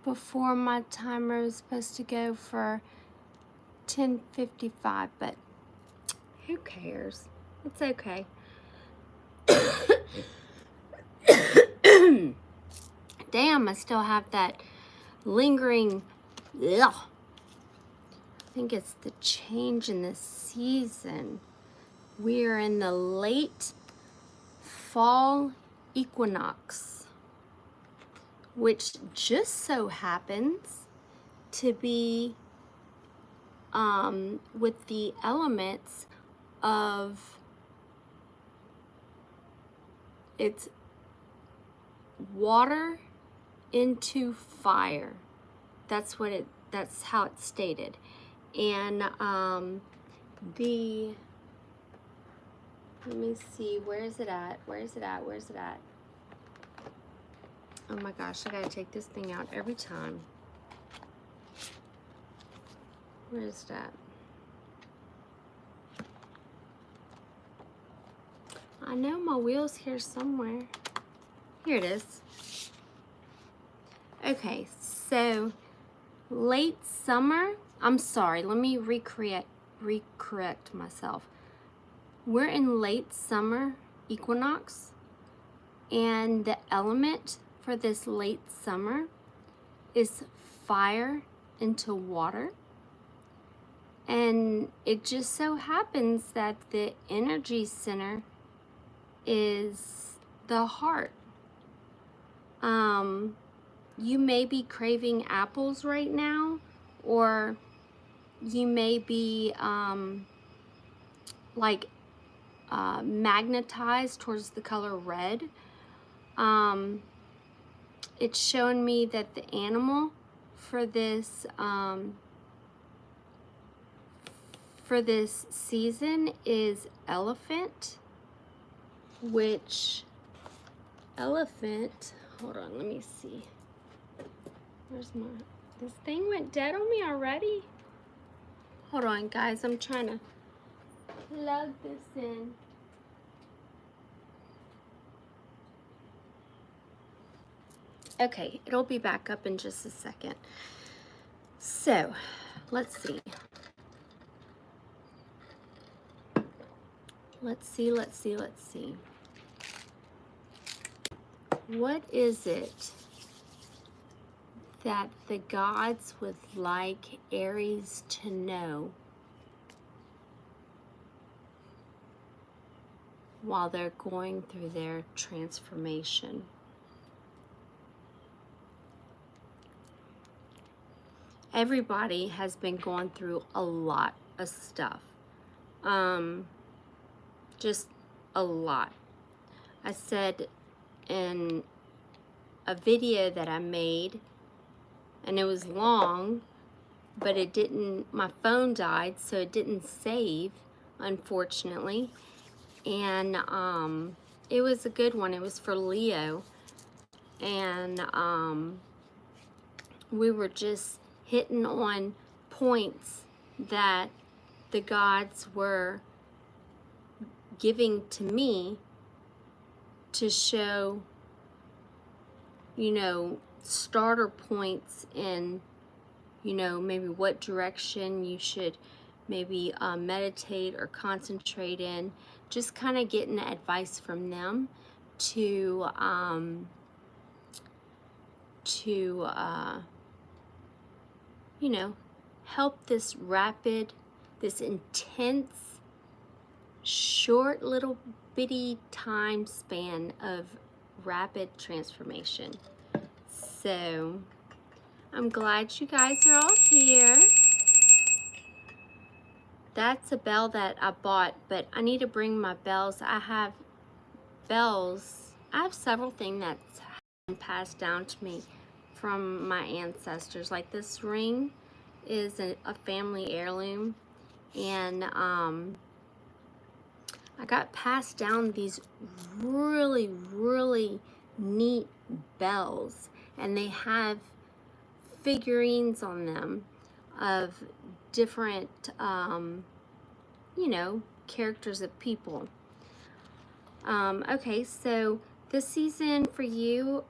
before my timer is supposed to go for 10:55, but who cares? It's okay. Damn, I still have that lingering, ugh. I think it's the change in the season. We're in the late fall equinox, which just so happens to be with the elements of, it's water into fire. That's how it's stated. And let me see, where is it at? Oh my gosh, I gotta take this thing out every time. Where is that? I know my wheel's here somewhere. Here it is. Okay, so late summer, I'm sorry, let me recorrect myself. We're in late summer equinox, and the element for this late summer is fire into water. And it just so happens that the energy center is the heart. You may be craving apples right now, or you may be magnetized towards the color red. It's showing me that the animal for this season is elephant, which elephant, hold on, let me see. This thing went dead on me already? Hold on, guys, I'm trying to plug this in. Okay, it'll be back up in just a second. So, let's see. Let's see. What is it that the gods would like Aries to know while they're going through their transformation? Everybody has been going through a lot of stuff. Just a lot. I said in a video that I made, and it was long, but it didn't, my phone died, so it didn't save, unfortunately. And it was a good one. It was for Leo. And we were just hitting on points that the gods were giving to me to show, you know, starter points in, you know, maybe what direction you should maybe meditate or concentrate in. Just kind of getting advice from them to you know, help this intense, short little bitty time span of rapid transformation. So I'm glad you guys are all here. That's a bell that I bought, but I need to bring my bells. I have bells. I have several things that's been passed down to me from my ancestors. Like this ring is a family heirloom, and I got passed down these really, really neat bells, and they have figurines on them of different, you know, characters of people. Okay, so this season for you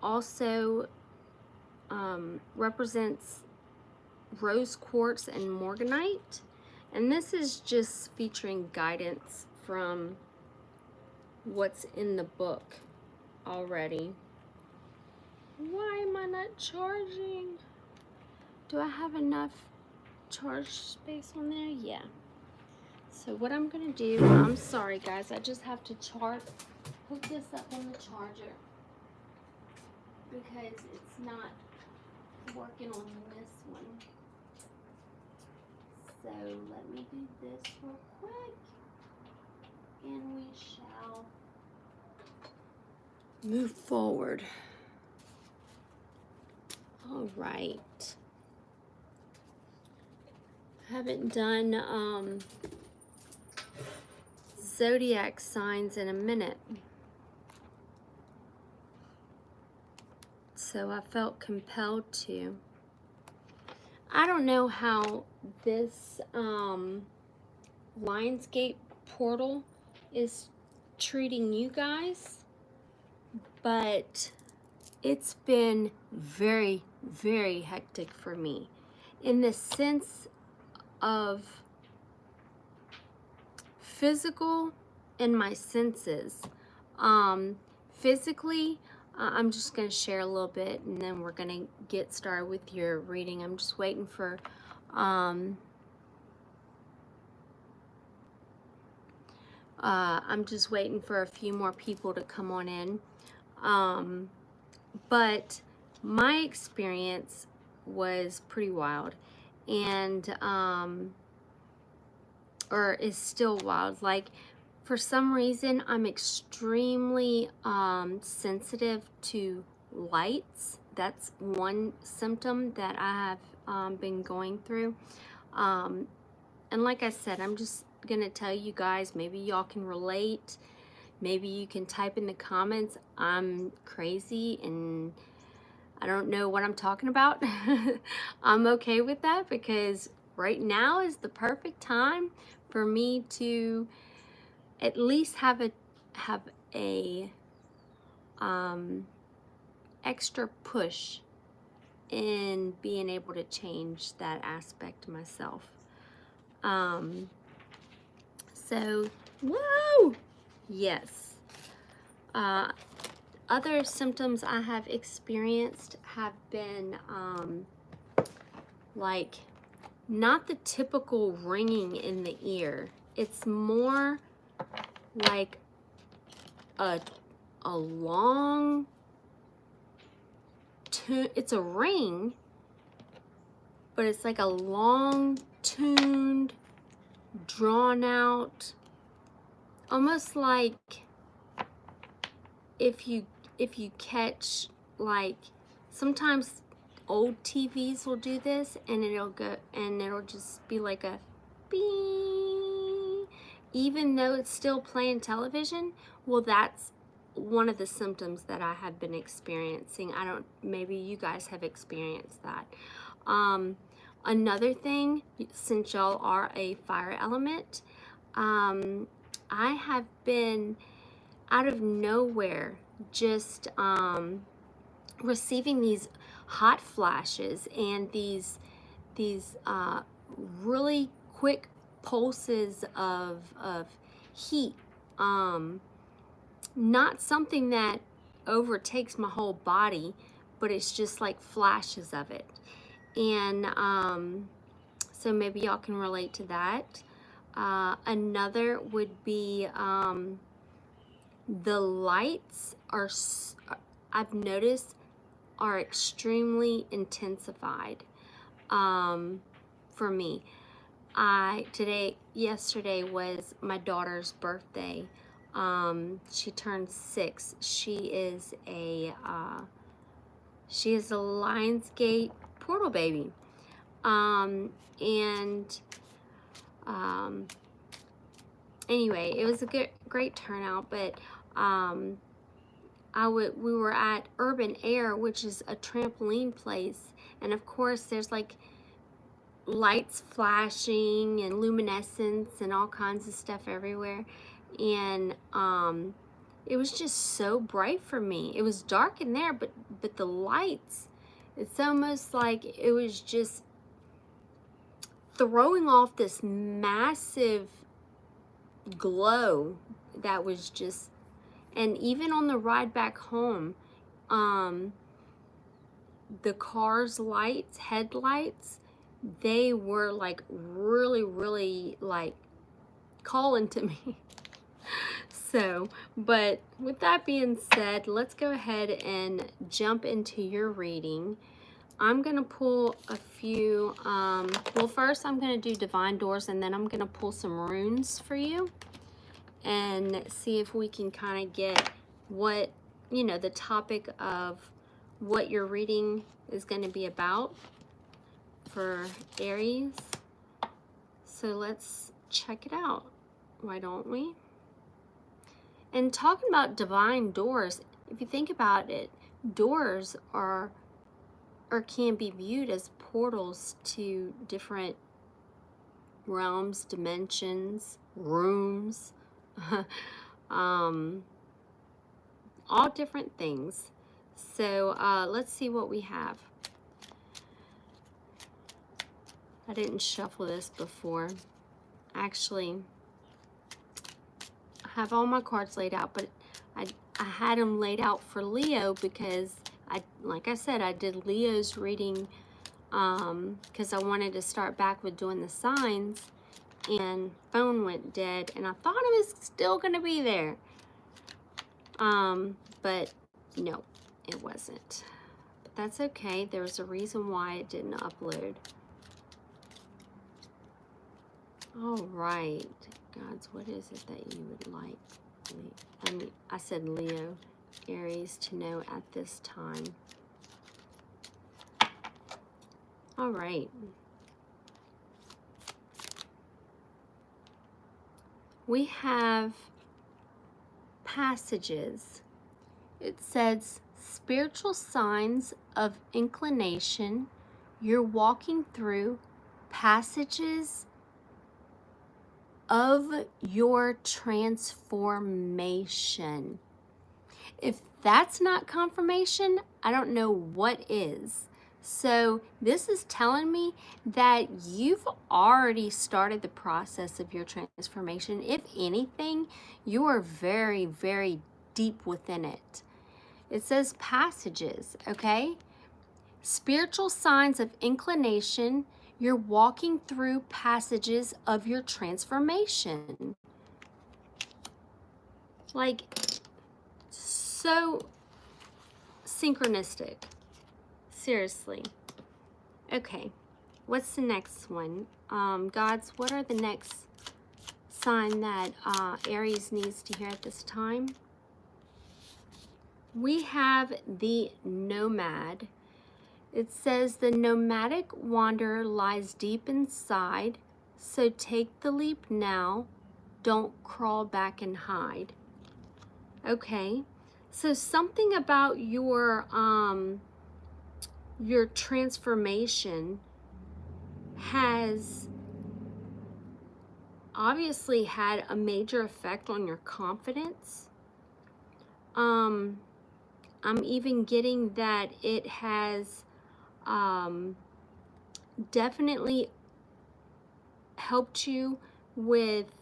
also represents rose quartz and morganite. And this is just featuring guidance from what's in the book already. Why am I not charging? Do I have enough charge space on there? Yeah. So what I'm gonna do, I'm sorry guys, I just have to hook this up on the charger because it's not working on this one. So let me do this real quick and we shall move forward. All right. Haven't done zodiac signs in a minute. So I felt compelled to. I don't know how this Lionsgate portal is treating you guys, but it's been very, very hectic for me in the sense of physical and my senses. Physically, I'm just going to share a little bit and then we're going to get started with your reading. I'm just waiting for I'm just waiting for a few more people to come on in. But my experience was pretty wild and or is still wild. Like, for some reason, I'm extremely sensitive to lights. That's one symptom that I have been going through. And like I said, I'm just going to tell you guys, maybe y'all can relate. Maybe you can type in the comments, I'm crazy and I don't know what I'm talking about. I'm okay with that because right now is the perfect time for me to at least have a extra push in being able to change that aspect of myself. So, whoa, yes. Other symptoms I have experienced have been like not the typical ringing in the ear. It's more like a long tune. It's a ring, but it's like a long tuned, drawn out, almost like if you catch, like, sometimes old TVs will do this and it'll just be like a beep, even though it's still playing television. Well, that's one of the symptoms that I have been experiencing. Maybe you guys have experienced that. Another thing, since y'all are a fire element, I have been out of nowhere just receiving these hot flashes and these really quick pulses of heat. Not something that overtakes my whole body, but it's just like flashes of it. And so maybe y'all can relate to that. Another would be the lights I've noticed are extremely intensified for me. Yesterday was my daughter's birthday. She turned 6. She is a Lionsgate portal baby. Anyway, it was a great turnout, but we were at Urban Air, which is a trampoline place, and of course there's like lights flashing and luminescence and all kinds of stuff everywhere, and it was just so bright for me. It was dark in there, but the lights It's almost like it was just throwing off this massive glow that was just, and even on the ride back home, the car's lights, headlights, they were like really, really like calling to me. So, but with that being said, let's go ahead and jump into your reading. I'm going to pull a few, well, first I'm going to do divine doors, and then I'm going to pull some runes for you and see if we can kind of get what, you know, the topic of what your reading is going to be about for Aries. So let's check it out. Why don't we? And talking about divine doors, if you think about it, doors are or can be viewed as portals to different realms, dimensions, rooms, all different things. So let's see what we have. I didn't shuffle this before. Actually, I have all my cards laid out, but I had them laid out for Leo because like I said, I did Leo's reading because I wanted to start back with doing the signs, and phone went dead, and I thought it was still going to be there. But no, it wasn't. But that's okay. There was a reason why it didn't upload. All right, gods, what is it that you would like? I said Leo, Aries to know at this time. All right. We have passages. It says, spiritual signs of inclination. You're walking through passages of your transformation. If that's not confirmation, I don't know what is. So this is telling me that you've already started the process of your transformation. If anything, you are very, very deep within it. It says passages, okay? Spiritual signs of inclination. You're walking through passages of your transformation. Like, so synchronistic. Seriously. Okay, what's the next one? Gods, what are the next sign that Aries needs to hear at this time? We have the nomad. It says the nomadic wanderer lies deep inside, so take the leap now. Don't crawl back and hide. Okay, so something about your transformation has obviously had a major effect on your confidence. I'm even getting that it has definitely helped you with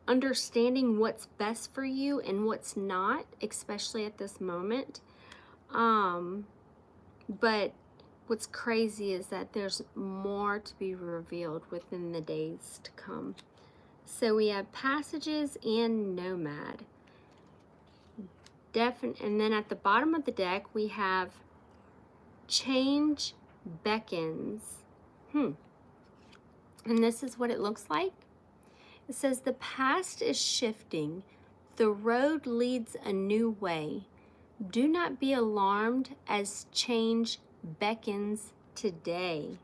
understanding what's best for you and what's not, especially at this moment. But what's crazy is that there's more to be revealed within the days to come. So we have passages and nomad. And then at the bottom of the deck, we have change beckons. And this is what it looks like. It says the past is shifting. The road leads a new way. Do not be alarmed as change beckons today.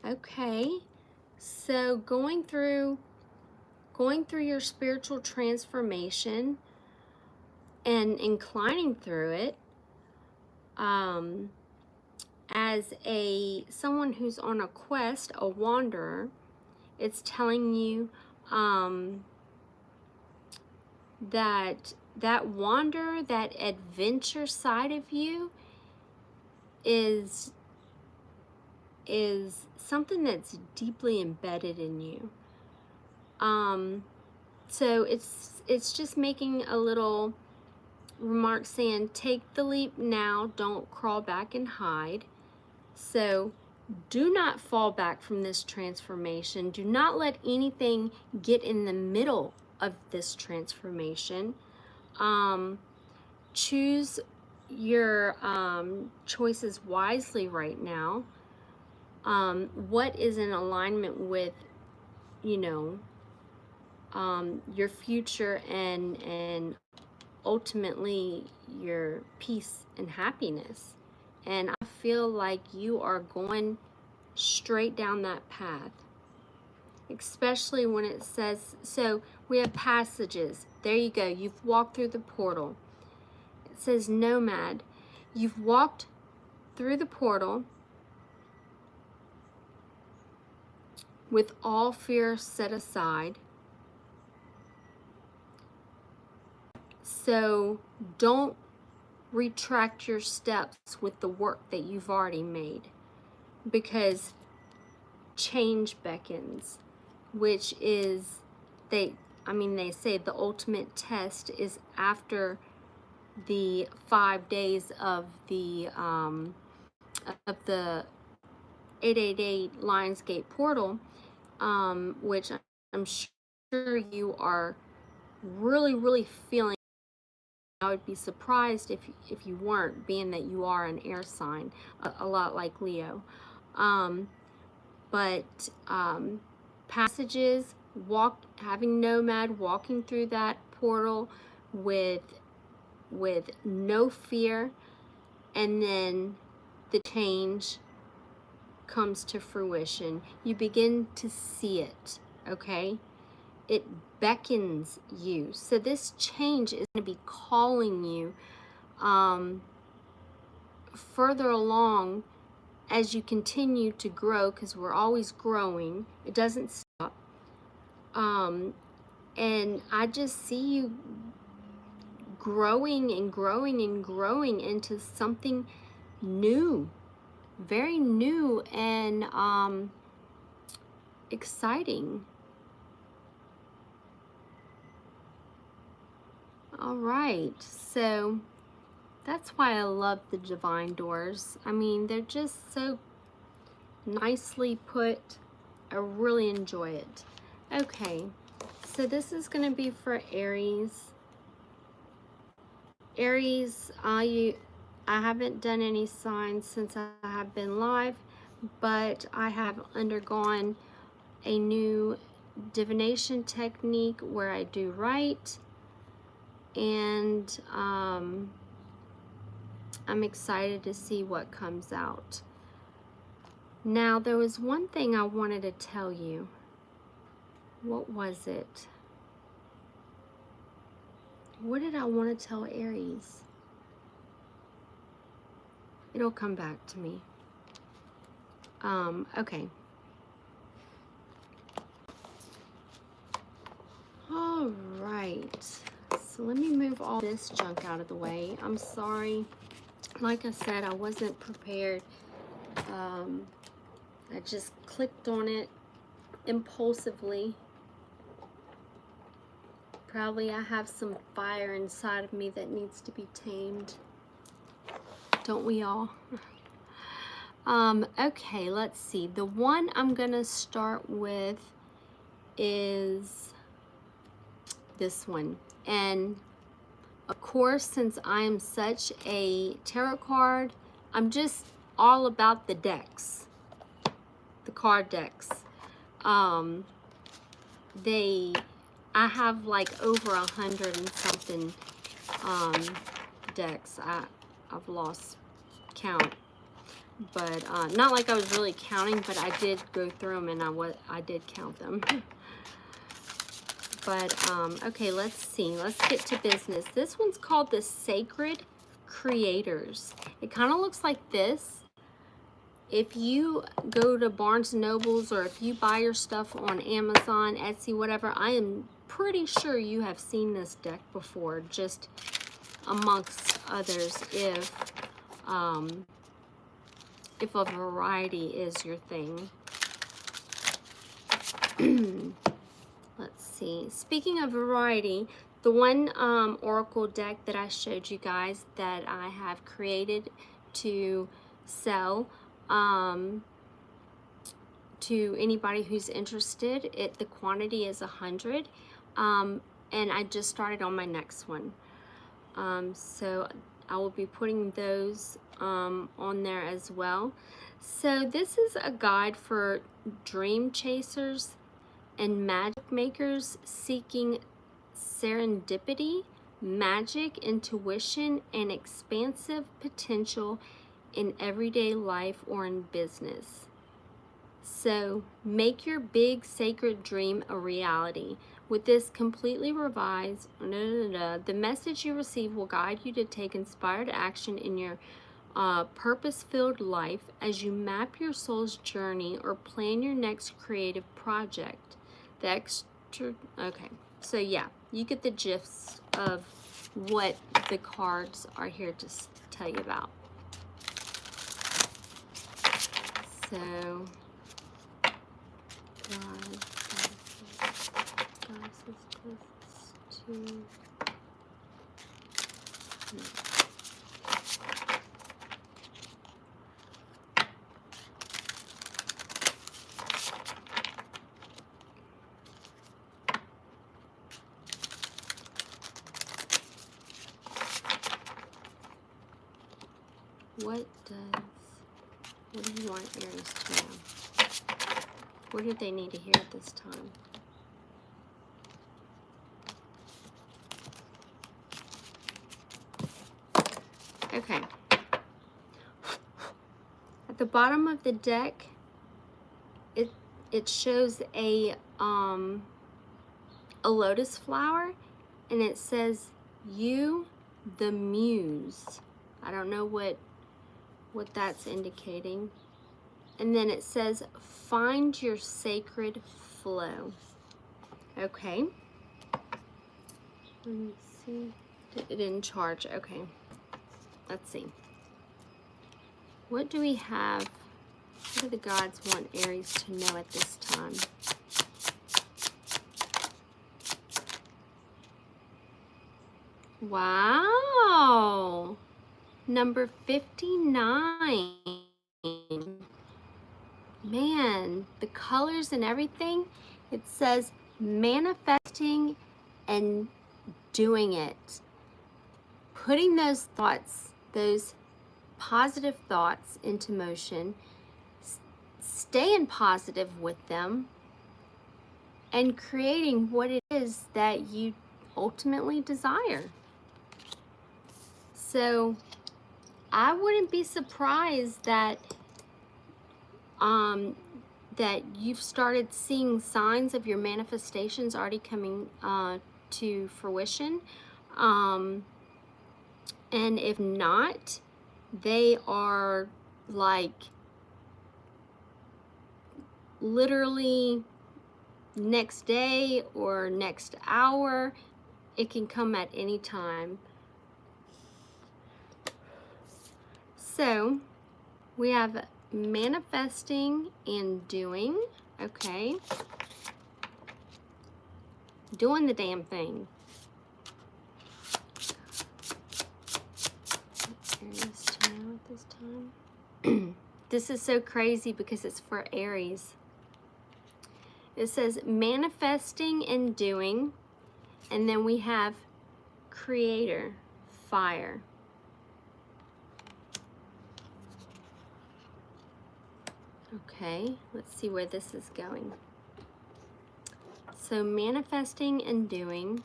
Okay, so going through your spiritual transformation and inclining through it, as someone who's on a quest, a wanderer, it's telling you that that wander, that adventure side of you is something that's deeply embedded in you. So it's just making a little remark saying, take the leap now, don't crawl back and hide. So do not fall back from this transformation. Do not let anything get in the middle of this transformation. Choose your choices wisely right now. What is in alignment with, you know, your future and ultimately your peace and happiness. And I feel like you are going straight down that path, especially when it says, so we have passages. There you go. You've walked through the portal. It says nomad. You've walked through the portal with all fear set aside. So don't retract your steps with the work that you've already made, because change beckons, which is, they say the ultimate test is after the 5 days of the 888 Lionsgate portal, which I'm sure you are really feeling. I would be surprised if you weren't, being that you are an air sign, a lot like Leo. Passages, having nomad, walking through that portal with no fear, and then the change comes to fruition. You begin to see it, okay? It beckons you. So this change is going to be calling you further along as you continue to grow, because we're always growing. It doesn't stop. And I just see you growing and growing and growing into something new, very new and exciting. All right, so that's why I love the divine doors. I mean, they're just so nicely put. I really enjoy it. Okay, so this is going to be for Aries. Aries, I haven't done any signs since I have been live, but I have undergone a new divination technique where I do write, and I'm excited to see what comes out. Now, there was one thing I wanted to tell you. What was it? What did I want to tell Aries? It'll come back to me. Okay. All right. So let me move all this junk out of the way. I'm sorry. Like I said, I wasn't prepared. I just clicked on it impulsively. Probably I have some fire inside of me that needs to be tamed. Don't we all? Okay, let's see. The one I'm gonna start with is this one. And of course, since I am such a tarot card, I'm just all about the decks, the card decks. I have like over 100 and something decks. I've lost count, but not like I was really counting, but I did go through them and I did count them. But okay, let's see. Let's get to business. This one's called the Sacred Creators. It kind of looks like this. If you go to Barnes & Nobles, or if you buy your stuff on Amazon, Etsy, whatever, I am pretty sure you have seen this deck before, just amongst others, if a variety is your thing. Let's see. Speaking of variety, the one oracle deck that I showed you guys that I have created to sell to anybody who's interested, the quantity is 100, and I just started on my next one. So I will be putting those on there as well. So this is a guide for dream chasers and magic makers seeking serendipity, magic, intuition, and expansive potential in everyday life or in business. So make your big sacred dream a reality. With this completely revised, the message you receive will guide you to take inspired action in your purpose-filled life as you map your soul's journey or plan your next creative project. Okay, so yeah, you get the gist of what the cards are here to tell you about. So, what do you want Aries to know? What do they need to hear at this time? Okay. At the bottom of the deck, it shows a lotus flower, and it says, "You, the muse." I don't know what that's indicating. And then it says, "Find your sacred flow." Okay. Let me see. It didn't charge. Okay. Let's see. What do we have? What do the gods want Aries to know at this time? Wow. Number 59. Man, the colors and everything. It says manifesting and doing it. Putting those thoughts, those positive thoughts into motion, staying positive with them, and creating what it is that you ultimately desire. So I wouldn't be surprised that that you've started seeing signs of your manifestations already coming to fruition. And if not, they are like literally next day or next hour. It can come at any time. So we have manifesting and doing. Okay. Doing the damn thing. Aries to know at this time. This is so crazy because it's for Aries. It says manifesting and doing, and then we have creator, fire. Okay, let's see where this is going. So manifesting and doing,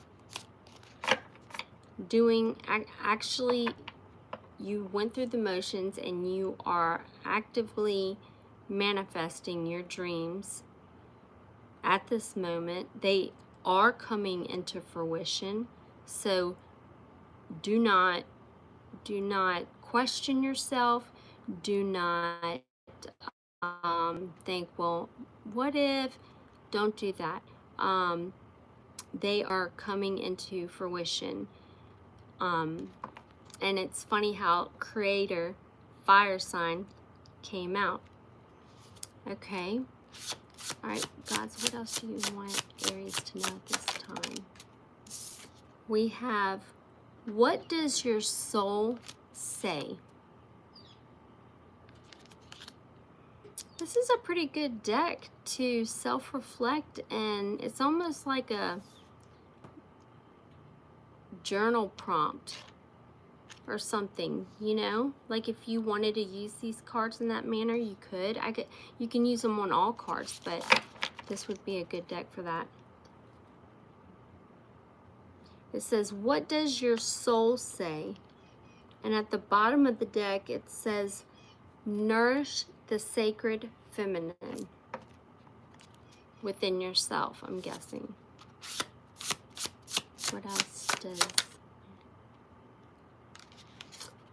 actually you went through the motions and you are actively manifesting your dreams at this moment. They are coming into fruition. So do not question yourself. Do not think, well, what if? Don't do that. they are coming into fruition. And it's funny how Creator, fire sign, came out. Okay. All right, gods, what else do you want Aries to know at this time? We have, what does your soul say? This is a pretty good deck to self-reflect, and it's almost like a journal prompt or something, you know? Like if you wanted to use these cards in that manner, you could. You can use them on all cards, but this would be a good deck for that. It says, what does your soul say? And at the bottom of the deck, it says, nourish the sacred feminine within yourself, I'm guessing. What else does...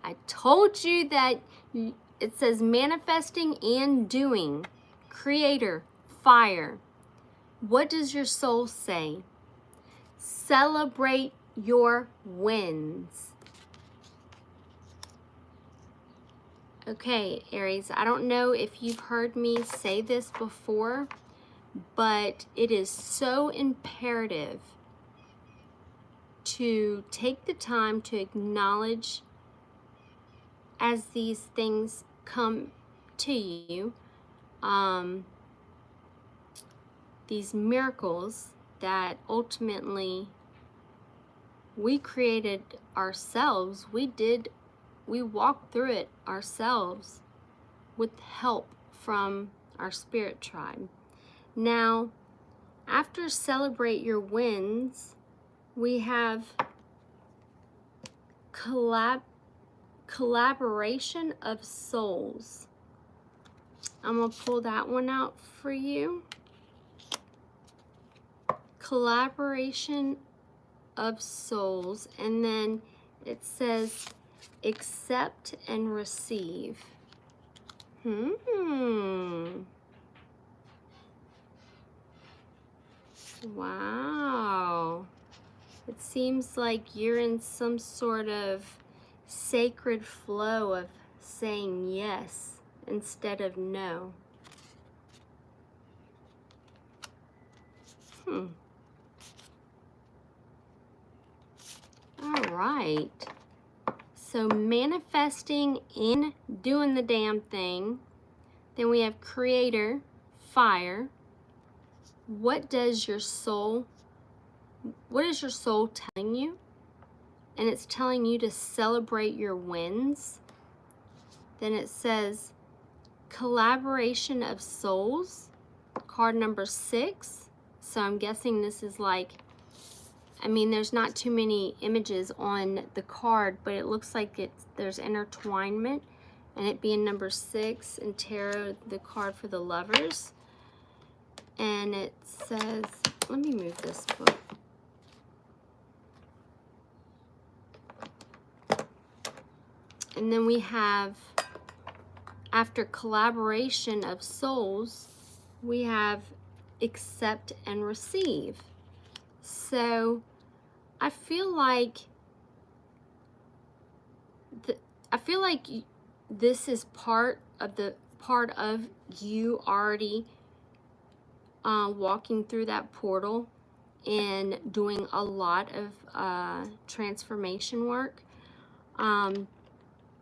I told you that it says manifesting and doing. Creator, fire. What does your soul say? Celebrate your wins. Okay, Aries, I don't know if you've heard me say this before, but it is so imperative to take the time to acknowledge as these things come to you, these miracles that ultimately we created ourselves. We walked through it ourselves with help from our spirit tribe. Now, after celebrate your wins, we have collaboration of souls. I'm going to pull that one out for you. Collaboration of souls. And then it says accept and receive. Wow. It seems like you're in some sort of sacred flow of saying yes instead of no. All right. So manifesting and doing the damn thing. Then we have creator, fire. What is your soul telling you? And it's telling you to celebrate your wins. Then it says collaboration of souls, card number 6. So I'm guessing this is like, I mean, there's not too many images on the card, but it looks like there's intertwinement, and it being number 6 in tarot, the card for the lovers. And it says, let me move this book. And then we have, after collaboration of souls, we have accept and receive. So I feel like this is part of you already walking through that portal and doing a lot of transformation work,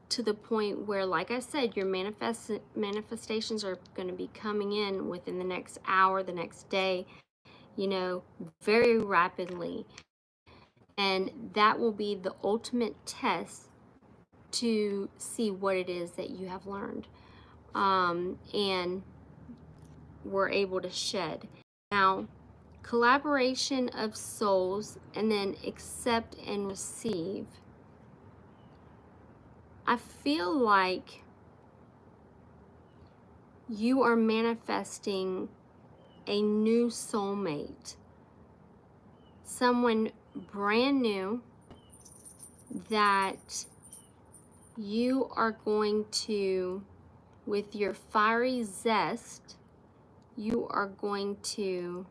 to the point where, like I said, your manifestations are going to be coming in within the next hour, the next day, you know, very rapidly. And that will be the ultimate test to see what it is that you have learned and were able to shed. Now, collaboration of souls, and then accept and receive. I feel like you are manifesting a new soulmate, someone brand new that you are going to, with your fiery zest, you are going to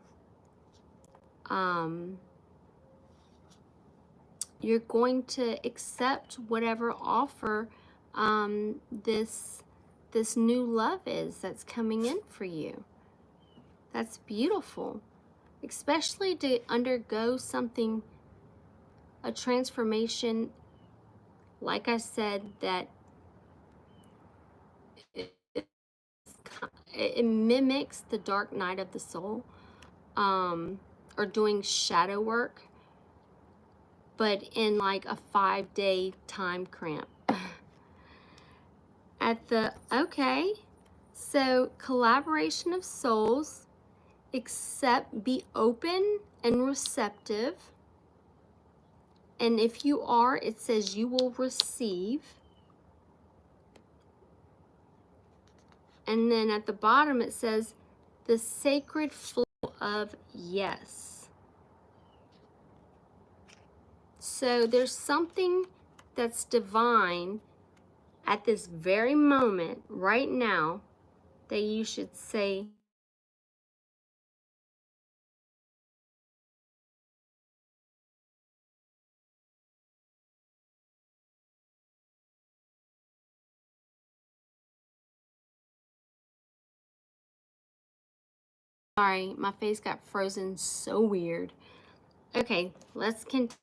you're going to accept whatever offer this new love is that's coming in for you. That's beautiful, especially to undergo something, a transformation, like I said, that it, it mimics the dark night of the soul, or doing shadow work, but in like a 5-day time cramp. Okay, so collaboration of souls, be open and receptive. And if you are, it says you will receive. And then at the bottom it says the sacred flow of yes. So there's something that's divine at this very moment, right now, that you should say, sorry, my face got frozen so weird. Okay, let's continue.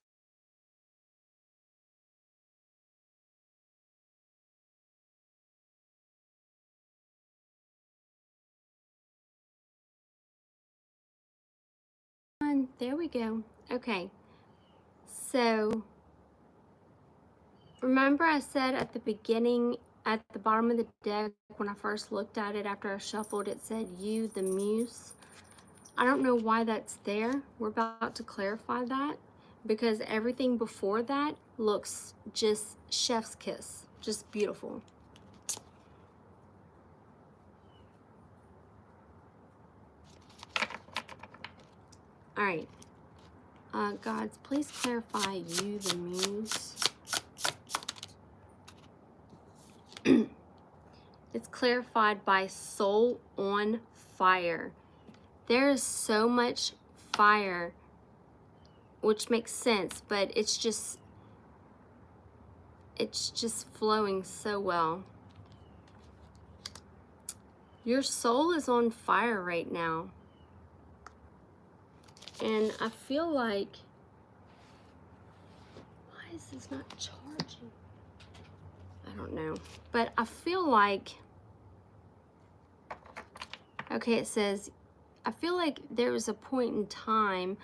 There we go. Okay, so remember I said at the beginning, at the bottom of the deck, when I first looked at it after I shuffled, it said you, the muse. I don't know why that's there. We're about to clarify that, because everything before that looks just chef's kiss, just beautiful. All right, gods, please clarify you, the muse. It's clarified by soul on fire. There is so much fire, which makes sense, but it's just flowing so well. Your soul is on fire right now. And I feel like, why is this not charging? I don't know. But I feel like, okay, it says, I feel like there was a point in time,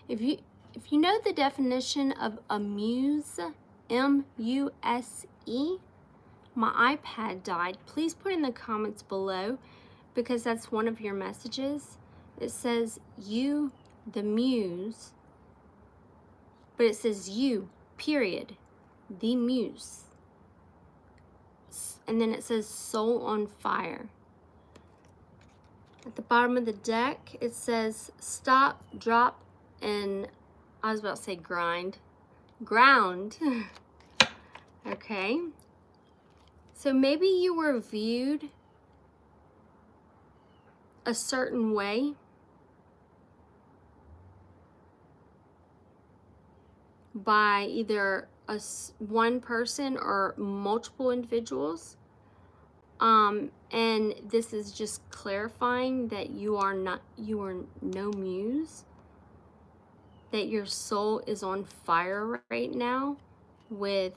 if you know the definition of a muse, M-U-S-E, my iPad died. Please put in the comments below, because that's one of your messages. It says you, the muse, but it says you, period, the muse. And then it says soul on fire. At the bottom of the deck, it says stop, drop, and I was about to say ground. Okay. So maybe you were viewed a certain way by either one person or multiple individuals. And this is just clarifying that you are no muse, that your soul is on fire right now with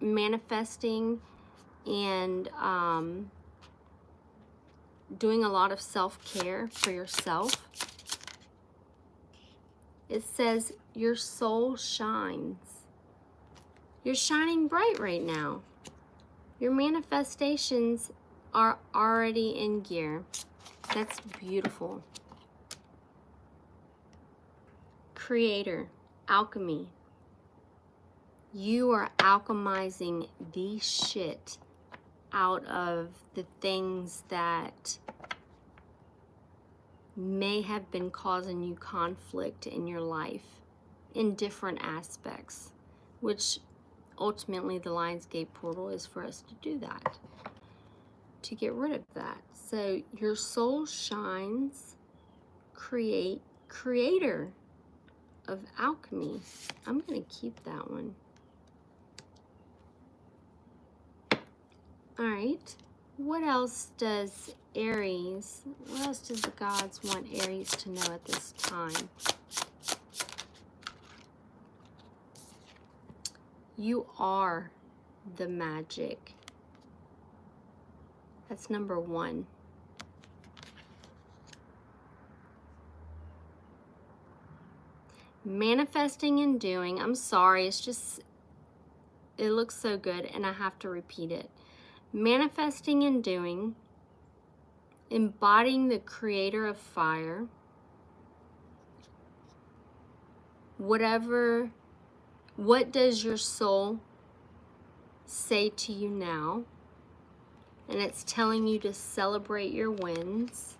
manifesting and doing a lot of self-care for yourself. It says your soul shines. You're shining bright right now. Your manifestations are already in gear. That's beautiful. Creator, alchemy. You are alchemizing the shit out of the things that may have been causing you conflict in your life in different aspects, which ultimately the Lionsgate portal is for us to do that, to get rid of that. So your soul shines. Creator. of alchemy. I'm going to keep that one. All right. What else does Aries, what else does the gods want Aries to know at this time? You are the magic. That's number one. Manifesting and doing. I'm sorry, it's just, it looks so good and I have to repeat it. Manifesting and doing. Embodying the creator of fire. What does your soul say to you now? And it's telling you to celebrate your wins.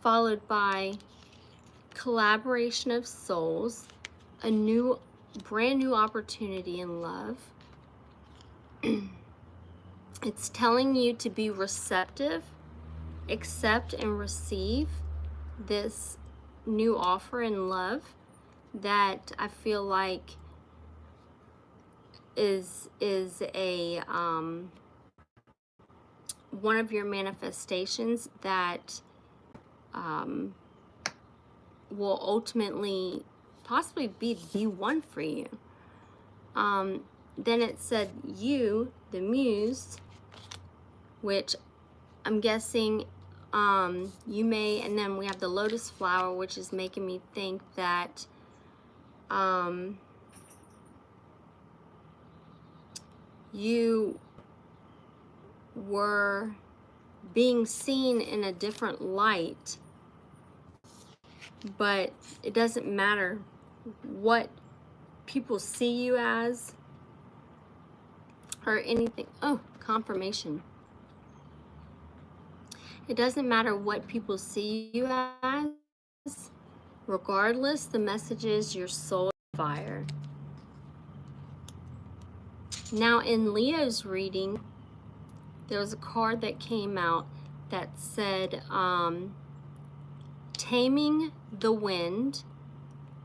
Followed by collaboration of souls, a brand new opportunity in love. It's telling you to be receptive, accept and receive this new offer in love that I feel like is a one of your manifestations that will ultimately possibly be the one for you. Then it said you, the muse, which I'm guessing you may, and then we have the lotus flower, which is making me think that you were being seen in a different light, but it doesn't matter what people see you as or anything. Oh, confirmation. It doesn't matter what people see you as. Regardless, the message is your soul is fire. Now in Leo's reading, there was a card that came out that said taming the wind,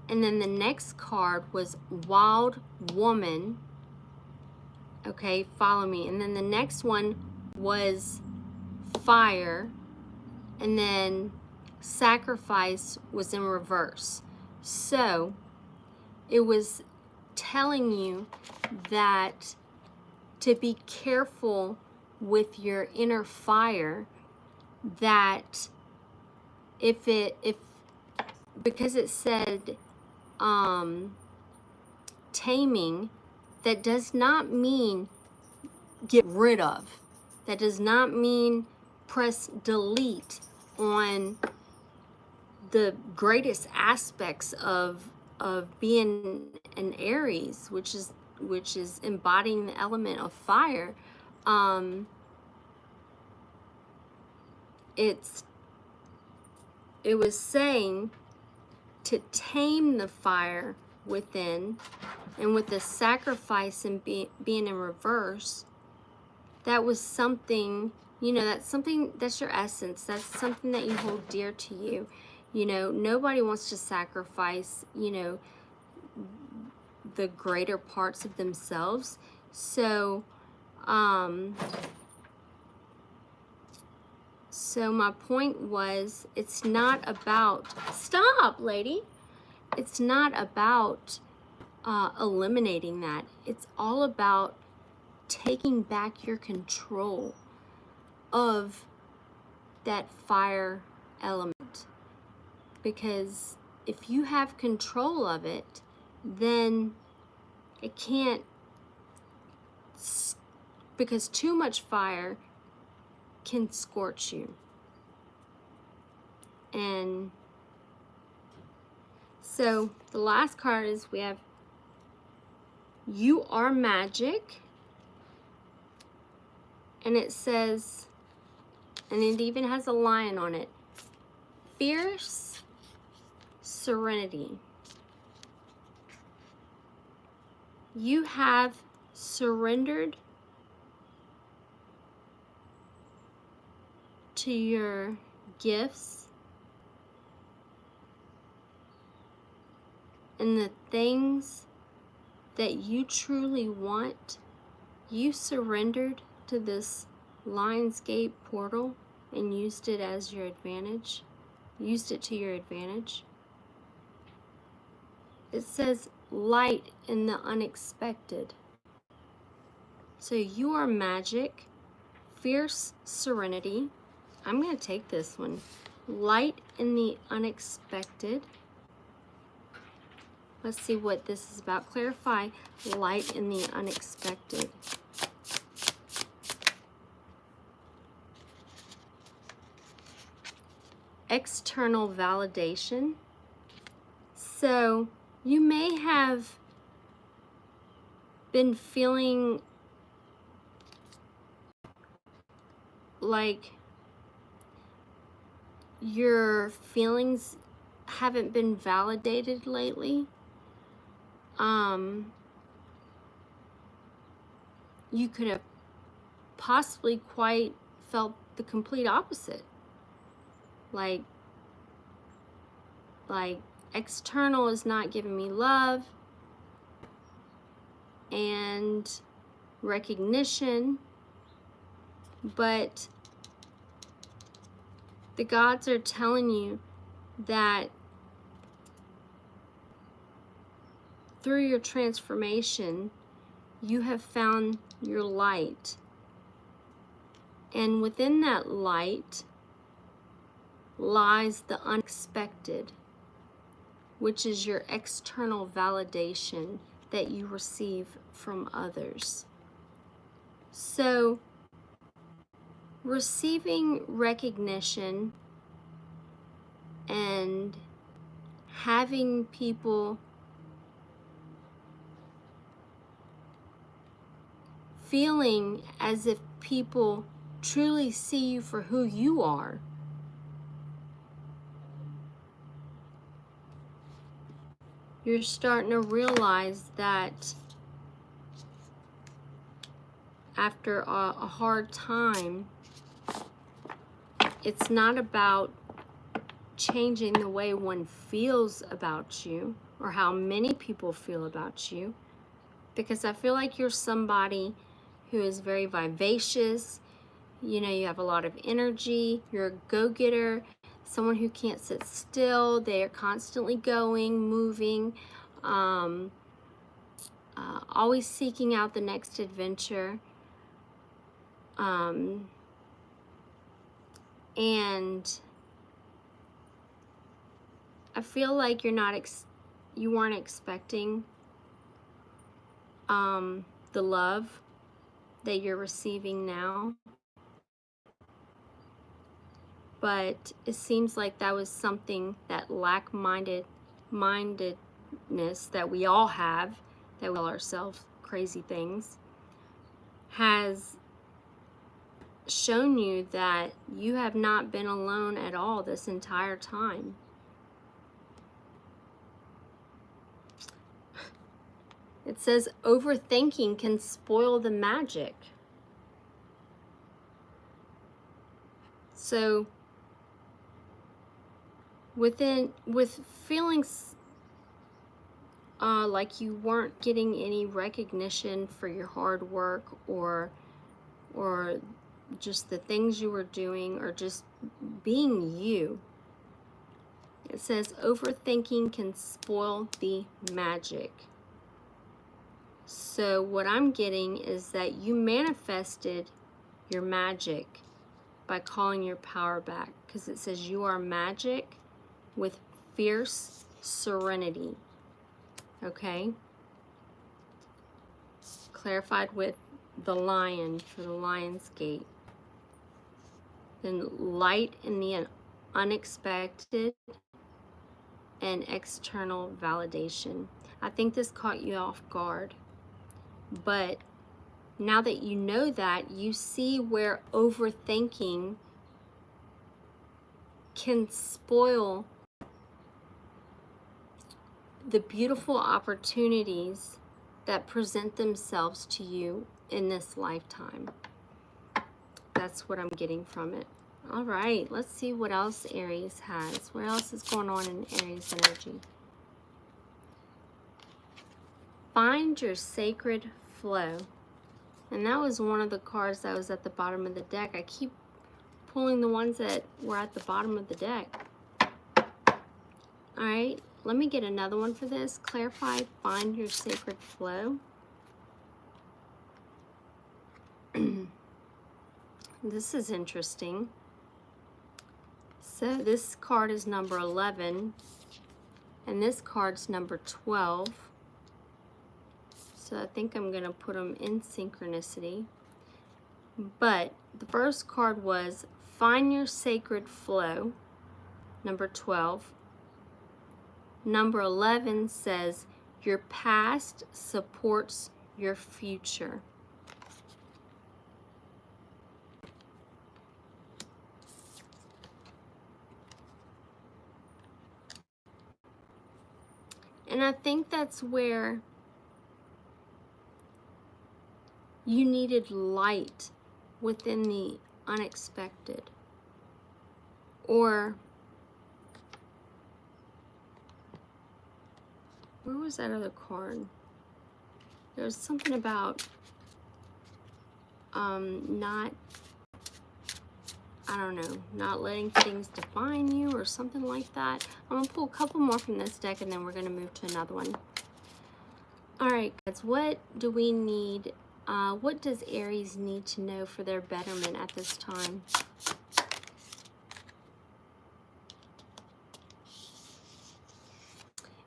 and then the next card was wild woman. Okay, follow me. And then the next one was fire, and then sacrifice was in reverse. So it was telling you that to be careful with your inner fire, that because it said taming, that does not mean get rid of. That does not mean press delete on the greatest aspects of being an Aries, which is embodying the element of fire. It was saying to tame the fire within, and with the sacrifice and being in reverse, that was something, you know, that's your essence. That's something that you hold dear to you. You know, nobody wants to sacrifice, you know, the greater parts of themselves. So, so my point was, it's not about, stop, lady. It's not about eliminating that. It's all about taking back your control of that fire element. Because if you have control of it, then it can't, because too much fire can scorch you. And so the last card is, we have you are magic. And it says, and it even has a lion on it, fierce serenity. You have surrendered to your gifts and the things that you truly want, you surrendered to this Lionsgate portal and used it as your advantage, used it to your advantage. It says light in the unexpected. So you are magic, fierce serenity. I'm going to take this one. Light in the unexpected. Let's see what this is about. Clarify light in the unexpected. External validation. So you may have been feeling like your feelings haven't been validated lately. You could have possibly quite felt the complete opposite. Like external is not giving me love and recognition, but the gods are telling you that through your transformation, you have found your light. And within that light lies the unexpected, which is your external validation that you receive from others. So, receiving recognition and having people feeling as if people truly see you for who you are, you're starting to realize that after a hard time, it's not about changing the way one feels about you or how many people feel about you, because I feel like you're somebody who is very vivacious. You know, you have a lot of energy, you're a go-getter, someone who can't sit still, they are constantly going, moving, always seeking out the next adventure. And I feel like you weren't expecting the love that you're receiving now, but it seems like that was something, that mindedness that we all have, that we tell ourselves crazy things, has shown you that you have not been alone at all this entire time. It says overthinking can spoil the magic. So with feelings like you weren't getting any recognition for your hard work, or just the things you were doing, or just being you, it says overthinking can spoil the magic. So what I'm getting is that you manifested your magic by calling your power back, because it says you are magic with fierce serenity. Okay? Clarified with the lion for the lion's gate. Then light in the unexpected and external validation. I think this caught you off guard, but now that you know that, you see where overthinking can spoil the beautiful opportunities that present themselves to you in this lifetime. That's what I'm getting from it. All right, let's see what else Aries has. What else is going on in Aries energy? find your sacred flow. And that was one of the cards that was at the bottom of the deck. I keep pulling the ones that were at the bottom of the deck. All right, let me get another one for this. Clarify, find your sacred flow. This is interesting. So this card is number 11, and this card's number 12. So I think I'm going to put them in synchronicity. But the first card was find your sacred flow, number 12. Number 11 says your past supports your future. And I think that's where you needed light within the unexpected. Or, where was that other card? There was something about not, I don't know, not letting things define you or something like that. I'm gonna pull a couple more from this deck and then we're gonna move to another one. All right, guys, what do we need? What does Aries need to know for their betterment at this time?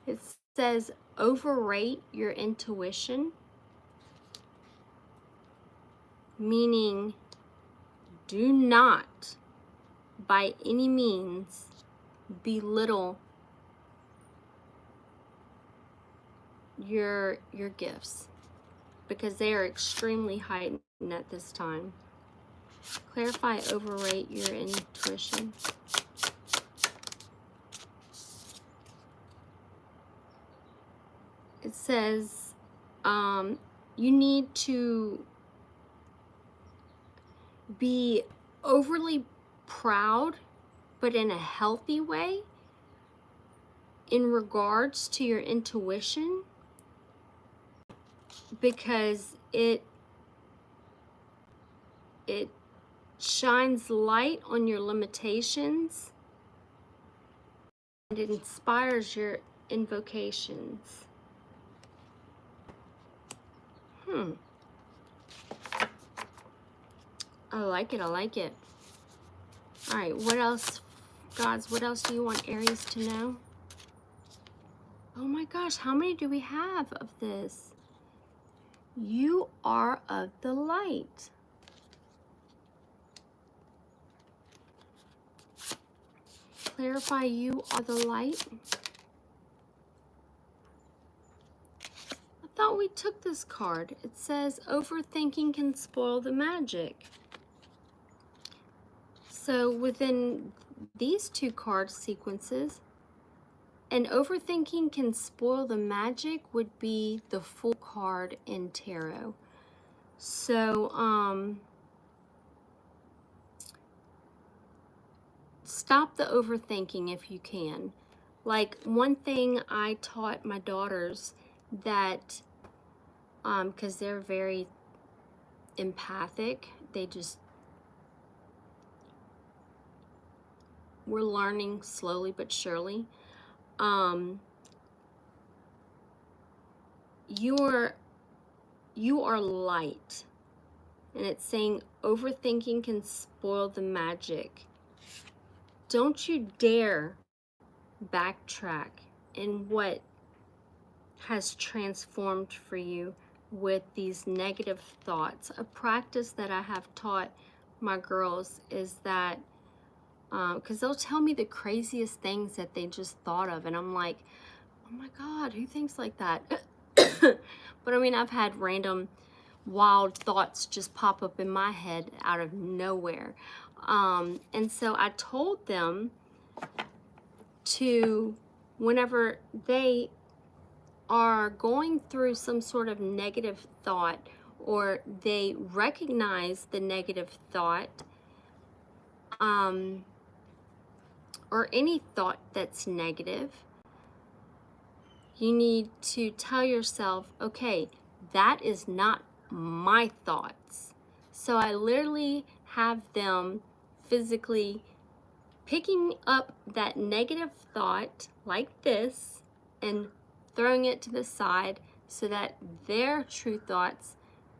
It says overrate your intuition, meaning do not by any means belittle your gifts, because they are extremely heightened at this time. Clarify, overrate your intuition. It says you need to be overly proud, but in a healthy way, in regards to your intuition, because it shines light on your limitations and it inspires your invocations. I like it, I like it. All right, what else, gods, what else do you want Aries to know? Oh my gosh, how many do we have of this? You are of the light. Clarify, you are the light. I thought we took this card. It says overthinking can spoil the magic. So within these two card sequences, and overthinking can spoil the magic would be the Fool card in tarot. So stop the overthinking if you can. Like, one thing I taught my daughters, that because they're very empathic, we're learning slowly but surely. You are light, and it's saying overthinking can spoil the magic. Don't you dare backtrack in what has transformed for you with these negative thoughts. A practice that I have taught my girls is that, because they'll tell me the craziest things that they just thought of, and I'm like, oh my God, who thinks like that? But I mean, I've had random wild thoughts just pop up in my head out of nowhere. And so I told them to, whenever they are going through some sort of negative thought, or they recognize the negative thought, or any thought that's negative, You need to tell yourself, okay, that is not my thoughts. So I literally have them physically picking up that negative thought like this and throwing it to the side so that their true thoughts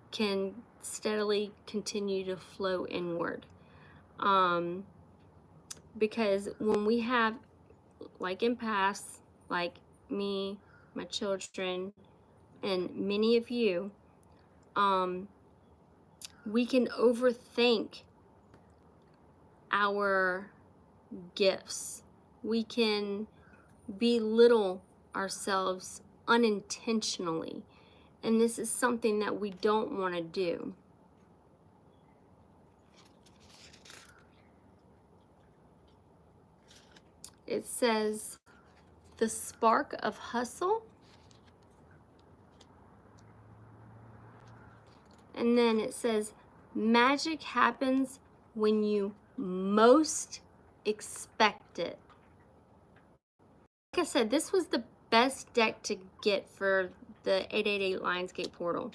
can steadily continue to flow inward. Because when we have, like empaths, like me, my children, and many of you, we can overthink our gifts. We can belittle ourselves unintentionally. And this is something that we don't want to do. It says, the spark of hustle. And then it says, magic happens when you most expect it. Like I said, this was the best deck to get for the 888 Lionsgate portal.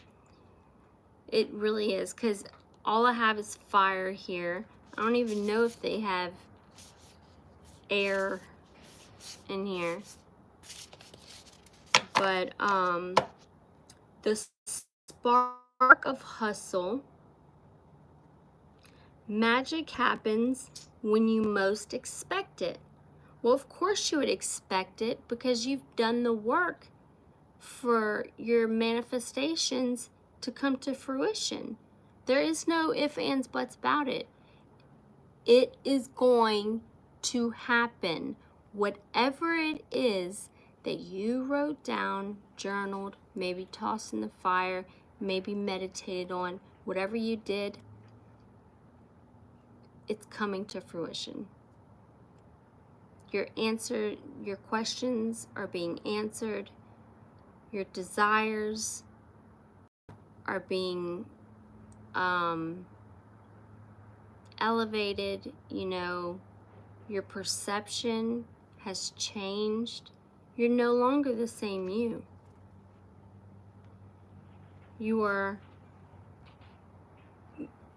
It really is, because all I have is fire here. I don't even know if they have air in here. But the spark of hustle. Magic happens when you most expect it. Well, of course you would expect it, because you've done the work for your manifestations to come to fruition. There is no ifs, ands, buts about it. It is going to happen. Whatever it is that you wrote down, journaled, maybe tossed in the fire, maybe meditated on, whatever you did, it's coming to fruition. Your questions are being answered. Your desires are being elevated. You know, your perception has changed. You're no longer the same you. You are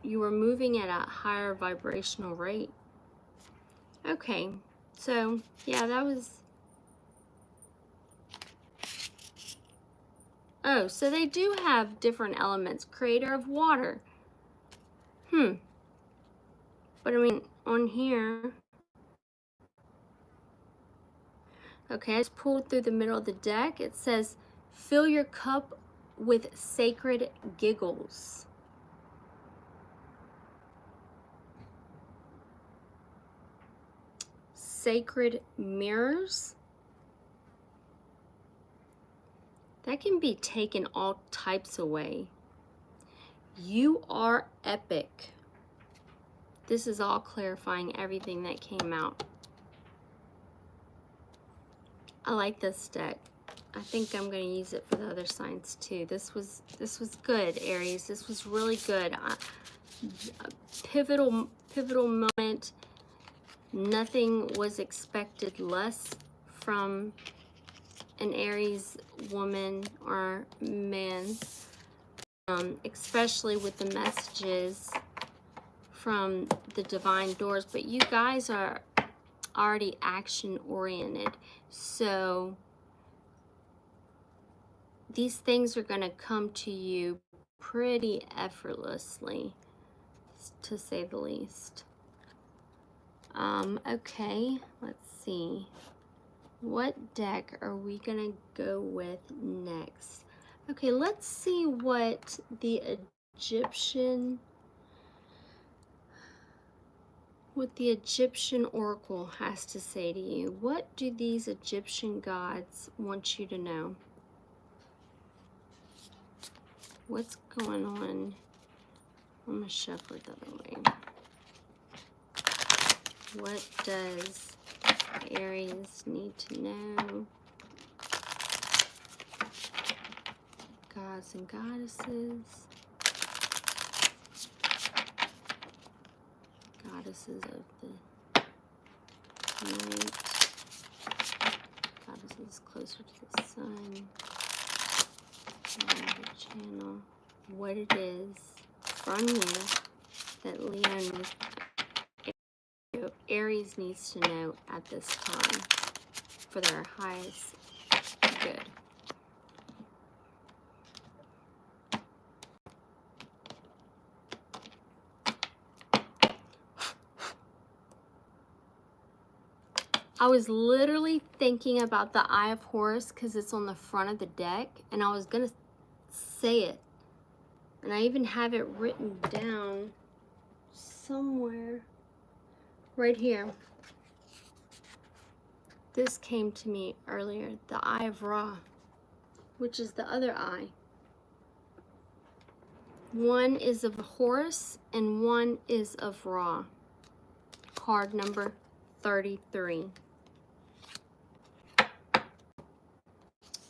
moving at a higher vibrational rate. Okay, so yeah, that was... Oh, so they do have different elements. Creator of water. But I mean, on here... Okay, I just pulled through the middle of the deck. It says, fill your cup with sacred giggles. Sacred mirrors. That can be taken all types of way. You are epic. This is all clarifying everything that came out. I like this deck. I think I'm going to use it for the other signs too. This was good, Aries. This was really good. A pivotal moment. Nothing was expected less from an Aries woman or man, especially with the messages from the divine doors. But you guys are already action oriented, so these things are going to come to you pretty effortlessly, to say the least. Okay, let's see. What deck are we going to go with next? Okay, let's see what the Egyptian oracle has to say to you. What do these Egyptian gods want you to know? What's going on? I'm going to shuffle it the other way. What does Aries need to know? Gods and goddesses. Goddesses of the night. Travis is closer to the sun. The channel. What it is from you that Aries needs to know at this time for their highest good. I was literally thinking about the Eye of Horus because it's on the front of the deck, and I was going to say it. And I even have it written down somewhere. Right here. This came to me earlier. The Eye of Ra, which is the other eye. One is of Horus and one is of Ra. Card number 33.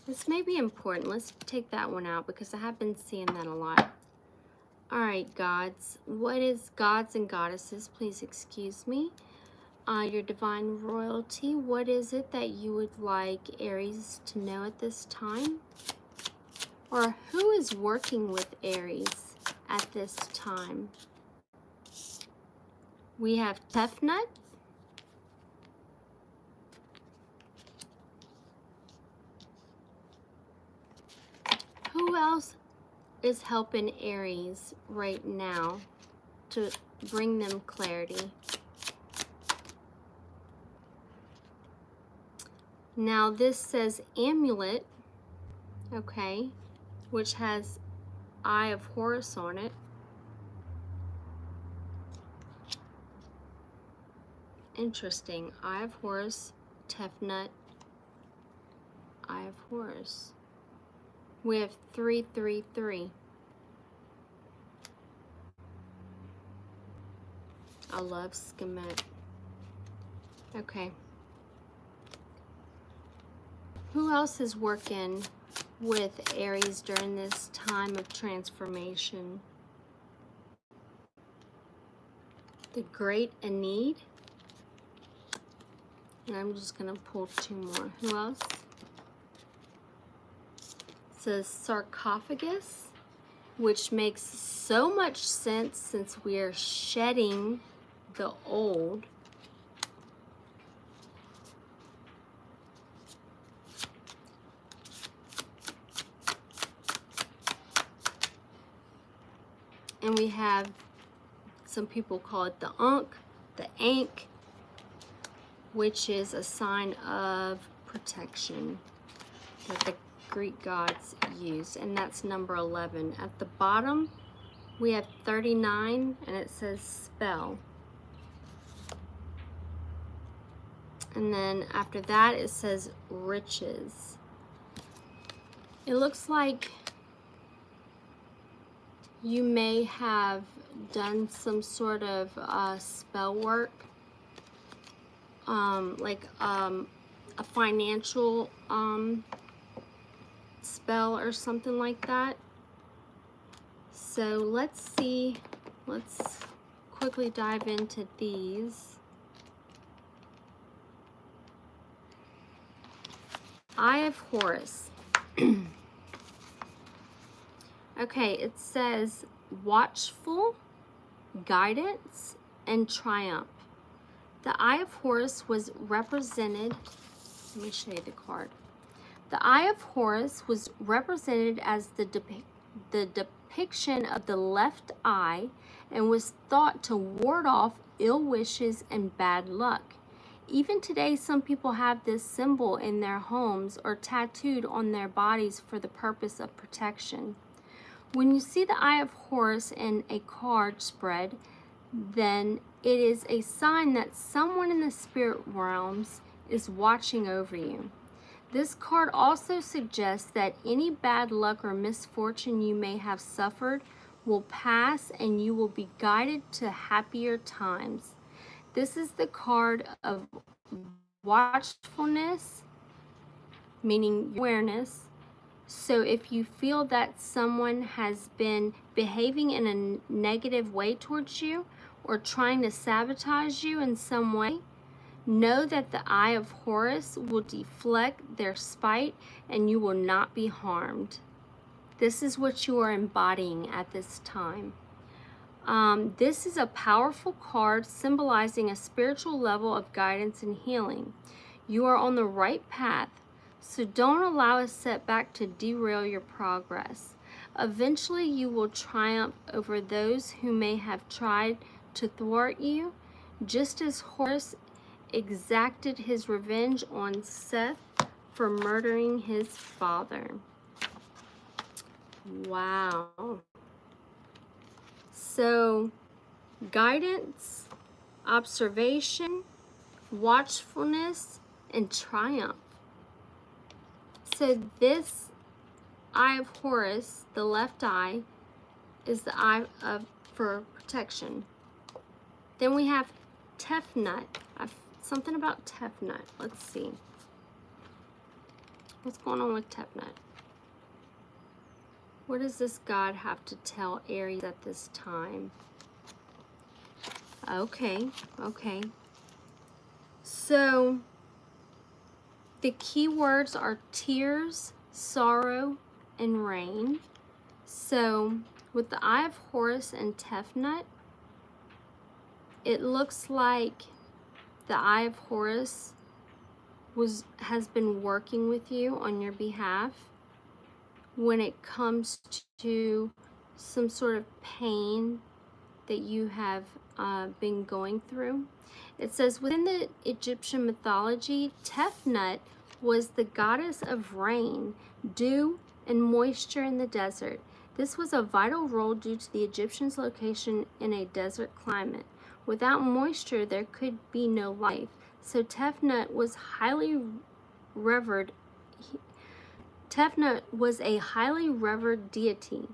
This may be important. Let's take that one out because I have been seeing that a lot. All right, gods. What is gods and goddesses? Please excuse me. Your divine royalty. What is it that you would like Aries to know at this time? Or who is working with Aries at this time? We have Tefnut. Who else is helping Aries right now to bring them clarity? Now this says amulet, okay, which has Eye of Horus on it. Interesting. Eye of Horus, Tefnut, Eye of Horus. We have 333. I love schematic. Okay. Who else is working with Aries during this time of transformation? The Great Aeneid. And I'm just going to pull two more. Who else? It says sarcophagus, which makes so much sense since we are shedding the old. And we have, some people call it the Ankh, the Ankh, which is a sign of protection that the Greek gods use, and that's number 11. At the bottom, we have 39, and it says spell. And then after that, it says riches. It looks like you may have done some sort of spell work, like a financial spell or something like that. So let's see, let's quickly dive into these. Eye of Horus. Okay, it says watchful, guidance, and triumph. The Eye of Horus was represented, let me show you the card. The Eye of Horus was represented as the depiction of the left eye and was thought to ward off ill wishes and bad luck. Even today, some people have this symbol in their homes or tattooed on their bodies for the purpose of protection. When you see the Eye of Horus in a card spread, then it is a sign that someone in the spirit realms is watching over you. This card also suggests that any bad luck or misfortune you may have suffered will pass and you will be guided to happier times. This is the card of watchfulness, meaning awareness. So if you feel that someone has been behaving in a negative way towards you or trying to sabotage you in some way, Know that the eye of Horus will deflect their spite and you will not be harmed. This is what you are embodying at this time. This is a powerful card symbolizing a spiritual level of guidance and healing. You are on the right path, so don't allow a setback to derail your progress. Eventually, you will triumph over those who may have tried to thwart you, just as Horus exacted his revenge on Seth for murdering his father. Wow. So, guidance, observation, watchfulness, and triumph. So this eye of Horus, the left eye, is the eye for protection. Then we have Tefnut. Something about Tefnut. Let's see. What's going on with Tefnut? What does this god have to tell Aries at this time? Okay. So the key words are tears, sorrow, and rain. So with the eye of Horus and Tefnut, it looks like the eye of Horus has been working with you on your behalf when it comes to some sort of pain that you have been going through. It says within the Egyptian mythology, Tefnut was the goddess of rain, dew, and moisture in the desert. This was a vital role due to the Egyptians' location in a desert climate. Without moisture, there could be no life. So Tefnut was Tefnut was a highly revered deity.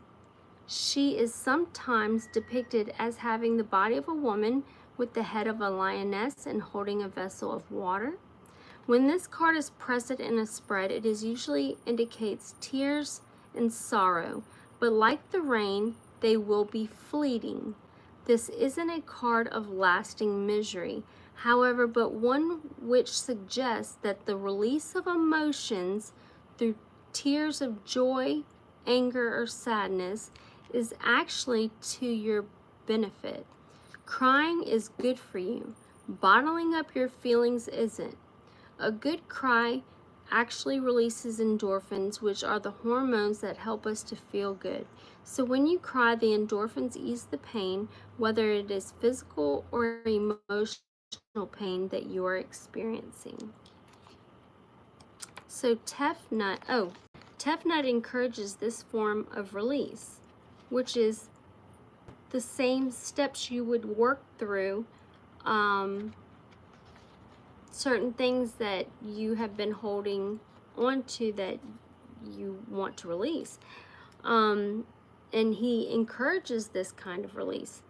She is sometimes depicted as having the body of a woman with the head of a lioness and holding a vessel of water. When this card is present in a spread, it usually indicates tears and sorrow, but like the rain, they will be fleeting. This isn't a card of lasting misery, however, but one which suggests that the release of emotions through tears of joy, anger, or sadness is actually to your benefit. Crying is good for you. Bottling up your feelings isn't. A good cry actually releases endorphins, which are the hormones that help us to feel good. So when you cry, the endorphins ease the pain, whether it is physical or emotional pain that you are experiencing. So Tefnut encourages this form of release, which is the same steps you would work through certain things that you have been holding on to that you want to release. And he encourages this kind of release.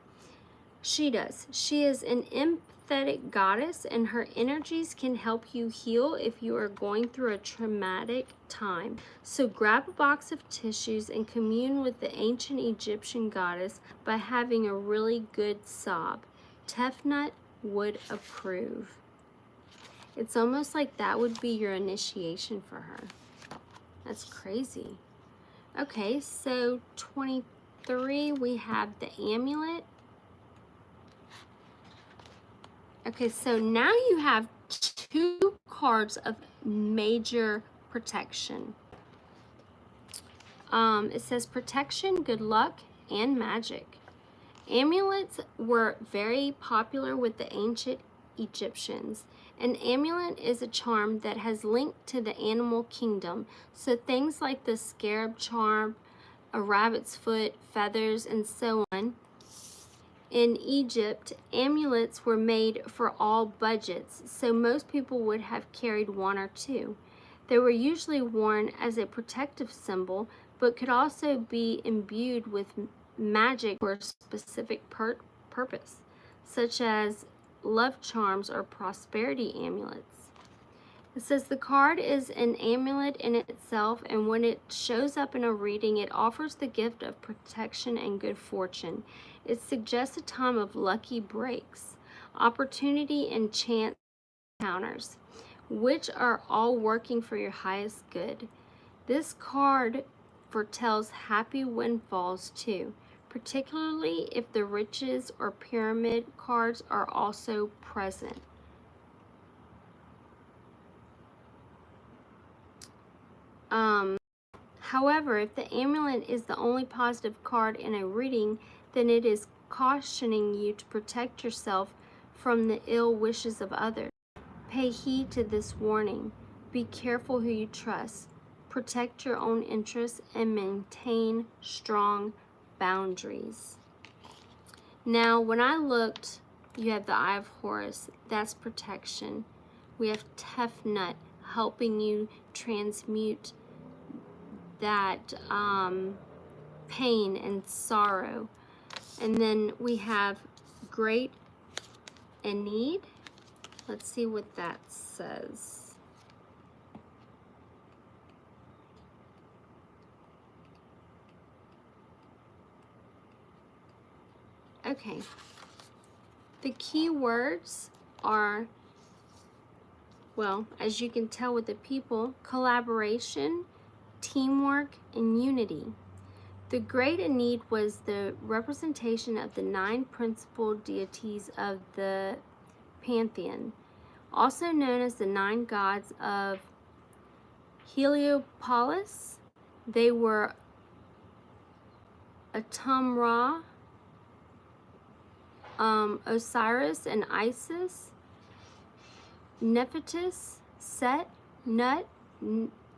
She does. She is an empathetic goddess, and her energies can help you heal if you are going through a traumatic time. So grab a box of tissues and commune with the ancient Egyptian goddess by having a really good sob. Tefnut would approve. It's almost like that would be your initiation for her. That's crazy. Okay, so 23, we have the amulet. Okay, so now you have two cards of major protection. It says protection, good luck, and magic. Amulets were very popular with the ancient Egyptians. An amulet is a charm that has linked to the animal kingdom. So things like the scarab charm, a rabbit's foot, feathers, and so on. In Egypt, amulets were made for all budgets, so most people would have carried one or two. They were usually worn as a protective symbol, but could also be imbued with magic for a specific purpose, such as love charms or prosperity amulets. It says the card is an amulet in itself, and when it shows up in a reading, it offers the gift of protection and good fortune. It suggests a time of lucky breaks, opportunity, and chance encounters, which are all working for your highest good. This card foretells happy windfalls too, particularly if the riches or pyramid cards are also present. However, if the amulet is the only positive card in a reading, then it is cautioning you to protect yourself from the ill wishes of others. Pay heed to this warning. Be careful who you trust. Protect your own interests and maintain strong boundaries. Now, when I looked, you have the Eye of Horus. That's protection. We have Tefnut helping you transmute that pain and sorrow. And then we have Great and Need. Let's see what that says. Okay. The key words are, well, as you can tell with the people, collaboration, teamwork, and unity. The Great in Need was the representation of the 9 principal deities of the pantheon, also known as the 9 gods of Heliopolis. They were Atum-Ra, Osiris and Isis, Nephthys, Set, Nut,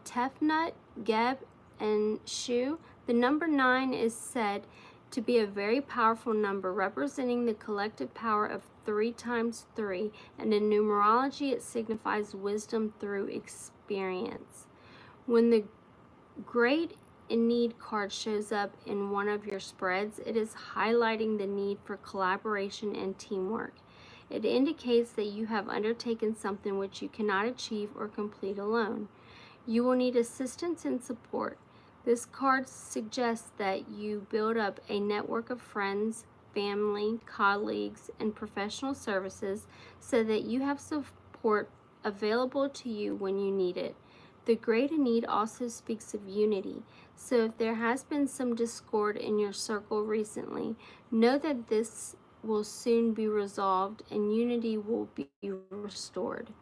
Tefnut, Geb, and Shu. The number 9 is said to be a very powerful number, representing the collective power of 3 times 3, and in numerology it signifies wisdom through experience. When the Great in Need card shows up in one of your spreads, it is highlighting the need for collaboration and teamwork. It indicates that you have undertaken something which you cannot achieve or complete alone. You will need assistance and support. This card suggests that you build up a network of friends, family, colleagues, and professional services so that you have support available to you when you need it. The Great in Need also speaks of unity. So if there has been some discord in your circle recently, know that this will soon be resolved and unity will be restored.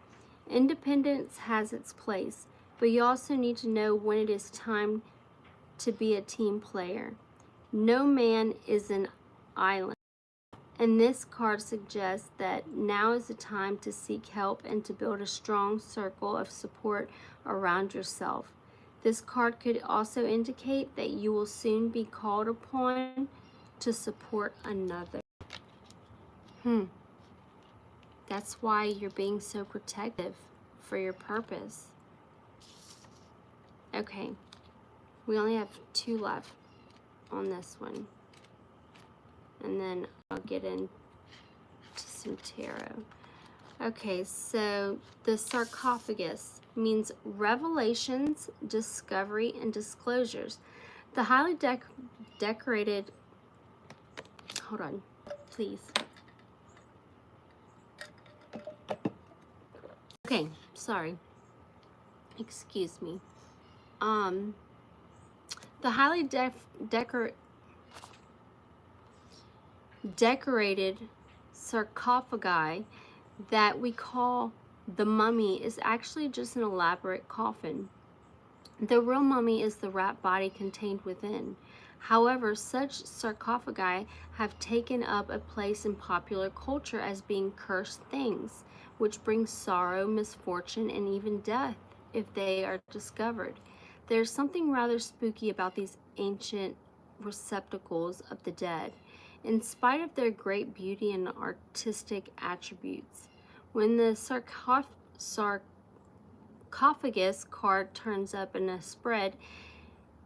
Independence has its place, but you also need to know when it is time to be a team player. No man is an island. And this card suggests that now is the time to seek help and to build a strong circle of support around yourself. This card could also indicate that you will soon be called upon to support another. That's why you're being so protective for your purpose. Okay, we only have 2 left on this one. And then I'll get into some tarot. Okay, so the sarcophagus means revelations, discovery, and disclosures. The highly decorated, hold on, please. Okay, sorry. Excuse me. The highly decorated sarcophagi that we call the mummy is actually just an elaborate coffin. The real mummy is the wrapped body contained within. However, such sarcophagi have taken up a place in popular culture as being cursed things, which bring sorrow, misfortune, and even death if they are discovered. There's something rather spooky about these ancient receptacles of the dead, in spite of their great beauty and artistic attributes. When the sarcophagus card turns up in a spread,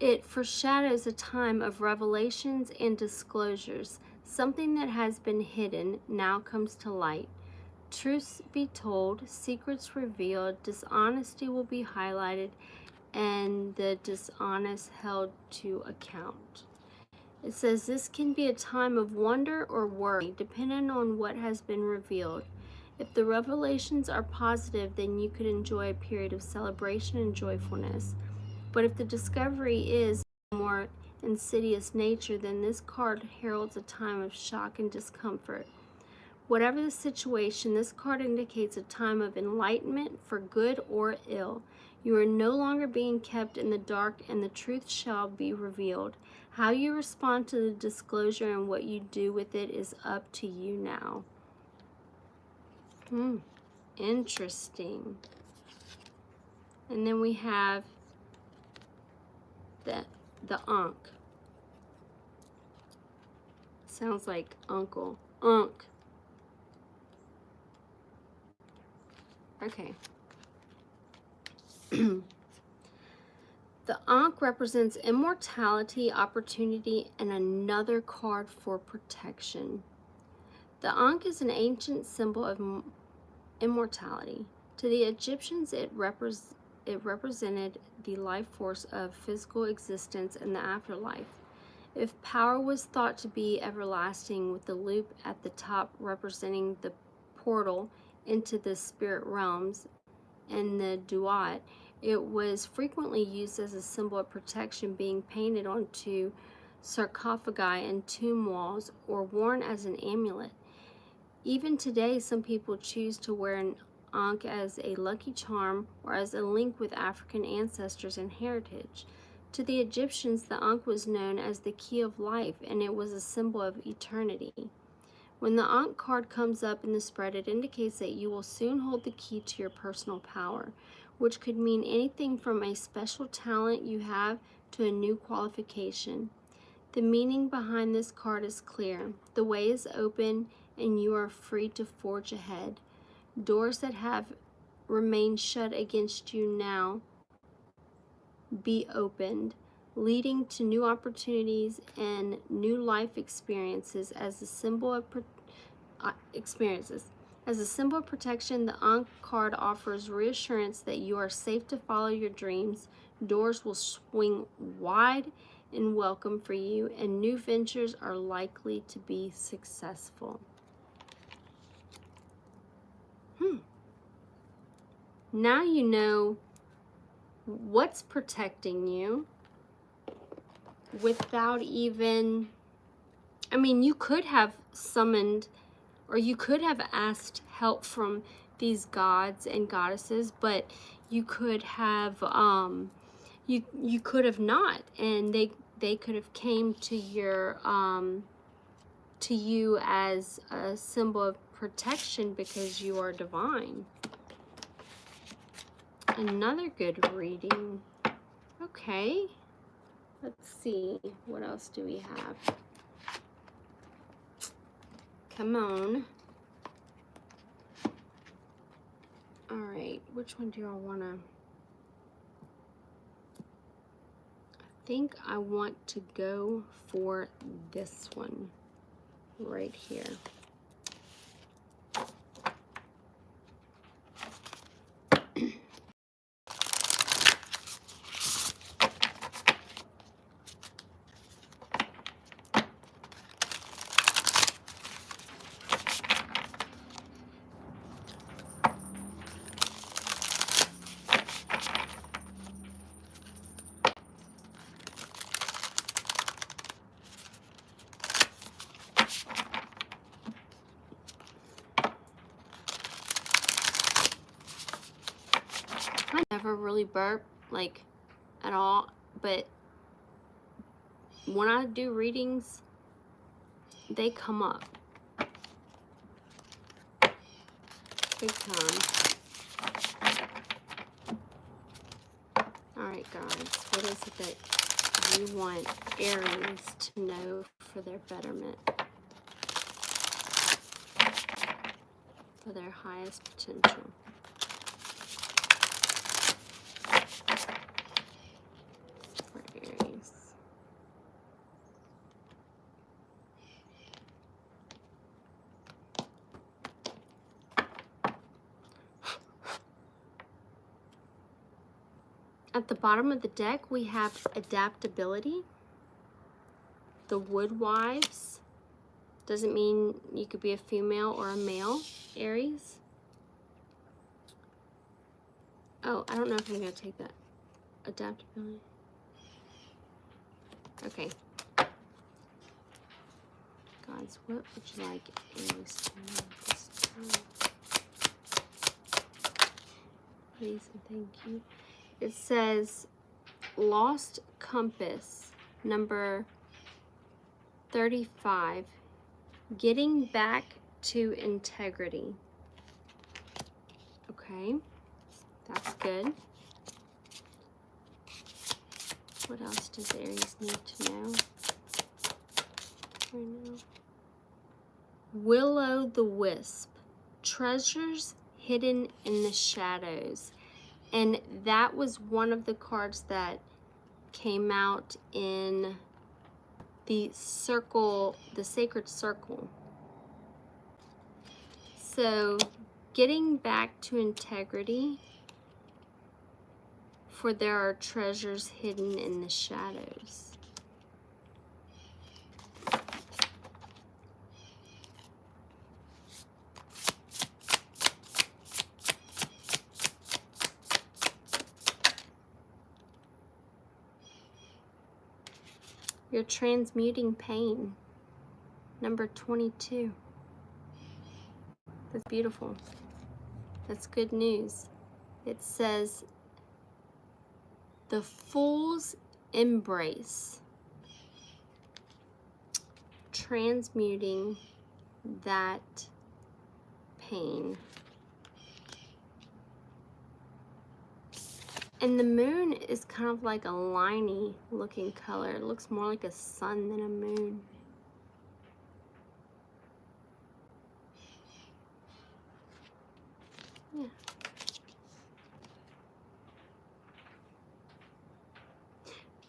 it foreshadows a time of revelations and disclosures. Something that has been hidden now comes to light. Truths be told, secrets revealed, dishonesty will be highlighted, and the dishonest held to account. It says this can be a time of wonder or worry, depending on what has been revealed. If the revelations are positive, then you could enjoy a period of celebration and joyfulness. But if the discovery is more insidious nature, then this card heralds a time of shock and discomfort. Whatever the situation, this card indicates a time of enlightenment for good or ill. You are no longer being kept in the dark, and the truth shall be revealed. How you respond to the disclosure and what you do with it is up to you now. Interesting. And then we have the Ankh. Sounds like uncle. Ankh. Okay. The Ankh represents immortality, opportunity, and another card for protection. The Ankh is an ancient symbol of immortality. To the Egyptians, it represented the life force of physical existence in the afterlife. If power was thought to be everlasting, with the loop at the top representing the portal into the spirit realms, and the duat, it was frequently used as a symbol of protection, being painted onto sarcophagi and tomb walls or worn as an amulet. Even today, some people choose to wear an Ankh as a lucky charm or as a link with African ancestors and heritage. To the Egyptians, the Ankh was known as the key of life, and it was a symbol of eternity. When the Ankh card comes up in the spread, it indicates that you will soon hold the key to your personal power, which could mean anything from a special talent you have to a new qualification. The meaning behind this card is clear. The way is open, and you are free to forge ahead. Doors that have remained shut against you now be opened, leading to new opportunities and new life experiences. As a symbol of protection, the Ankh card offers reassurance that you are safe to follow your dreams. Doors will swing wide and welcome for you, and new ventures are likely to be successful. Now you know what's protecting you without even, I mean, you could have summoned, or you could have asked help from these gods and goddesses, but you could have you could have not, and they could have came to your to you as a symbol of protection because you are divine. Another good reading. Okay, let's see, what else do we have? Come on. All right, which one do y'all want to? I think I want to go for this one right here. I never really burp, like, at all, but when I do readings, they come up. Big time. Alright guys, what is it that you want Aries to know for their betterment? For their highest potential. For Aries. At the bottom of the deck, we have adaptability. The Woodwives. Doesn't mean you could be a female or a male, Aries. Oh, I don't know if I'm going to take that. Adaptability. Okay. Guys, what would you like Aries to know this time? Please and thank you. It says Lost Compass, number 35. Getting back to integrity. Okay, that's good. What else does Aries need to know right now? Will o' the Wisp, treasures hidden in the shadows. And that was one of the cards that came out in the circle, the sacred circle. So getting back to integrity, for there are treasures hidden in the shadows. You're transmuting pain, number 22. That's beautiful. That's good news. It says, the fool's embrace, transmuting that pain. And the moon is kind of like a liney looking color. It looks more like a sun than a moon. Yeah.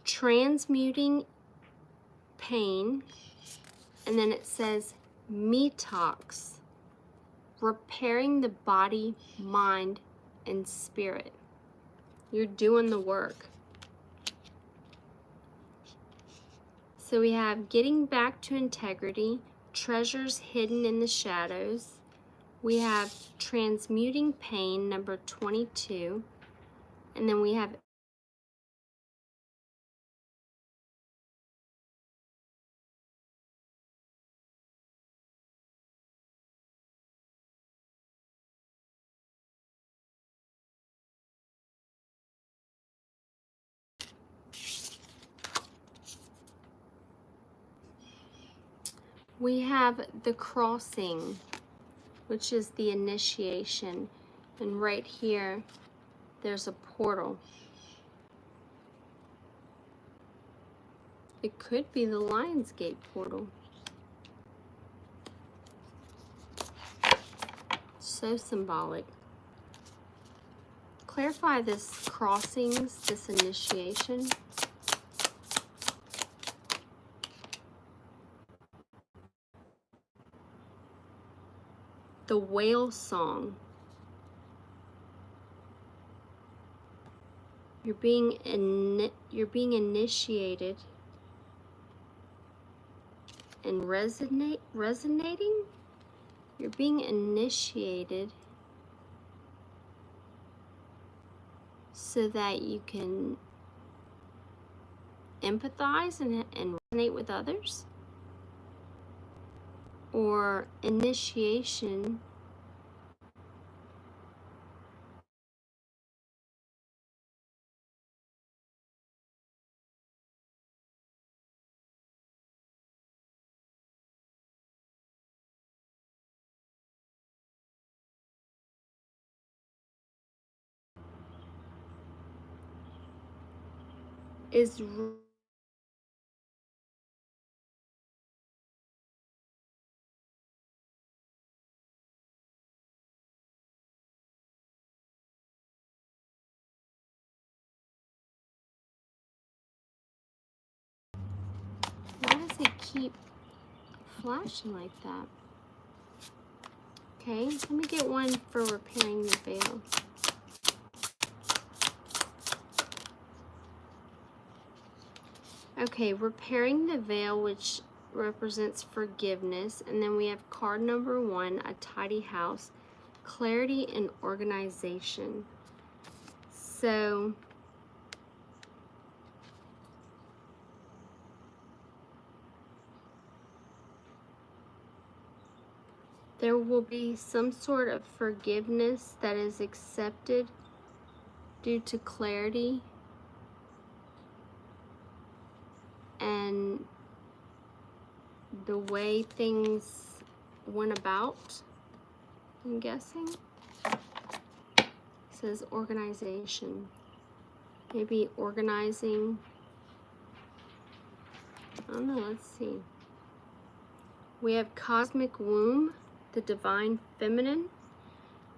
Transmuting pain. And then it says detox, repairing the body, mind, and spirit. You're doing the work. So we have getting back to integrity, treasures hidden in the shadows. We have transmuting pain, number 22. And then we have the crossing, which is the initiation. And right here, there's a portal. It could be the Lionsgate portal. So symbolic. Clarify this crossings, this initiation. The whale song. You're being initiated and resonating. You're being initiated so that you can empathize and resonate with others. Or initiation is why does it keep flashing like that? Okay, let me get one for repairing the veil. Okay, repairing the veil, which represents forgiveness. And then we have card number 1, a tidy house, clarity and organization. So there will be some sort of forgiveness that is accepted due to clarity and the way things went about, I'm guessing. It says organization. Maybe organizing. I don't know, let's see. We have cosmic womb, the divine feminine.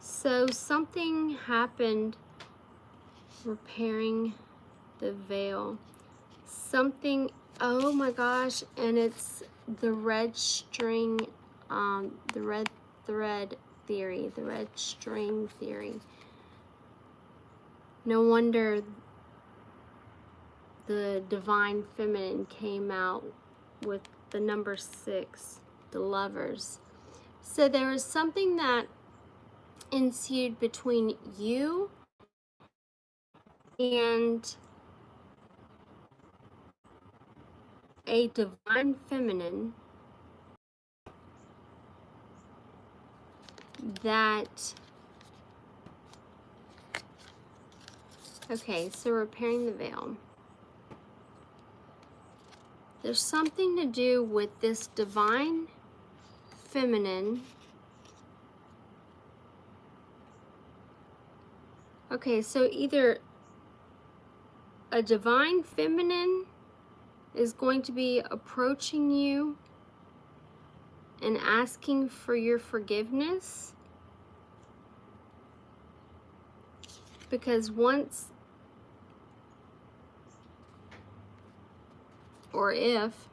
So something happened repairing the veil. Something, oh my gosh, and it's the red string, the red thread theory, the red string theory. No wonder the divine feminine came out with the number 6, the lovers. So there was something that ensued between you and a divine feminine that, okay, so repairing the veil. There's something to do with this divine feminine. Okay, so either a divine feminine is going to be approaching you and asking for your forgiveness, because once or if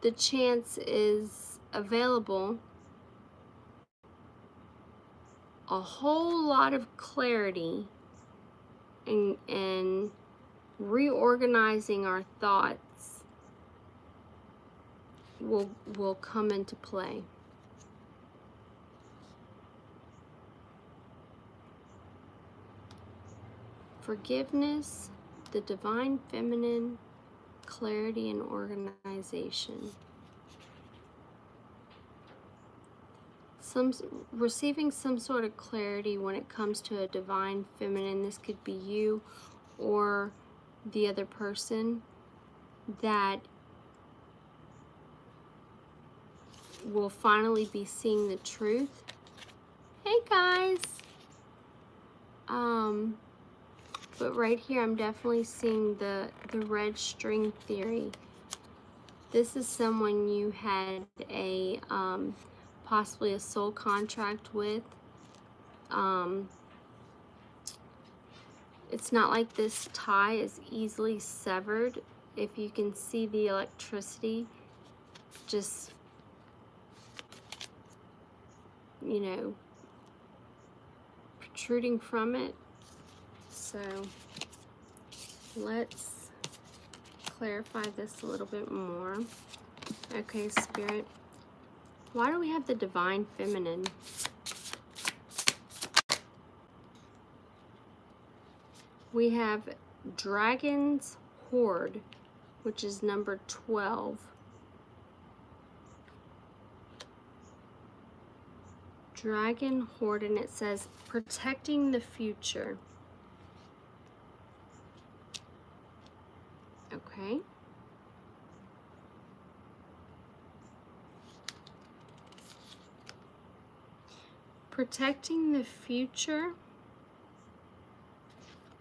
the chance is available, a whole lot of clarity and reorganizing our thoughts will come into play. Forgiveness, the divine feminine, clarity and organization. Receiving some sort of clarity when it comes to a divine feminine. This could be you or the other person that will finally be seeing the truth. Hey guys! But right here I'm definitely seeing the red string theory. This is someone you had a possibly a soul contract with. It's not like this tie is easily severed. If you can see the electricity just, you know, protruding from it. So let's clarify this a little bit more. Okay, Spirit, why do we have the divine feminine? We have Dragon's Horde, which is number 12. Dragon Horde, and it says protecting the future. Okay. Protecting the future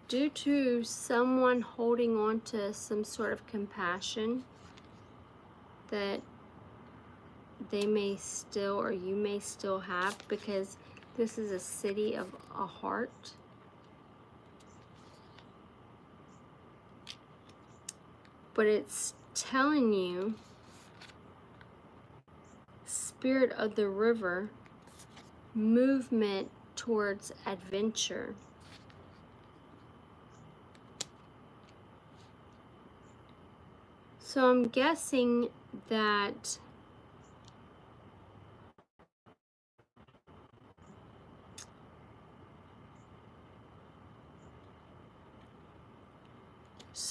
due to someone holding on to some sort of compassion that they may still, or you may still have, because this is a city of a heart. But it's telling you, Spirit of the River, movement towards adventure. So I'm guessing that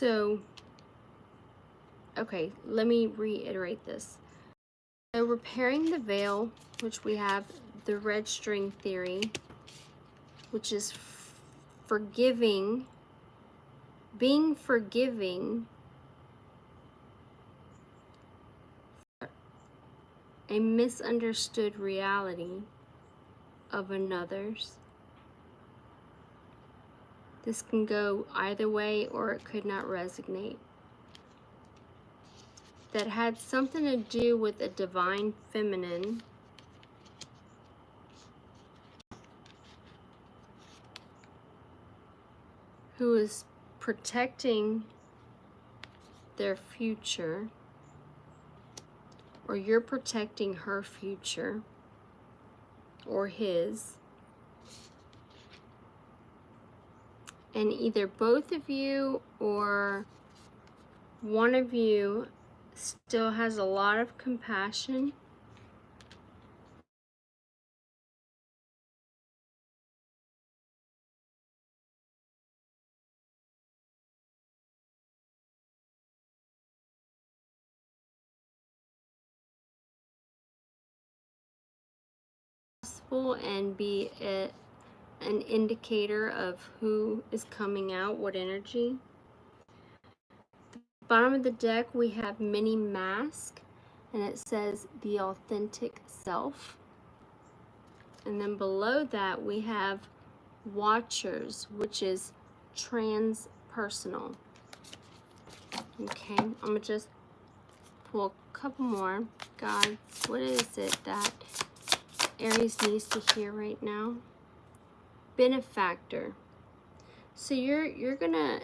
So, okay, let me reiterate this. So repairing the veil, which we have the red string theory, which is forgiving, being forgiving a misunderstood reality of another's. This can go either way, or it could not resonate. That had something to do with a divine feminine who is protecting their future, or you're protecting her future or his, and either both of you or one of you still has a lot of compassion and be an indicator of who is coming out, what energy. Bottom of the deck we have mini mask, and it says the authentic self. And then below that we have watchers, which is transpersonal. Okay, I'm gonna just pull a couple more. God, what is it that Aries needs to hear right now? Benefactor. So you're gonna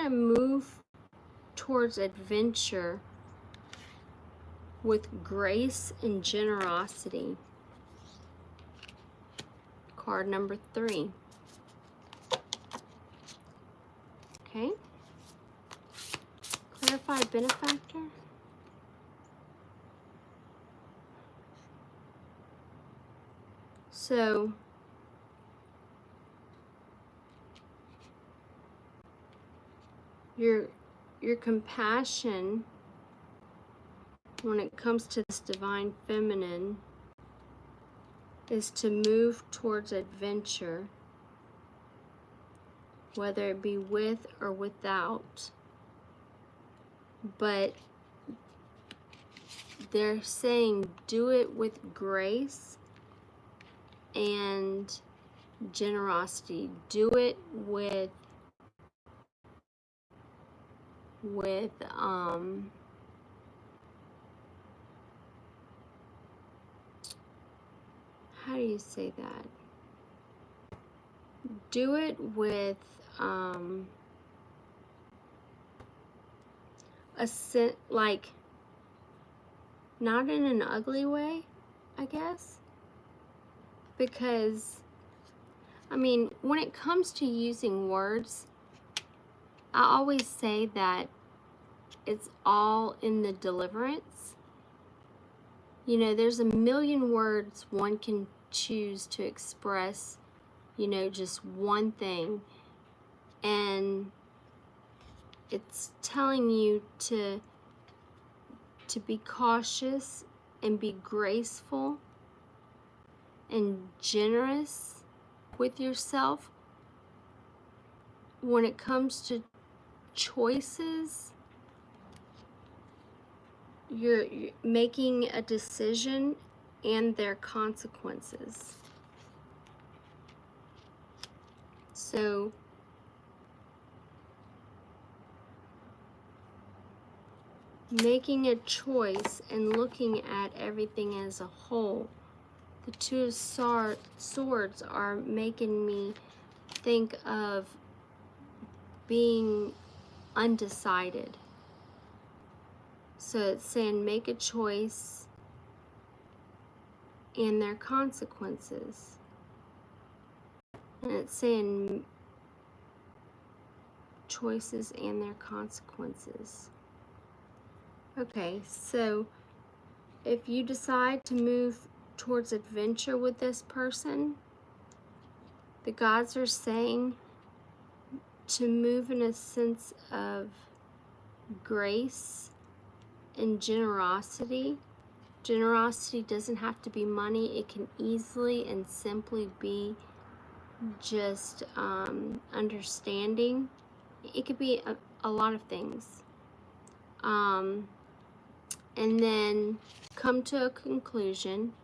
move towards adventure with grace and generosity. Card number 3. Okay. Clarified benefactor. So your compassion when it comes to this divine feminine is to move towards adventure, whether it be with or without. But they're saying do it with grace and generosity. Do it with how do you say that? Do it with a like, not in an ugly way, I guess, because I mean, when it comes to using words, I always say that it's all in the deliverance. You know, there's a million words one can choose to express, you know, just one thing. And it's telling you to be cautious and be graceful and generous with yourself when it comes to choices. You're making a decision and their consequences. So making a choice and looking at everything as a whole. The Two of Swords are making me think of being undecided. So it's saying make a choice and their consequences. And it's saying choices and their consequences. Okay, so if you decide to move towards adventure with this person, the gods are saying to move in a sense of grace and generosity. Generosity doesn't have to be money. It can easily and simply be just understanding. It could be a lot of things. And then come to a conclusion,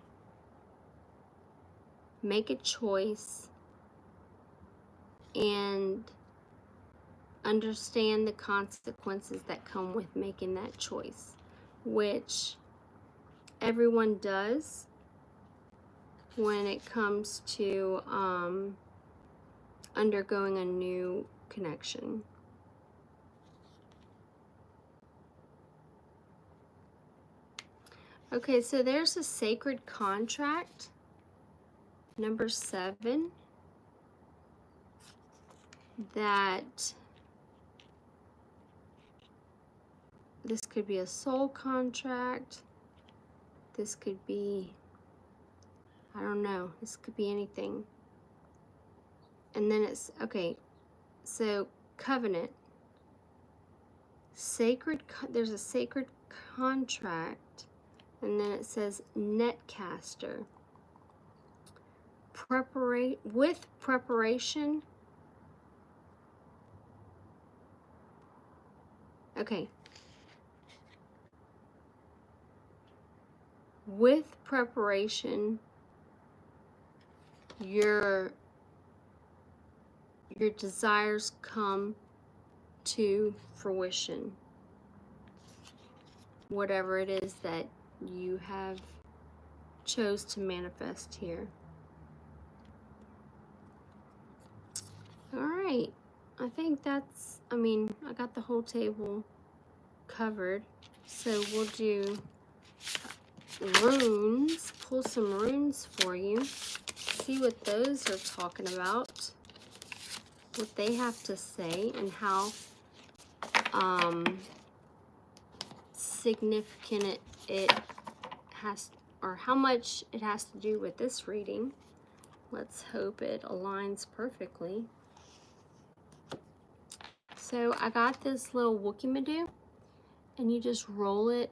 make a choice, and understand the consequences that come with making that choice, which everyone does when it comes to undergoing a new connection. Okay, so there's a sacred contract, number 7, that this could be a soul contract. This could be, I don't know, this could be anything. And then it's, okay, so covenant, there's a sacred contract, and then it says netcaster. With preparation. Okay. With preparation, your desires come to fruition. Whatever it is that you have chose to manifest here. All right. I think that's, I got the whole table covered. So we'll do runes, pull some runes for you, see what those are talking about, what they have to say, and how significant it has, or how much it has to do with this reading. Let's hope it aligns perfectly. So I got this little Wookie-Madoo, and you just roll it.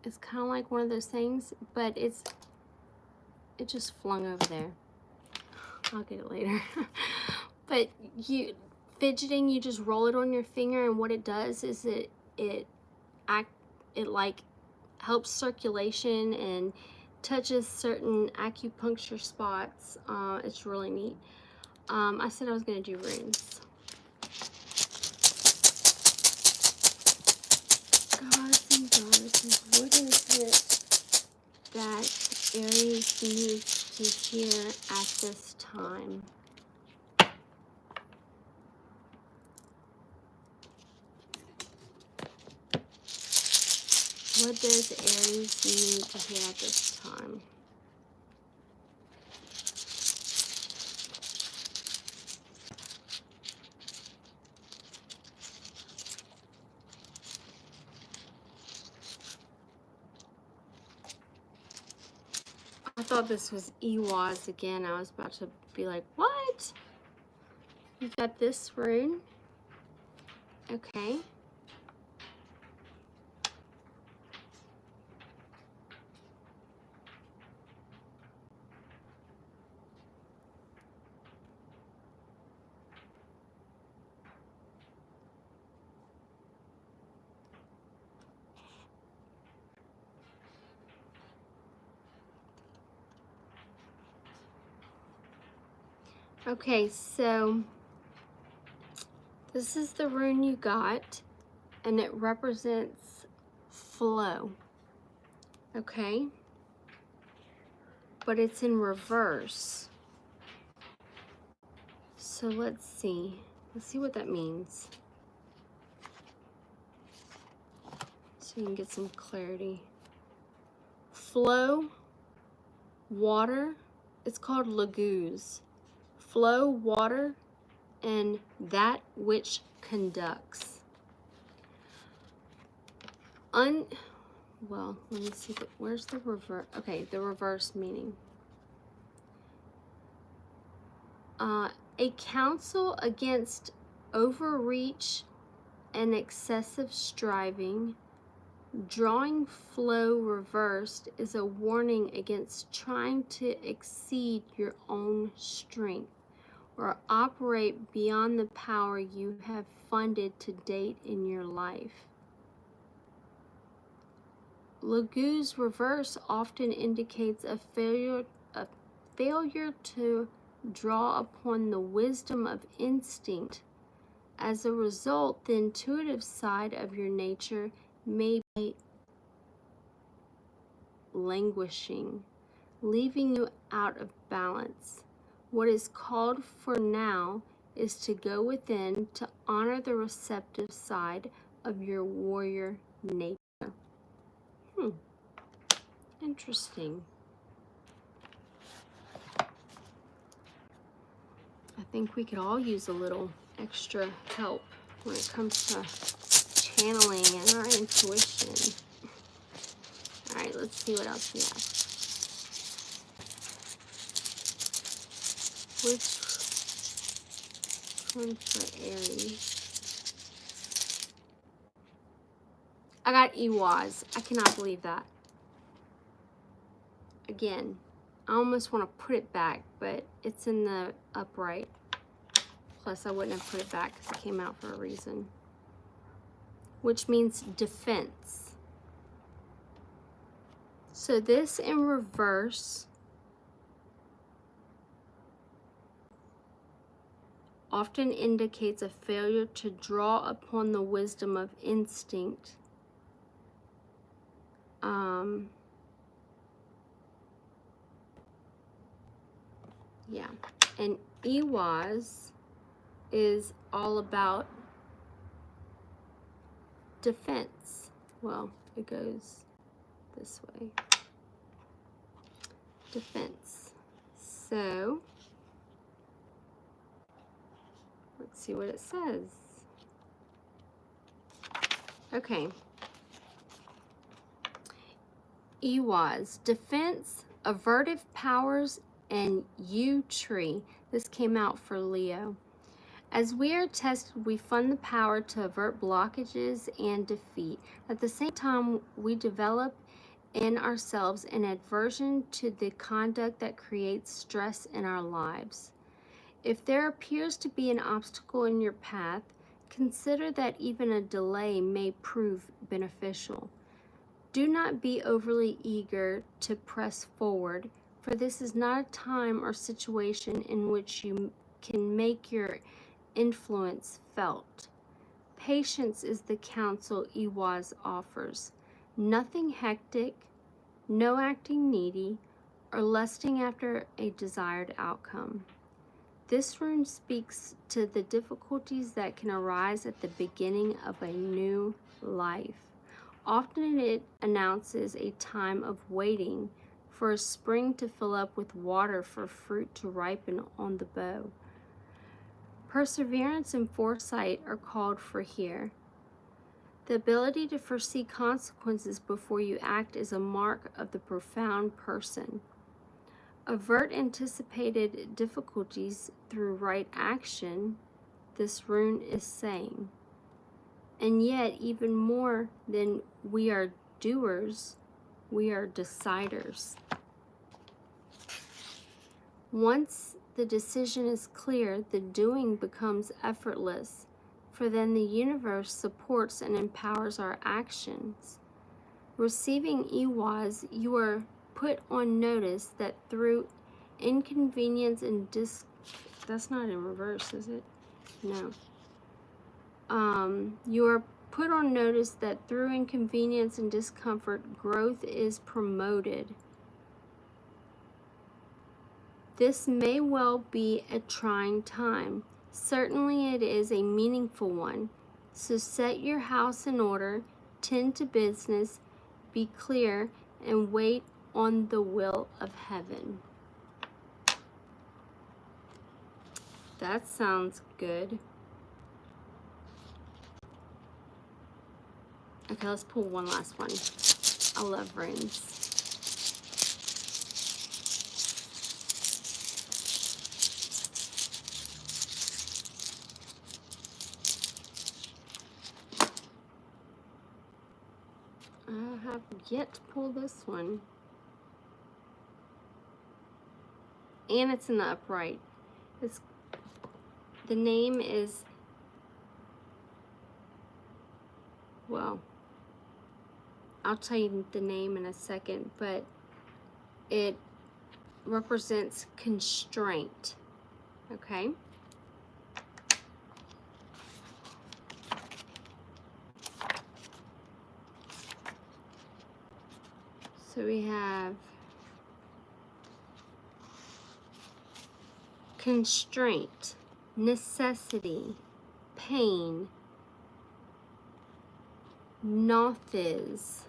It's kind of like one of those things, but it just flung over there. I'll get it later. But fidgeting, you just roll it on your finger, and what it does is it like helps circulation and touches certain acupuncture spots. It's really neat. I said I was going to do runes. Gods and goddesses, what is it that Aries needs to hear at this time? What does Aries need to hear at this time? I thought this was Ewaz again. I was about to be like, what? You got this rune? Okay. Okay, so this is the rune you got, and it represents flow. Okay? But it's in reverse. So let's see. Let's see what that means, so you can get some clarity. Flow, water, it's called laguz. Flow, water, and that which conducts. Well, let me see, where's the reverse? Okay, the reverse meaning. A counsel against overreach and excessive striving. Drawing flow reversed is a warning against trying to exceed your own strength or operate beyond the power you have funded to date in your life. Lagu's reverse often indicates a failure to draw upon the wisdom of instinct. As a result, the intuitive side of your nature may be languishing, leaving you out of balance. What is called for now is to go within to honor the receptive side of your warrior nature. Interesting. I think we could all use a little extra help when it comes to channeling and our intuition. All right, let's see what else we have. Which one for Aries? I got Ewas. I cannot believe that. Again, I almost want to put it back, but it's in the upright. Plus, I wouldn't have put it back because it came out for a reason. Which means defense. So this in reverse often indicates a failure to draw upon the wisdom of instinct. Yeah, and Ewas is all about defense. Well, it goes this way. Defense. So, let's see what it says. Okay. Ewas, defense, avertive powers, and U-tree. This came out for Leo. As we are tested, we fund the power to avert blockages and defeat. At the same time, we develop in ourselves an aversion to the conduct that creates stress in our lives. If there appears to be an obstacle in your path, consider that even a delay may prove beneficial. Do not be overly eager to press forward, for this is not a time or situation in which you can make your influence felt. Patience is the counsel Ewas offers. Nothing hectic, no acting needy, or lusting after a desired outcome. This rune speaks to the difficulties that can arise at the beginning of a new life. Often it announces a time of waiting for a spring to fill up with water for fruit to ripen on the bough. Perseverance and foresight are called for here. The ability to foresee consequences before you act is a mark of the profound person. Avert anticipated difficulties through right action, this rune is saying. And yet, even more than we are doers, we are deciders. Once the decision is clear, the doing becomes effortless, for then the universe supports and empowers our actions. Receiving Ewas, you are put on notice that through inconvenience and that's not in reverse, is it? No. You are put on notice that through inconvenience and discomfort, growth is promoted. This may well be a trying time. Certainly it is a meaningful one. So set your house in order, tend to business, be clear, and wait on the will of heaven. That sounds good. Okay, let's pull one last one. I love runes. yet to pull this one. And it's in the upright. The name is, well, I'll tell you the name in a second, but it represents constraint, okay? So we have constraint, necessity, pain, nothis,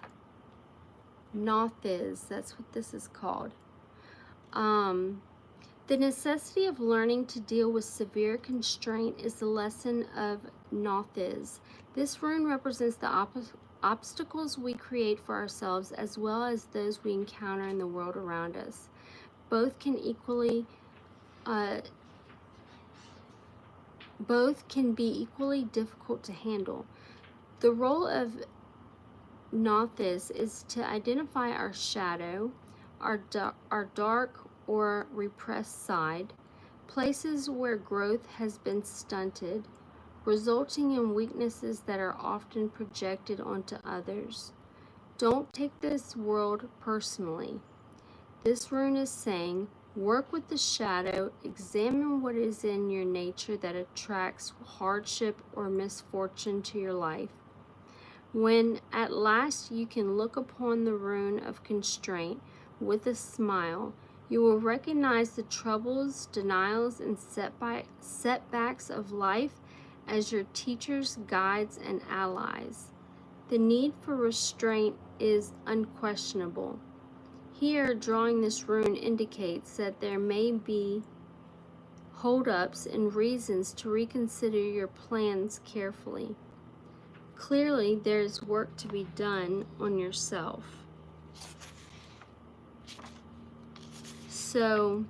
that's what this is called. The necessity of learning to deal with severe constraint is the lesson of nothis. This rune represents the obstacles we create for ourselves as well as those we encounter in the world around us. Both can be equally difficult to handle. The role of nothis is to identify our shadow, our dark or repressed side, places where growth has been stunted, resulting in weaknesses that are often projected onto others. Don't take this world personally. This rune is saying, work with the shadow, examine what is in your nature that attracts hardship or misfortune to your life. When at last you can look upon the rune of constraint with a smile, you will recognize the troubles, denials, and setbacks of life as your teachers, guides, and allies. The need for restraint is unquestionable. Here, drawing this rune indicates that there may be hold-ups and reasons to reconsider your plans carefully. Clearly, there is work to be done on yourself. So,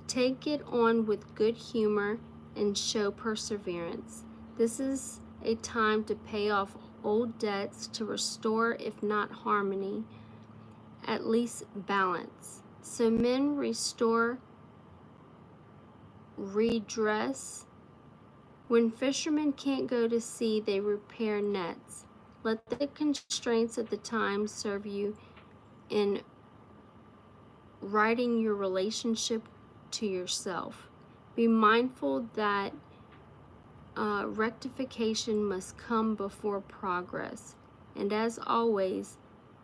take it on with good humor and show perseverance. This is a time to pay off old debts, to restore, if not harmony, at least balance. So men restore, redress. When fishermen can't go to sea, they repair nets. Let the constraints of the time serve you in righting your relationship to yourself. Be mindful that rectification must come before progress. And as always,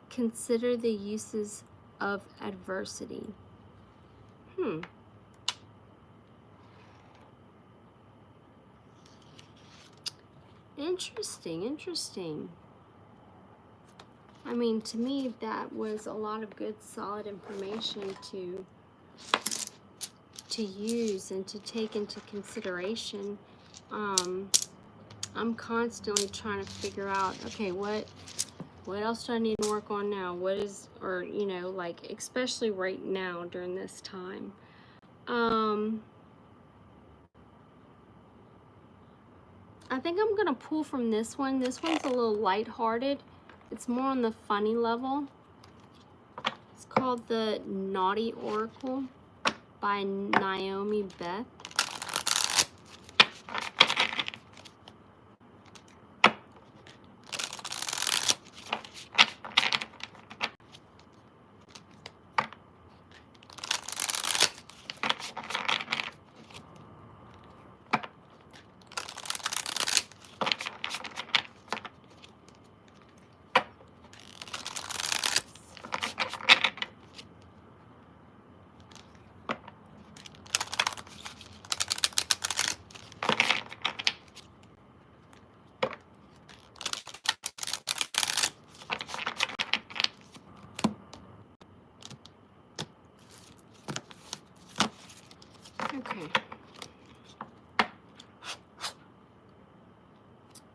consider the uses of adversity. Interesting. I mean, to me, that was a lot of good, solid information to use and to take into consideration. I'm constantly trying to figure out, okay, what else do I need to work on now? What is, or, you know, like, especially right now during this time. I think I'm going to pull from this one. This one's a little lighthearted. It's more on the funny level. It's called the Naughty Oracle by Naomi Beth.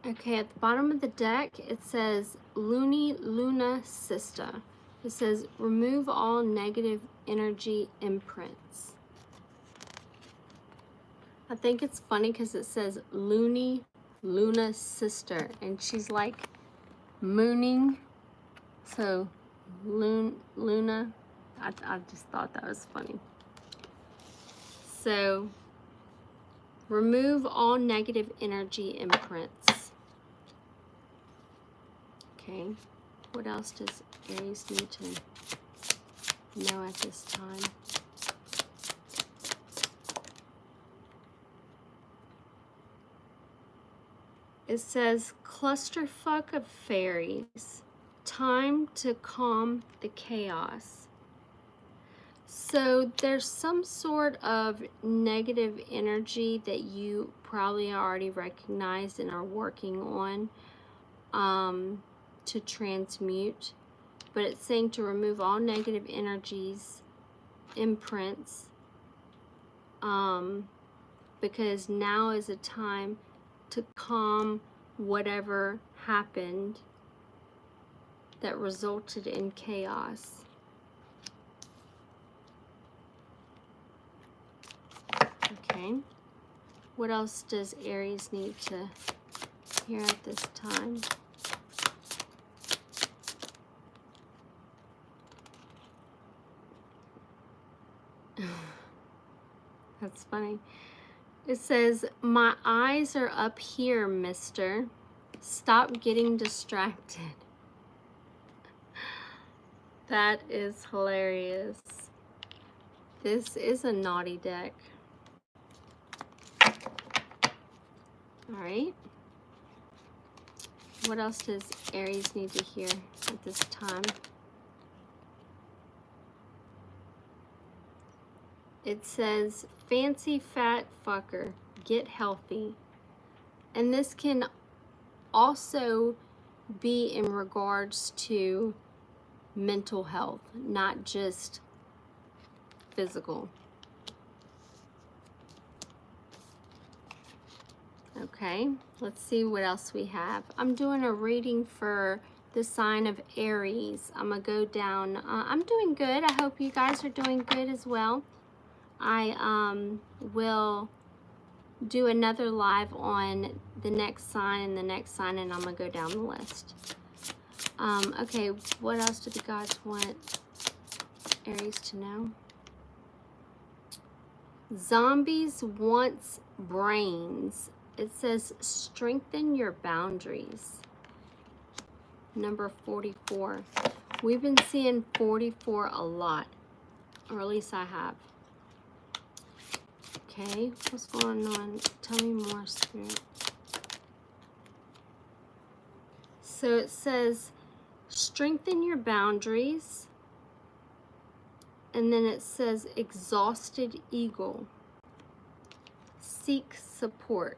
Okay, at the bottom of the deck, it says Luna Sista. It says, remove all negative energy imprints. I think it's funny because it says Luna Sister, and she's like mooning. So Luna. I just thought that was funny. So, remove all negative energy imprints. Okay. What else does Aries need to know at this time? It says, clusterfuck of fairies. Time to calm the chaos. So there's some sort of negative energy that you probably already recognized and are working on to transmute. But it's saying to remove all negative energies, imprints, because now is a time to calm whatever happened that resulted in chaos. Okay. What else does Aries need to hear at this time? That's funny. It says, my eyes are up here, mister. Stop getting distracted. That is hilarious. This is a naughty deck. All right. What else does Aries need to hear at this time? It says, fancy fat fucker, get healthy. And this can also be in regards to mental health, not just physical. Okay, let's see what else we have. I'm doing a reading for the sign of Aries. I'm gonna go down. I'm doing good. I hope you guys are doing good as well. I will do another live on the next sign and the next sign, and I'm gonna go down the list. Okay, what else do the gods want Aries to know? Zombies wants brains. It says strengthen your boundaries. Number 44. We've been seeing 44 a lot, or at least I have. Okay, what's going on? Tell me more, Spirit. So it says strengthen your boundaries. And then it says exhausted eagle. Seek support.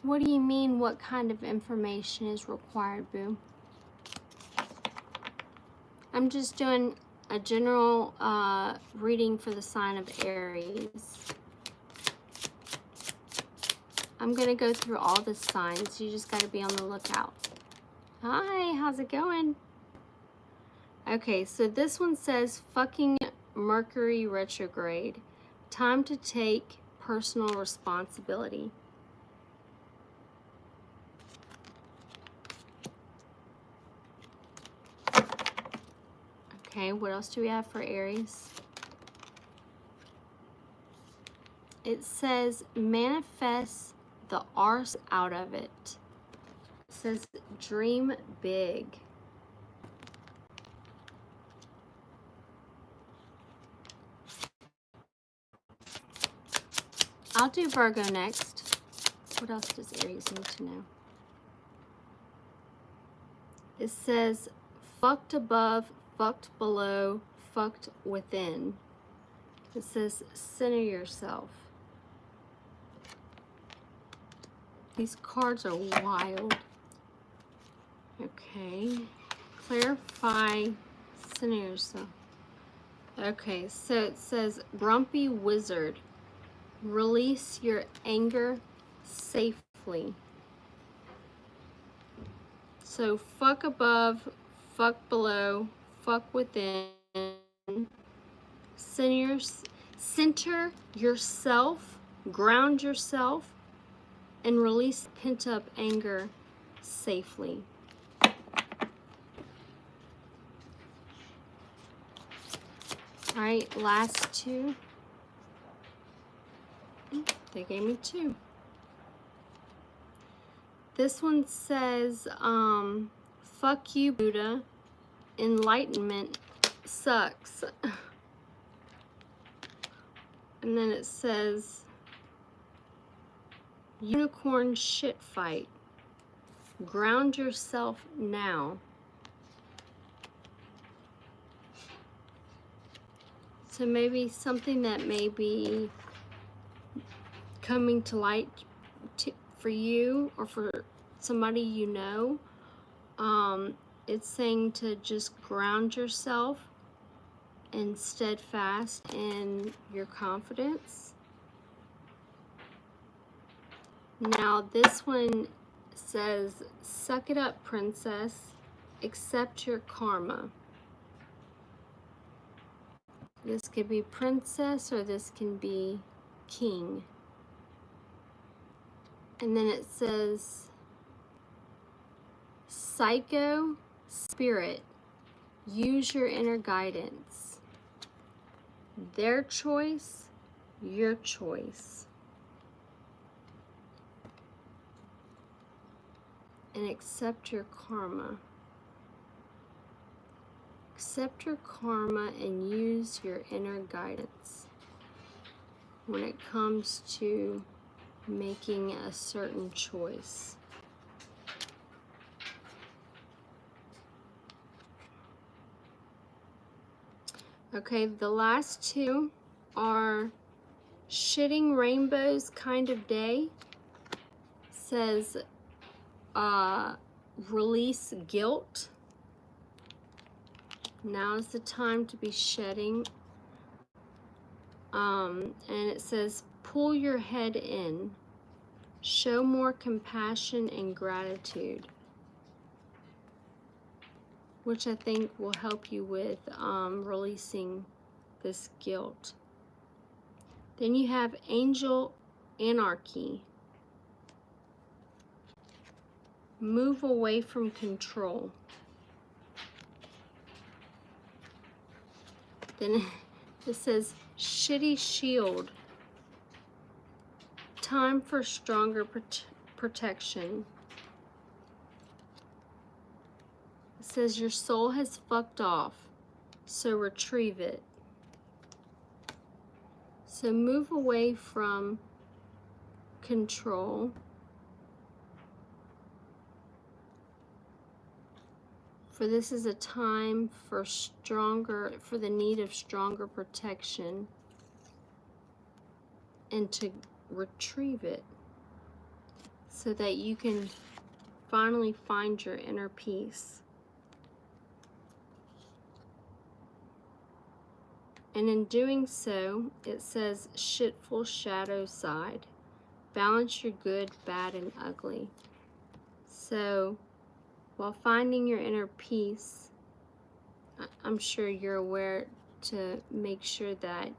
What do you mean, what kind of information is required, boo? I'm just doing a general reading for the sign of Aries. I'm going to go through all the signs. You just got to be on the lookout. Hi, how's it going? Okay, so this one says fucking Mercury retrograde. Time to take personal responsibility. Okay, what else do we have for Aries? It says manifest the arse out of it. It says dream big. I'll do Virgo next. What else does Aries need to know? It says fucked above, fucked below, fucked within. It says center yourself. These cards are wild. Okay. Clarify, center yourself. Okay, so it says grumpy wizard. Release your anger safely. So fuck above, fuck below, fuck within. Center yourself, ground yourself, and release pent-up anger safely. All right, last two. They gave me two. This one says, fuck you, Buddha. Enlightenment sucks. And then it says, unicorn shit fight. Ground yourself now. So maybe something that may be coming to light for you or for somebody you know. It's saying to just ground yourself and steadfast in your confidence. Now this one says, suck it up, princess. Accept your karma. This could be princess or this can be king. And then it says, psycho spirit, use your inner guidance. Their choice, your choice. And accept your karma. Accept your karma and use your inner guidance when it comes to making a certain choice. Okay, the last two are shitting rainbows kind of day. Says release guilt. Now is the time to be shedding. And it says pull your head in. Show more compassion and gratitude, which I think will help you with releasing this guilt. Then you have angel anarchy. Move away from control. Then it says shitty shield. Time for stronger protection. It says your soul has fucked off, so retrieve it. So move away from control. For this is a time for the need of stronger protection, and to retrieve it so that you can finally find your inner peace. And in doing so, it says shitful shadow side. Balance your good, bad, and ugly. So while finding your inner peace, I'm sure you're aware to make sure that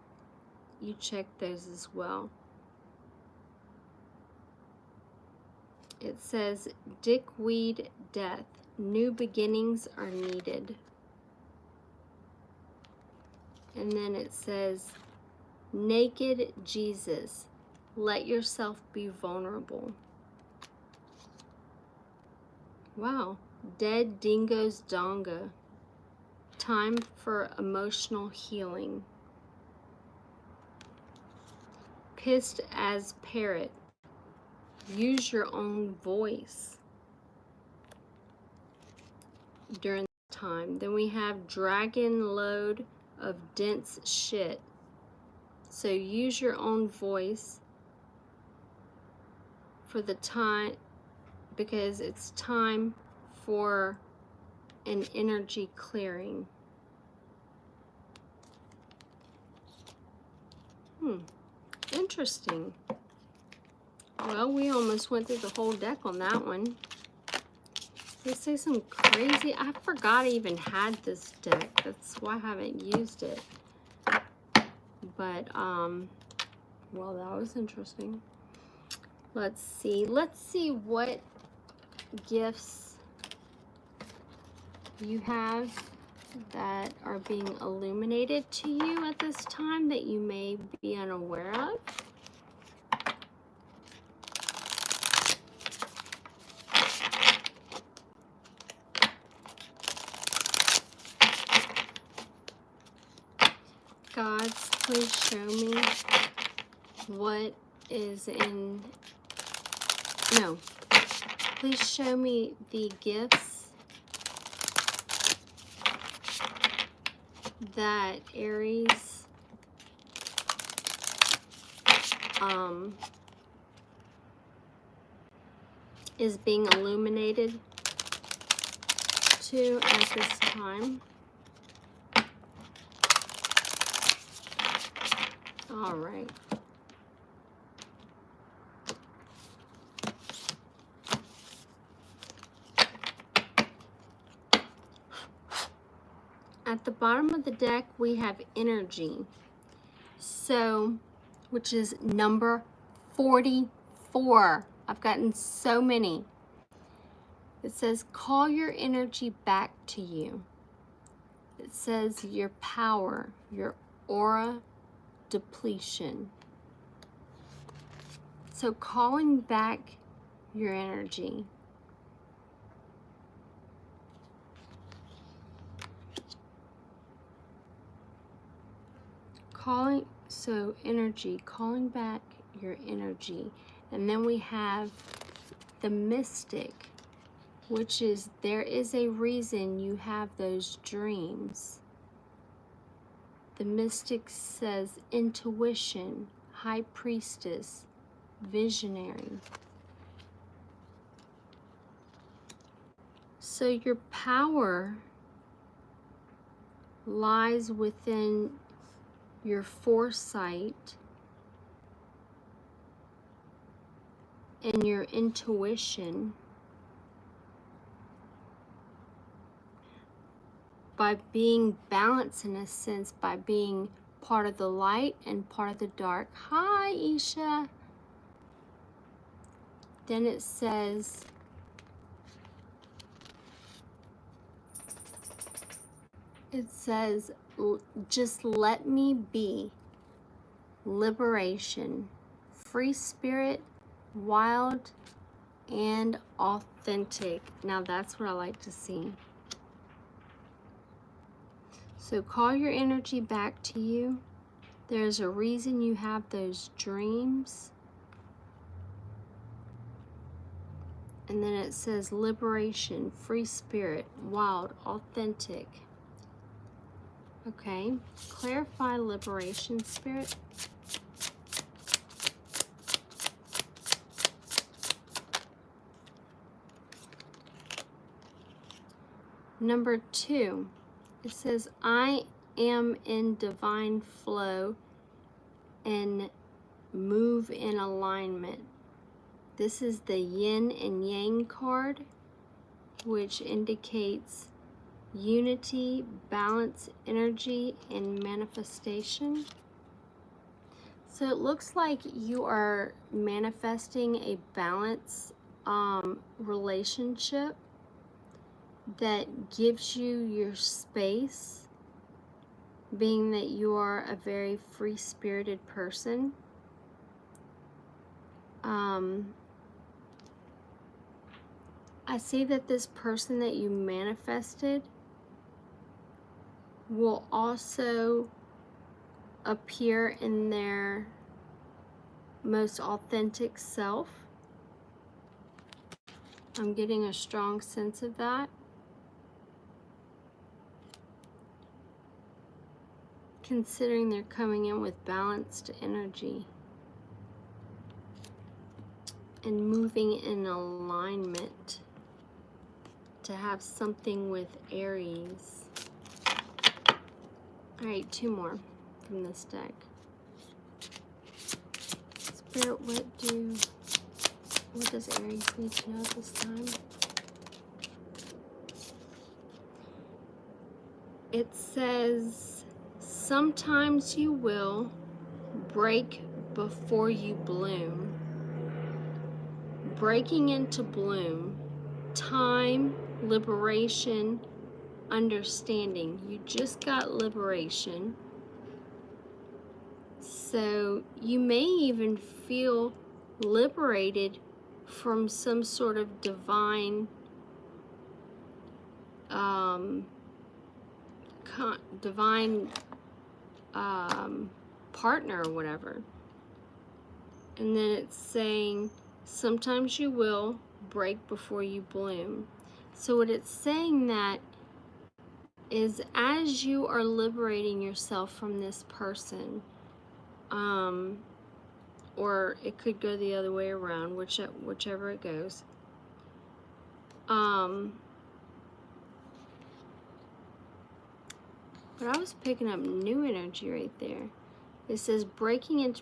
you check those as well. It says dickweed death. New beginnings are needed. And then it says naked Jesus. Let yourself be vulnerable. Wow. Dead dingoes donga. Time for emotional healing. Pissed as parrot. Use your own voice during this time. Then we have dragon load of dense shit. So use your own voice for the time, because it's time for an energy clearing. Interesting. Well, we almost went through the whole deck on that one. They say some crazy... I forgot I even had this deck. That's why I haven't used it. But, well, that was interesting. Let's see what gifts you have that are being illuminated to you at this time that you may be unaware of. Gods, please show me what is in, no, please show me the gifts that Aries is being illuminated to at this time. All right. At the bottom of the deck, we have energy. So, which is number 44. I've gotten so many. It says, call your energy back to you. It says your power, your aura depletion. So calling back your energy. Energy, calling back your energy. And then we have the mystic, which is there is a reason you have those dreams. The mystic says intuition, high priestess, visionary. So your power lies within your foresight and your intuition by being balanced in a sense, by being part of the light and part of the dark. Hi, Isha. Then it says, just let me be. Liberation, free spirit, wild, and authentic. Now that's what I like to see. So call your energy back to you. There's a reason you have those dreams. And then it says liberation, free spirit, wild, authentic. Okay, clarify liberation, spirit. Number 2, it says, I am in divine flow and move in alignment. This is the yin and yang card, which indicates unity, balance, energy, and manifestation. So it looks like you are manifesting a balanced relationship that gives you your space, being that you are a very free-spirited person. I see that this person that you manifested will also appear in their most authentic self. I'm getting a strong sense of that. Considering they're coming in with balanced energy and moving in alignment to have something with Aries. All right, 2 more from this deck. Spirit, what does Aries need to know at this time? It says, sometimes you will, break before you bloom. Breaking into bloom. Time, liberation, understanding. You just got liberation. So you may even feel liberated from some sort of divine partner or whatever. And then it's saying sometimes you will break before you bloom. So what it's saying that is, as you are liberating yourself from this person, or it could go the other way around, whichever it goes. But I was picking up new energy right there. It says breaking into,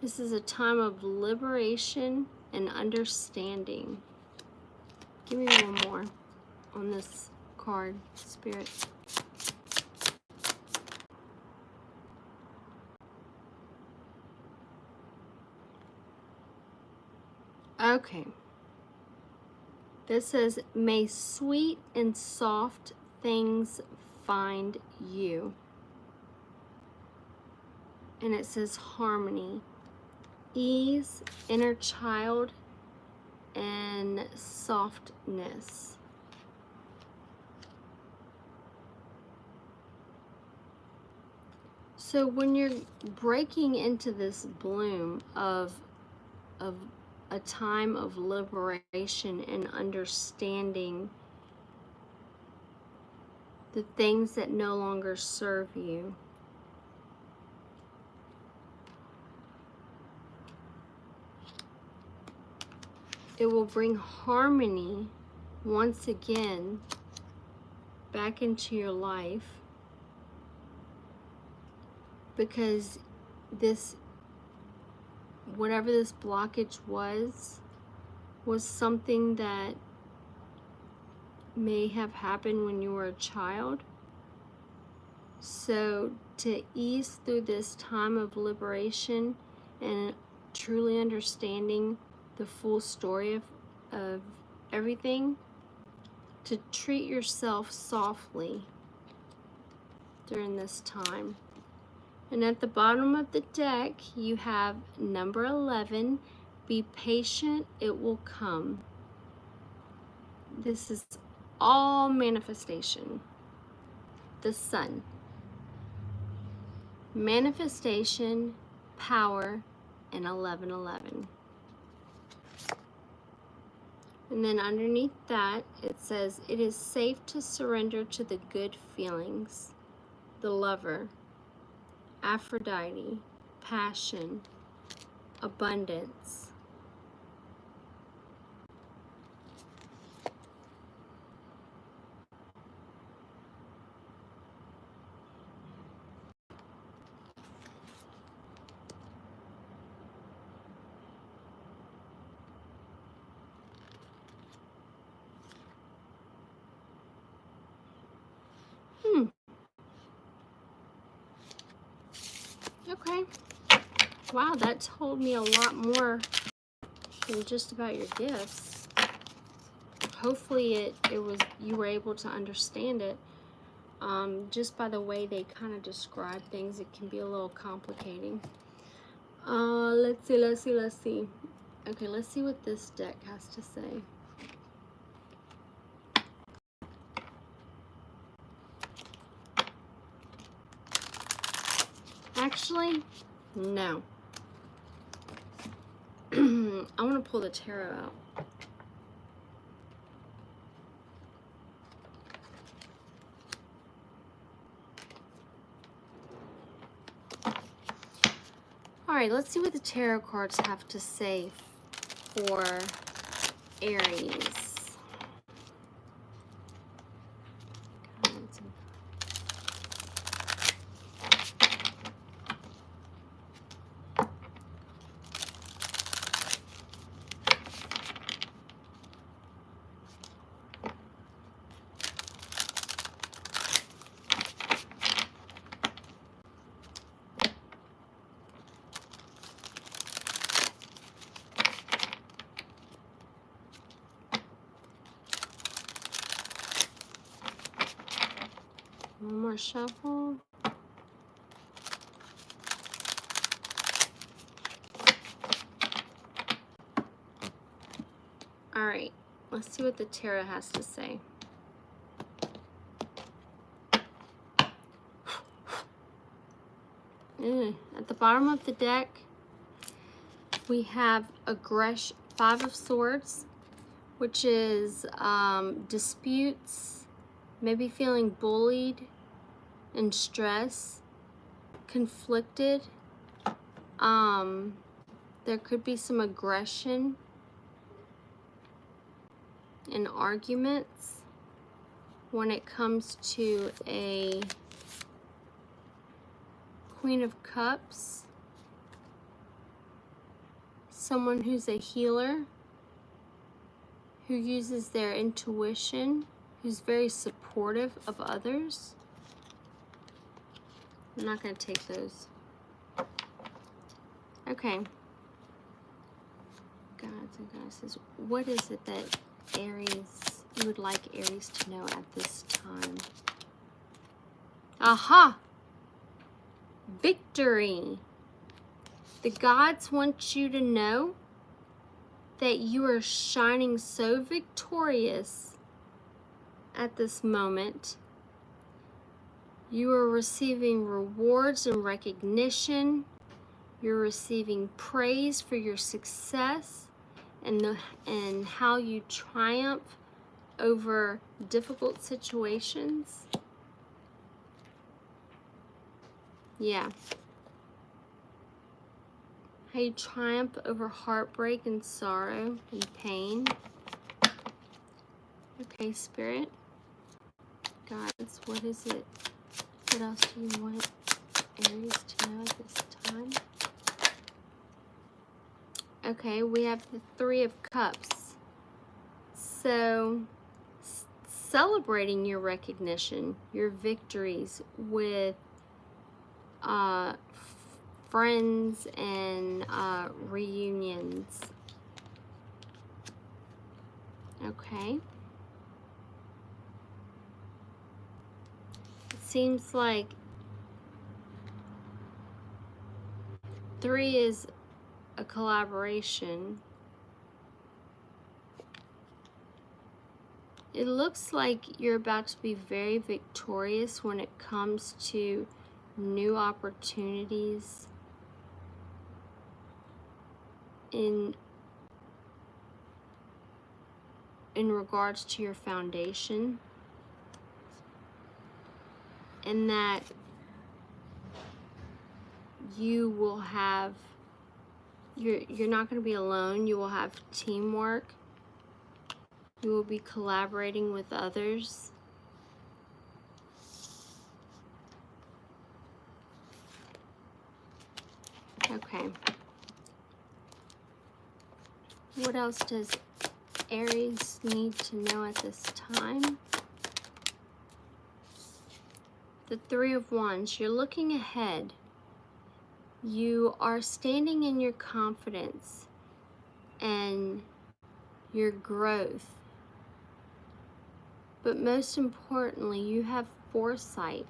this is a time of liberation and understanding. Give me one more on this card, Spirit. Okay. This says, may sweet and soft things find you. And it says harmony, ease, inner child, and softness. So when you're breaking into this bloom of a time of liberation and understanding the things that no longer serve you, it will bring harmony once again back into your life, because this, whatever this blockage was something that may have happened when you were a child. So to ease through this time of liberation and truly understanding the full story of everything, to treat yourself softly during this time. And at the bottom of the deck, you have number 11, be patient, it will come. This is all manifestation. The sun. Manifestation, power, and 1111. And then underneath that, it says, it is safe to surrender to the good feelings. The lover, Aphrodite, passion, abundance. Okay. Wow, that told me a lot more than just about your gifts. Hopefully it was, you were able to understand it. Just by the way they kind of describe things, it can be a little complicating. Let's see. Okay, let's see what this deck has to say. Actually, no. I want to pull the tarot out. Alright, let's see what the tarot cards have to say for Aries. One more shuffle. All right, let's see what the tarot has to say. At the bottom of the deck, we have aggression, 5 of Swords, which is disputes, maybe feeling bullied and stress, conflicted. There could be some aggression and arguments when it comes to a Queen of Cups. Someone who's a healer, who uses their intuition, who's very supportive of others. I'm not going to take those. Okay. Gods and goddesses, what is it that Aries, you would like Aries to know at this time? Aha! Victory! The gods want you to know that you are shining so victorious at this moment. You are receiving rewards and recognition. You're receiving praise for your success and how you triumph over difficult situations. Yeah. How you triumph over heartbreak and sorrow and pain. Okay, Spirit. Guys, what is it? What else do you want Aries to know at this time? Okay, we have the 3 of Cups. So, celebrating your recognition, your victories with friends and reunions. Okay. It seems like 3 is a collaboration. It looks like you're about to be very victorious when it comes to new opportunities in regards to your foundation, and that you will have, you're not going to be alone. You will have teamwork. You will be collaborating with others. Okay. What else does Aries need to know at this time? The 3 of Wands. You're looking ahead. You are standing in your confidence and your growth. But most importantly, you have foresight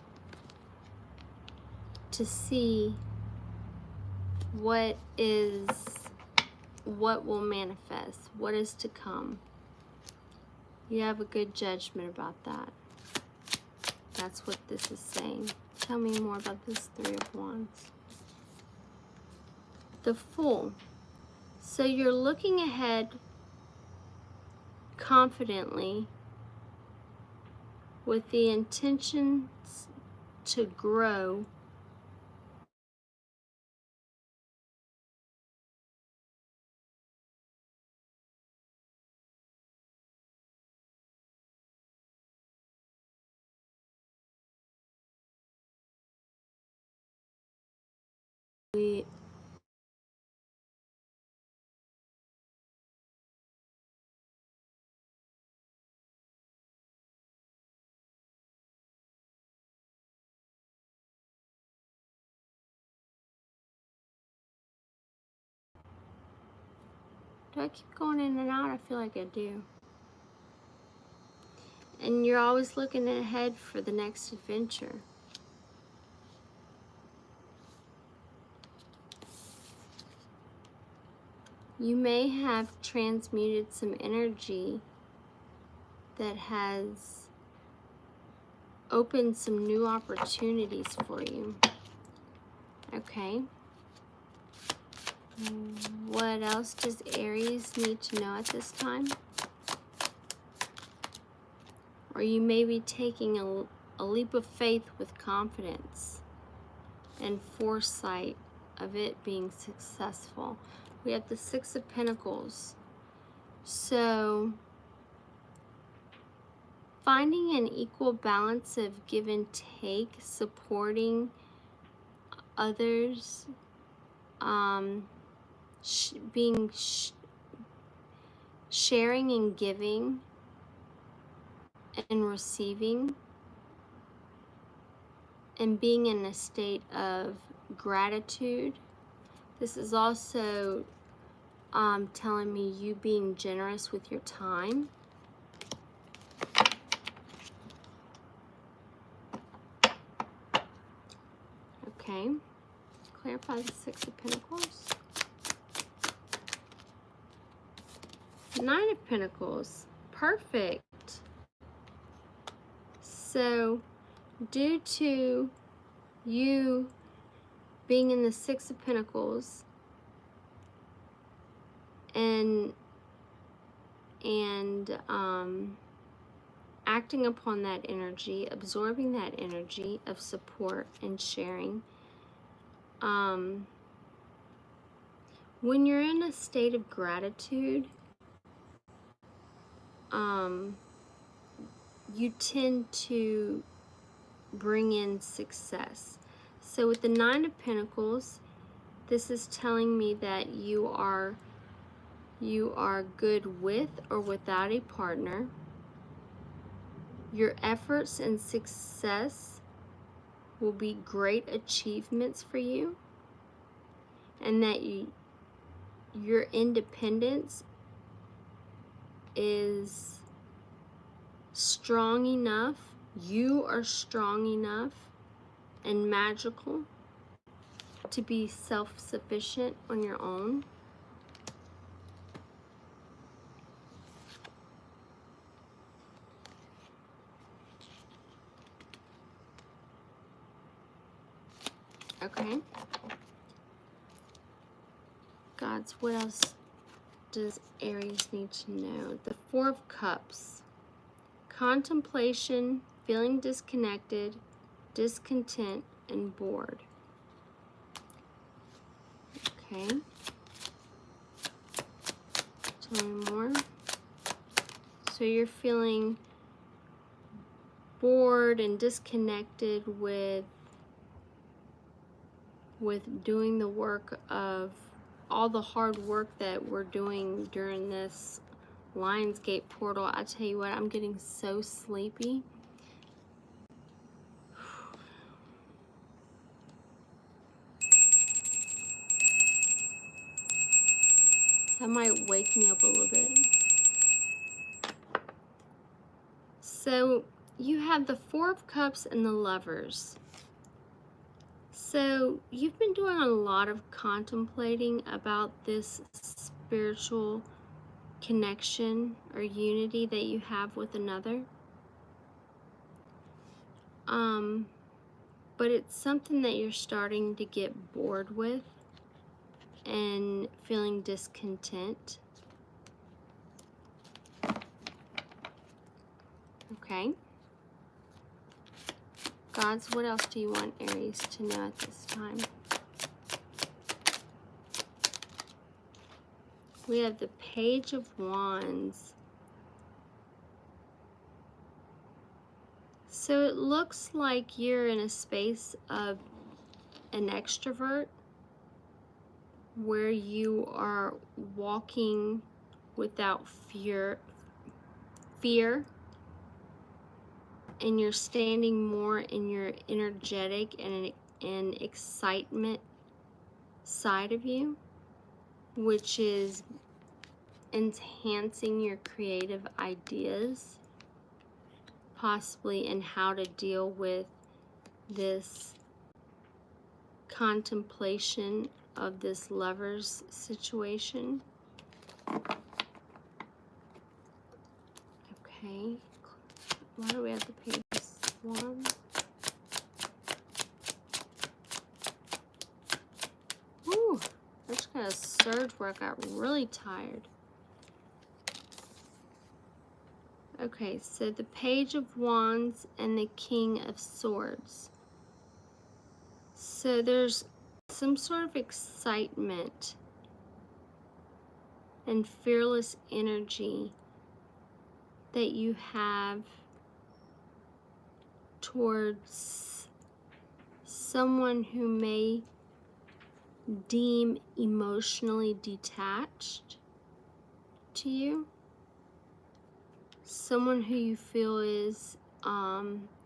to see what will manifest, what is to come. You have a good judgment about that. That's what this is saying. Tell me more about this 3 of Wands. The Fool. So you're looking ahead confidently with the intentions to grow do I keep going in and out? I feel like I do. And you're always looking ahead for the next adventure. You may have transmuted some energy that has opened some new opportunities for you. Okay. What else does Aries need to know at this time? Or you may be taking a leap of faith with confidence and foresight of it being successful. We have the Six of Pentacles. So, finding an equal balance of give and take, supporting others, sharing and giving and receiving, and being in a state of gratitude. This is also telling me you being generous with your time. Okay, clarify the Six of Pentacles. Nine of Pentacles, perfect. So, due to you being in the Six of Pentacles and acting upon that energy, absorbing that energy of support and sharing, when you're in a state of gratitude, you tend to bring in success. So with the Nine of Pentacles, this is telling me that you are good with or without a partner. Your efforts and success will be great achievements for you, and that your independence is strong enough. You are strong enough and magical to be self-sufficient on your own. Okay. Gods, what else does Aries need to know? The Four of Cups. Contemplation, feeling disconnected, discontent, and bored. Okay. Tell me more. So you're feeling bored and disconnected with doing the work of all the hard work that we're doing during this Lionsgate portal. I tell you what, I'm getting so sleepy. That might wake me up a little bit. So you have the Four of Cups and the Lovers. So you've been doing a lot of contemplating about this spiritual connection or unity that you have with another. But it's something that you're starting to get bored with and feeling discontent. Okay. Gods, what else do you want Aries to know at this time? We have the Page of Wands. So it looks like you're in a space of an extrovert where you are walking without fear, and you're standing more in your energetic and excitement side of you, which is enhancing your creative ideas. possibly in how to deal with this contemplation of this lover's situation. Okay, why do we have the pages? One. Ooh, I just got a surge where I got really tired. Okay, so the Page of Wands and the King of Swords. So there's some sort of excitement and fearless energy that you have towards someone who may deem emotionally detached to you. Someone who you feel is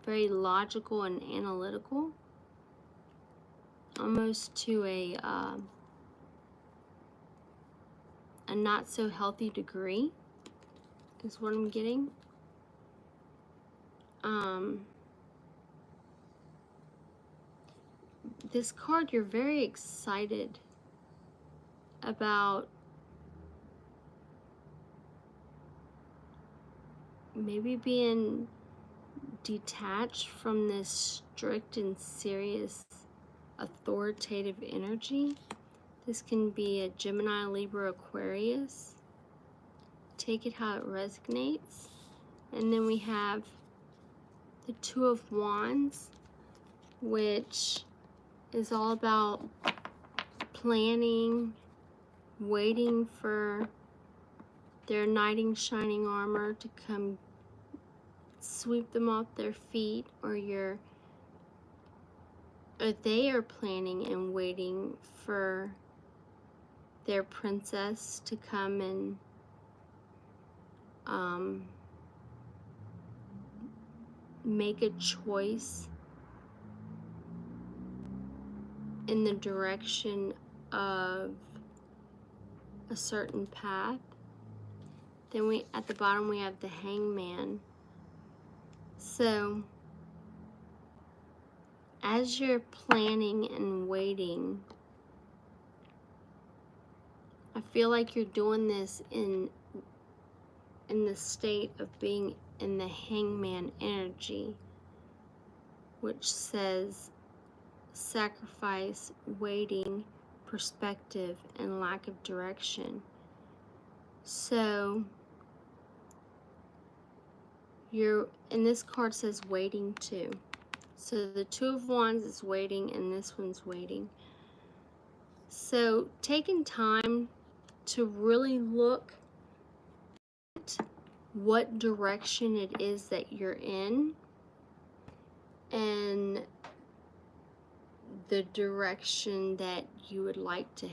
very logical and analytical, almost to a not so healthy degree, is what I'm getting. This card, you're very excited about maybe being detached from this strict and serious authoritative energy. This can be a Gemini, Libra, Aquarius. Take it how it resonates. And then we have the Two of Wands, which is all about planning, waiting for their knight in shining armor to come sweep them off their feet, or they are planning and waiting for their princess to come and make a choice in the direction of a certain path. Then at the bottom we have the Hangman. So as you're planning and waiting, I feel like you're doing this in the state of being in the Hangman energy, which says sacrifice, waiting, perspective, and lack of direction. So and this card says waiting too. So the Two of Wands is waiting and this one's waiting. So taking time to really look at what direction it is that you're in and the direction that you would like to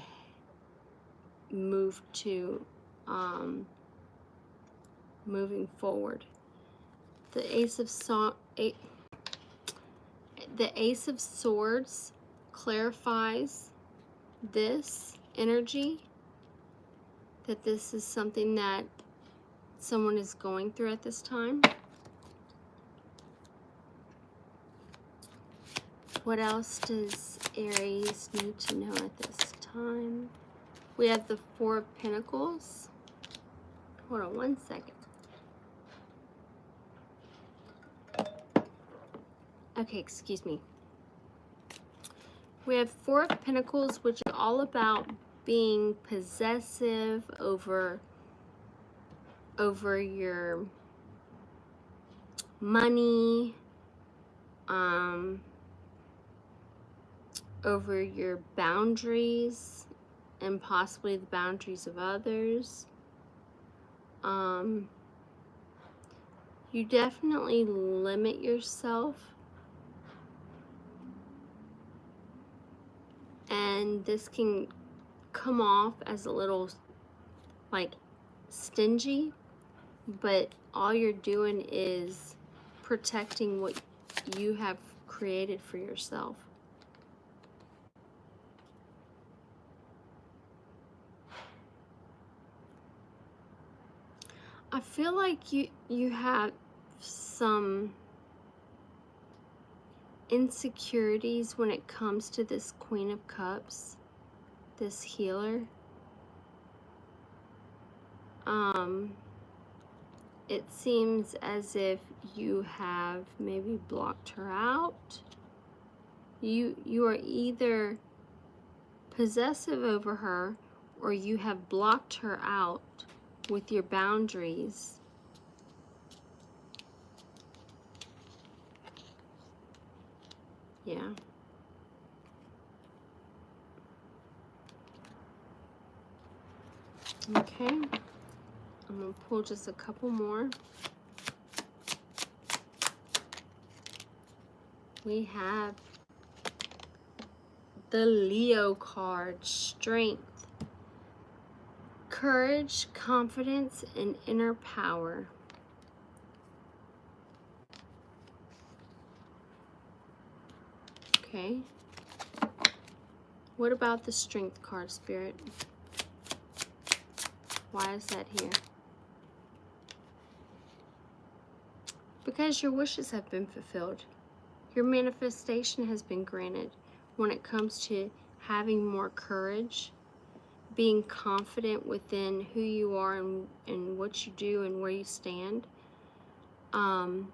move to moving forward. The Ace of Swords clarifies this energy, that this is something that someone is going through at this time. What else does Aries need to know at this time? We have the Four of Pentacles. Hold on one second. Okay, excuse me. We have Four of Pentacles, which is all about being possessive over your money, over your boundaries, and possibly the boundaries of others. You definitely limit yourself, and this can come off as a little like stingy, but all you're doing is protecting what you have created for yourself. I feel like you have some insecurities when it comes to this Queen of Cups, this healer. It seems as if you have maybe blocked her out. You are either possessive over her, or you have blocked her out with your boundaries. Yeah. Okay. I'm going to pull just a couple more. We have the Leo card, strength, courage, confidence, and inner power. Okay. What about the strength card, Spirit? Why is that here? Because your wishes have been fulfilled. Your manifestation has been granted when it comes to having more courage, being confident within who you are and what you do and where you stand, and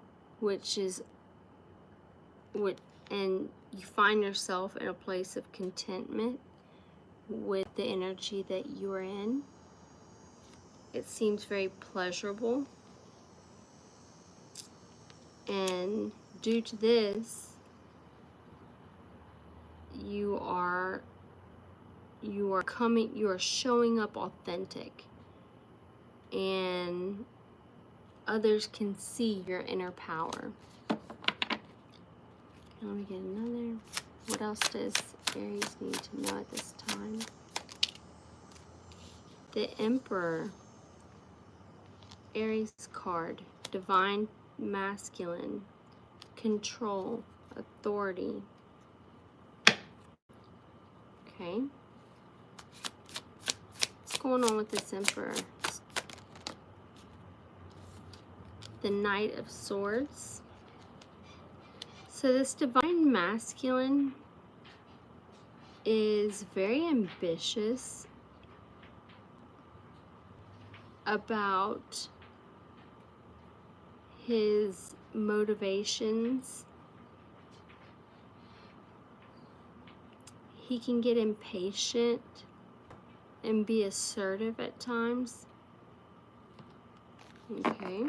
you find yourself in a place of contentment with the energy that you are in. It seems very pleasurable, and due to this, you are showing up authentic, and others can see your inner power. Let me get another. What else does Aries need to know at this time? The Emperor. Aries card. Divine masculine. Control. Authority. Okay. What's going on with this Emperor? The Knight of Swords. So this divine masculine is very ambitious about his motivations. He can get impatient and be assertive at times. Okay.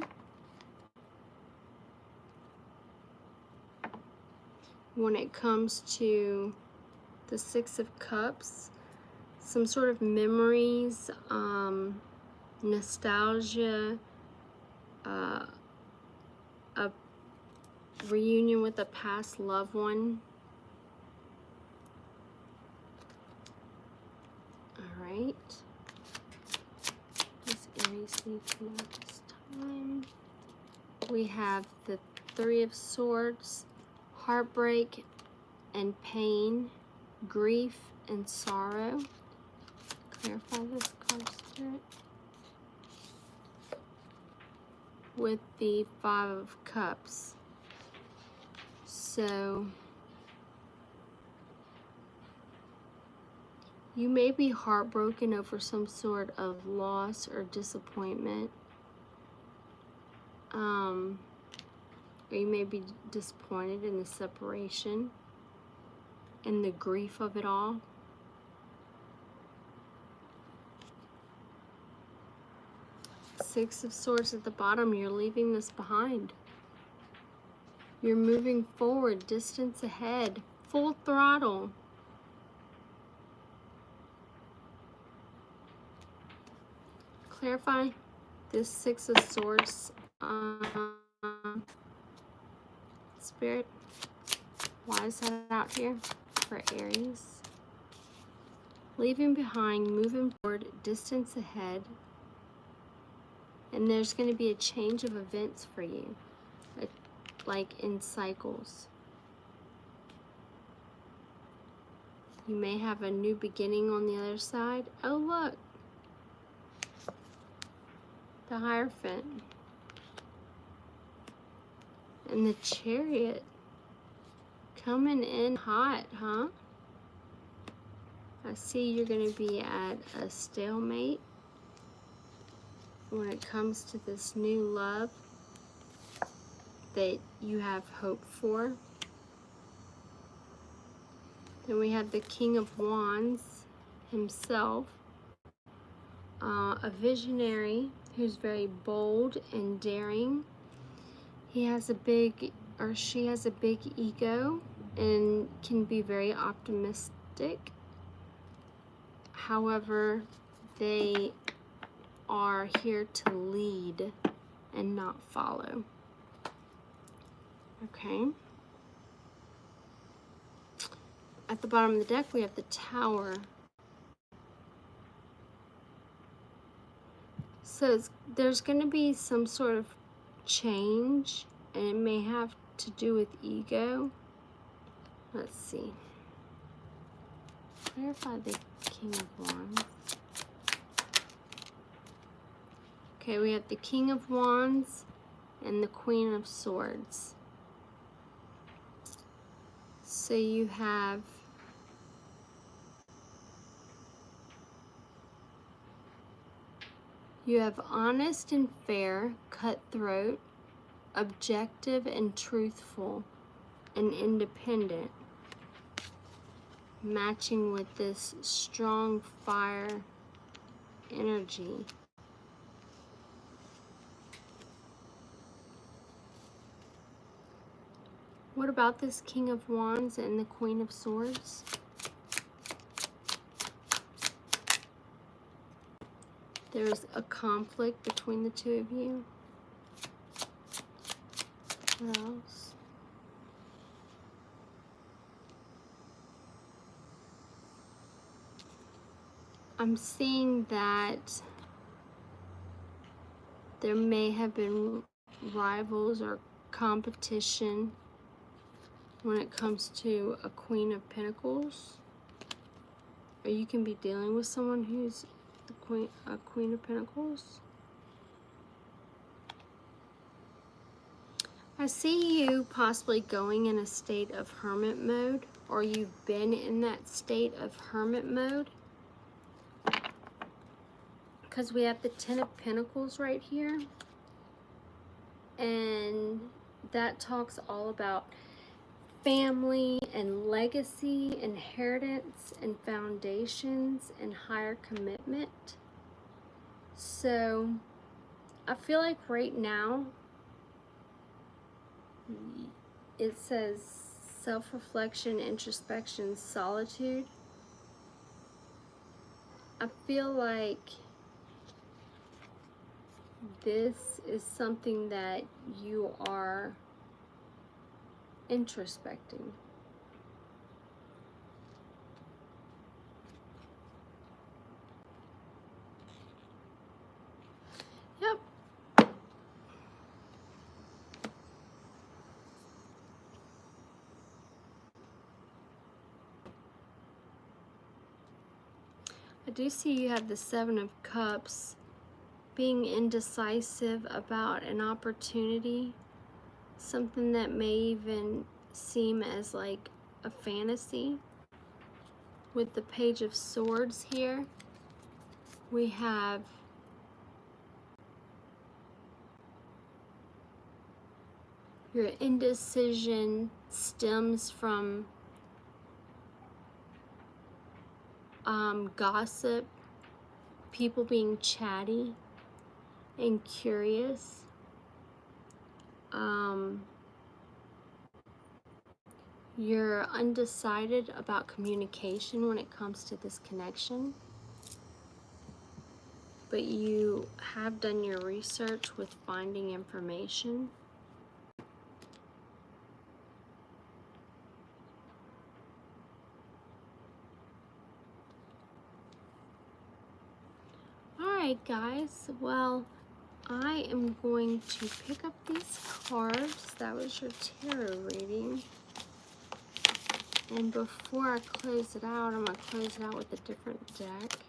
When it comes to the Six of Cups, some sort of memories, nostalgia, a reunion with a past loved one. All right. Does Aries need to know this time? We have the Three of Swords, heartbreak and pain, grief and sorrow. Clarify this card, Spirit. With the Five of Cups. So you may be heartbroken over some sort of loss or disappointment. Or you may be disappointed in the separation and the grief of it all. Six of Swords at the bottom, you're leaving this behind. You're moving forward, distance ahead, full throttle. Clarify this Six of Swords, Spirit. Why is that out here for Aries? Leaving behind, moving forward, distance ahead. And there's going to be a change of events for you, like in cycles. You may have a new beginning on the other side. Oh, look. The Hierophant. And the Chariot coming in hot, huh? I see you're going to be at a stalemate when it comes to this new love that you have hope for. Then we have the King of Wands himself, a visionary who's very bold and daring. He has a big, or she has a big ego and can be very optimistic. However, they are here to lead and not follow. Okay. At the bottom of the deck, we have the Tower. So there's going to be some sort of change, and it may have to do with ego. Let's see. Clarify the King of Wands. Okay, we have the King of Wands and the Queen of Swords. So you have honest and fair, cutthroat, objective and truthful, and independent, matching with this strong fire energy. What about this King of Wands and the Queen of Swords? There's a conflict between the two of you. What else? I'm seeing that there may have been rivals or competition when it comes to a Queen of Pentacles. Or you can be dealing with someone who's a Queen of Pentacles. I see you possibly going in a state of hermit mode, or you've been in that state of hermit mode. Because we have the Ten of Pentacles right here. And that talks all about family and legacy, inheritance and foundations and higher commitment. So I feel like right now it says self-reflection, introspection, solitude. I feel like this is something that you are introspecting. Yep. I do see you have the Seven of Cups, being indecisive about an opportunity, something that may even seem as like a fantasy. With the Page of Swords here, we have your indecision stems from gossip, people being chatty and curious. You're undecided about communication when it comes to this connection, but you have done your research with finding information. Alright guys, well, I am going to pick up these cards. That was your tarot reading. And before I close it out, I'm going to close it out with a different deck.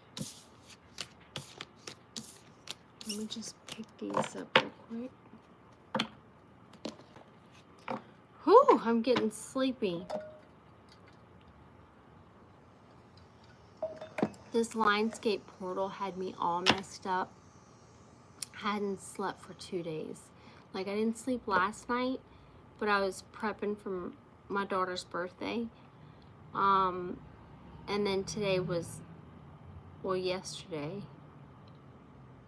Let me just pick these up real quick. Whew, I'm getting sleepy. This Lionscape portal had me all messed up. Hadn't slept for 2 days. Like, I didn't sleep last night, but I was prepping for my daughter's birthday. And then today was, well, yesterday.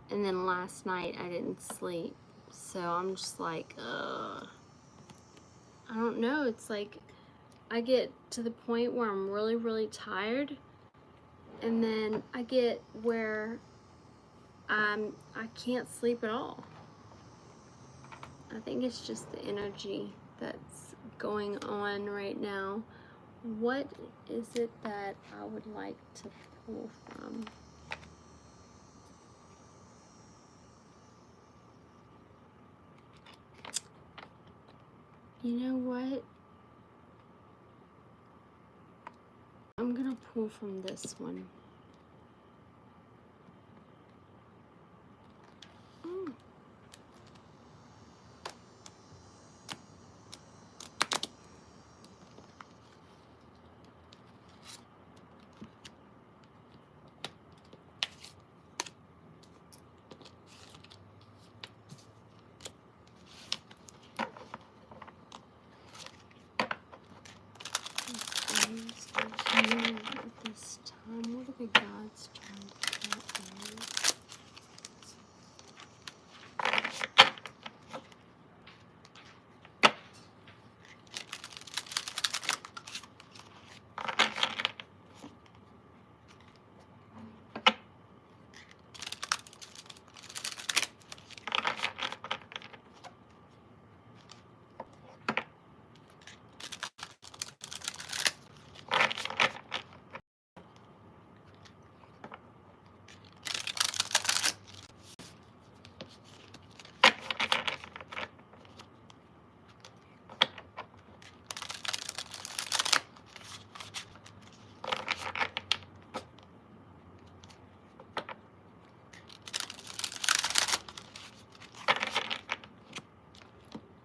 And then last night I didn't sleep. So I'm just like, ugh. I don't know. It's like I get to the point where I'm really, really tired. And then I get where I can't sleep at all. I think it's just the energy that's going on right now. What is it that I would like to pull from? You know what? I'm gonna pull from this one. Mm. At this time, what are the gods trying to tell me?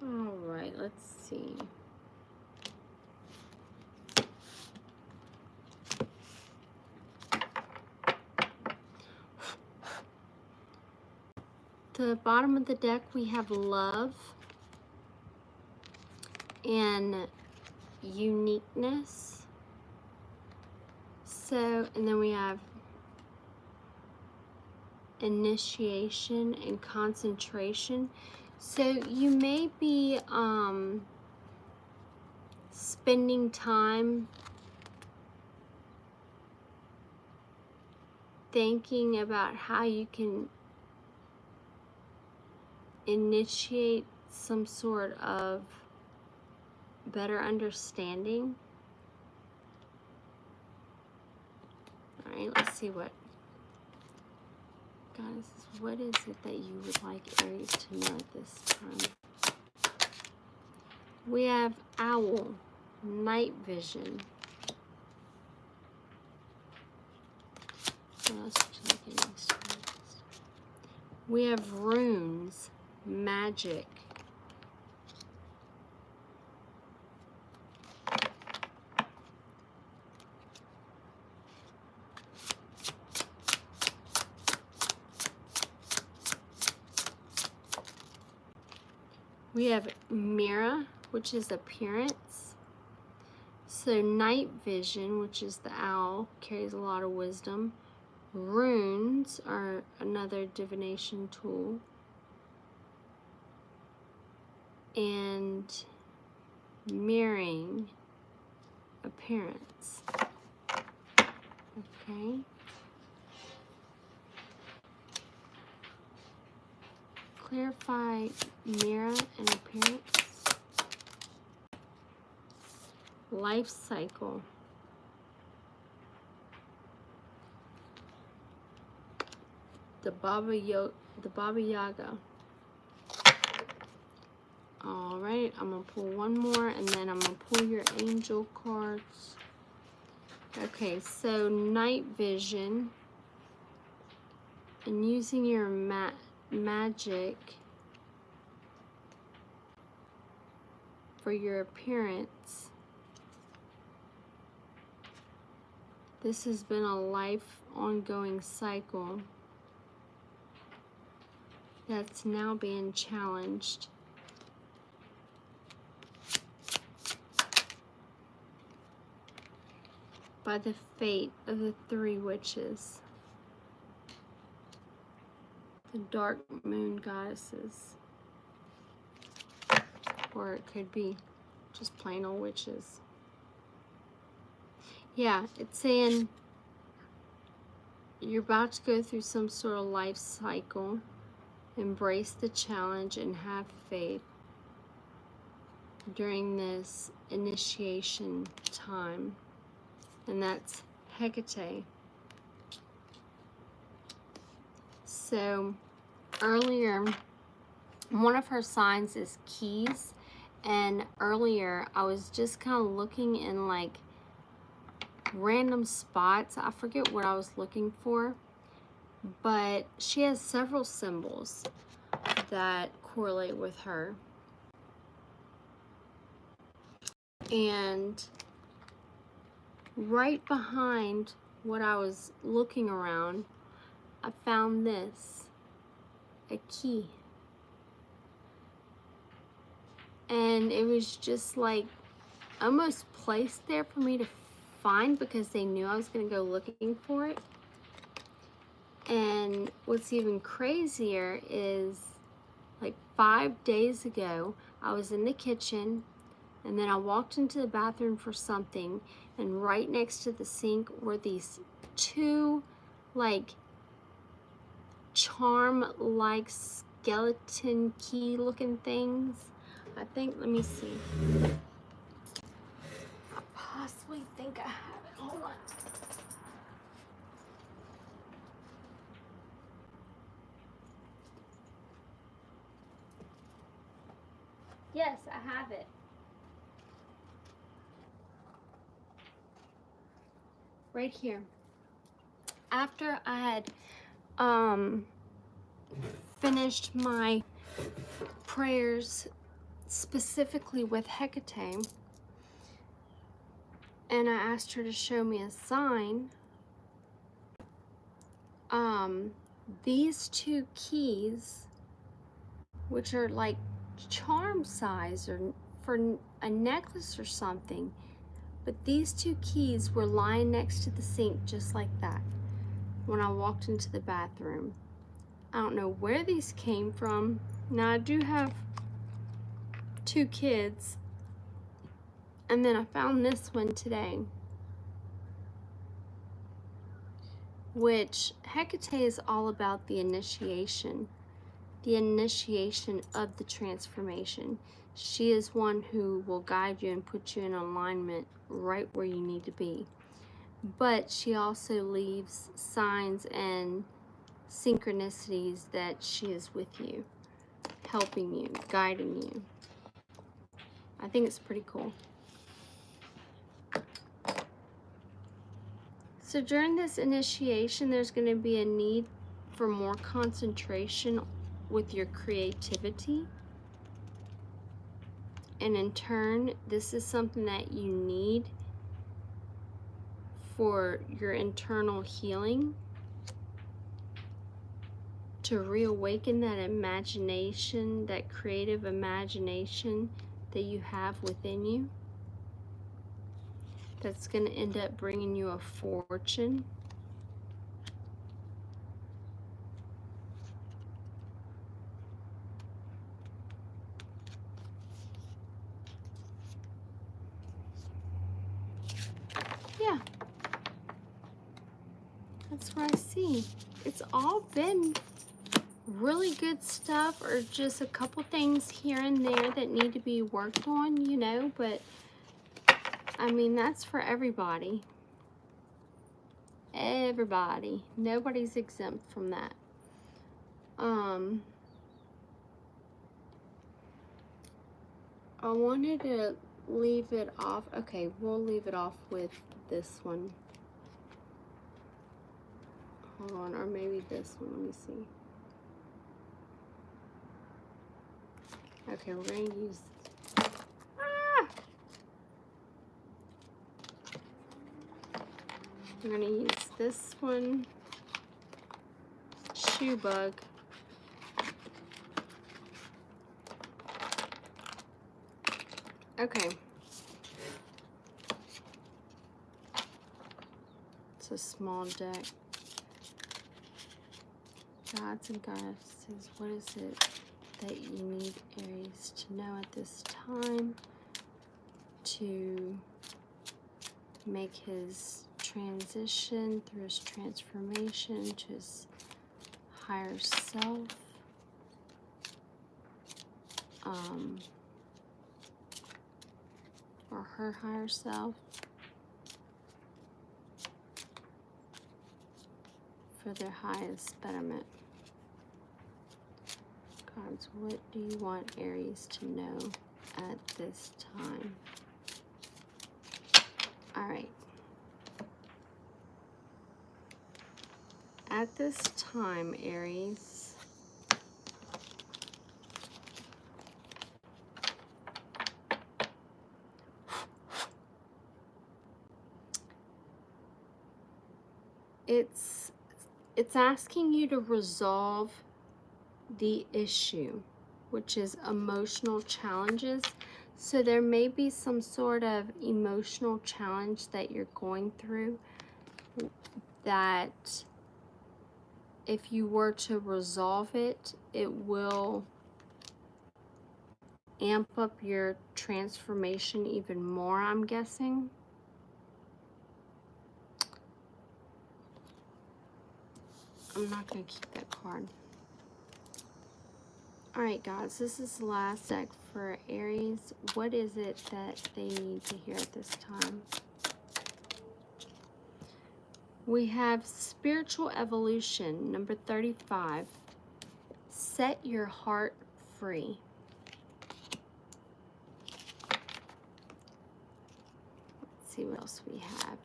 All right, let's see. The bottom of the deck, we have love and uniqueness. So, and then we have initiation and concentration. So you may be spending time thinking about how you can initiate some sort of better understanding. All right, let's see what, guys, what is it that you would like Aries to know at this time? We have owl, night vision. What else would you like Aries to know? We have runes, magic. We have mirror, which is appearance. So night vision, which is the owl, carries a lot of wisdom. Runes are another divination tool. And mirroring, appearance. Okay. Clarify mirror and appearance. Life cycle. The Baba Yaga. All right, I'm gonna pull one more, and then I'm gonna pull your angel cards. Okay, so night vision, and using your magic for your appearance. This has been a life ongoing cycle that's now being challenged. By the fate of the three witches, the dark moon goddesses, or it could be just plain old witches. Yeah, it's saying you're about to go through some sort of life cycle. Embrace the challenge and have faith during this initiation time. And that's Hecate. So earlier, one of her signs is keys. And earlier, I was just kind of looking in like random spots. I forget what I was looking for, but she has several symbols that correlate with her. And right behind what I was looking around, I found this, a key. And it was just like almost placed there for me to find because they knew I was going to go looking for it. And what's even crazier is like 5 days ago, I was in the kitchen and then I walked into the bathroom for something, and right next to the sink were these two like charm-like skeleton key looking things. I think, let me see. I possibly think I have it. Hold on. Yes, I have it. Right here. After I had finished my prayers specifically with Hecate, and I asked her to show me a sign, these two keys, which are like charm size or for a necklace or something, but these two keys were lying next to the sink just like that when I walked into the bathroom. I don't know where these came from. Now I do have 2 kids, and then I found this one today, which Hecate is all about the initiation of the transformation. She is one who will guide you and put you in alignment right where you need to be. But she also leaves signs and synchronicities that she is with you, helping you, guiding you. I think it's pretty cool. So during this initiation, there's going to be a need for more concentration with your creativity. And in turn, this is something that you need for your internal healing, to reawaken that imagination, that creative imagination that you have within you. That's going to end up bringing you a fortune. Yeah. That's what I see. It's all been really good stuff, or just a couple things here and there that need to be worked on, you know, but I mean, that's for everybody. Everybody. Nobody's exempt from that. I wanted to leave it off. Okay, we'll leave it off with this one. Hold on, or maybe this one. Let me see. Okay, we're going to use I'm going to use this one, Shoe Bug. Okay. It's a small deck. Gods and goddesses, what is it that you need Aries to know at this time to make his transition through his transformation to his higher self? Or her higher self, for their highest betterment. Gods, what do you want Aries to know at this time? All right. At this time, Aries, it's asking you to resolve the issue, which is emotional challenges. So there may be some sort of emotional challenge that you're going through that if you were to resolve it, it will amp up your transformation even more, I'm guessing. I'm not going to keep that card. All right, guys, this is the last deck for Aries. What is it that they need to hear at this time? We have spiritual evolution, number 35. Set your heart free. Let's see what else we have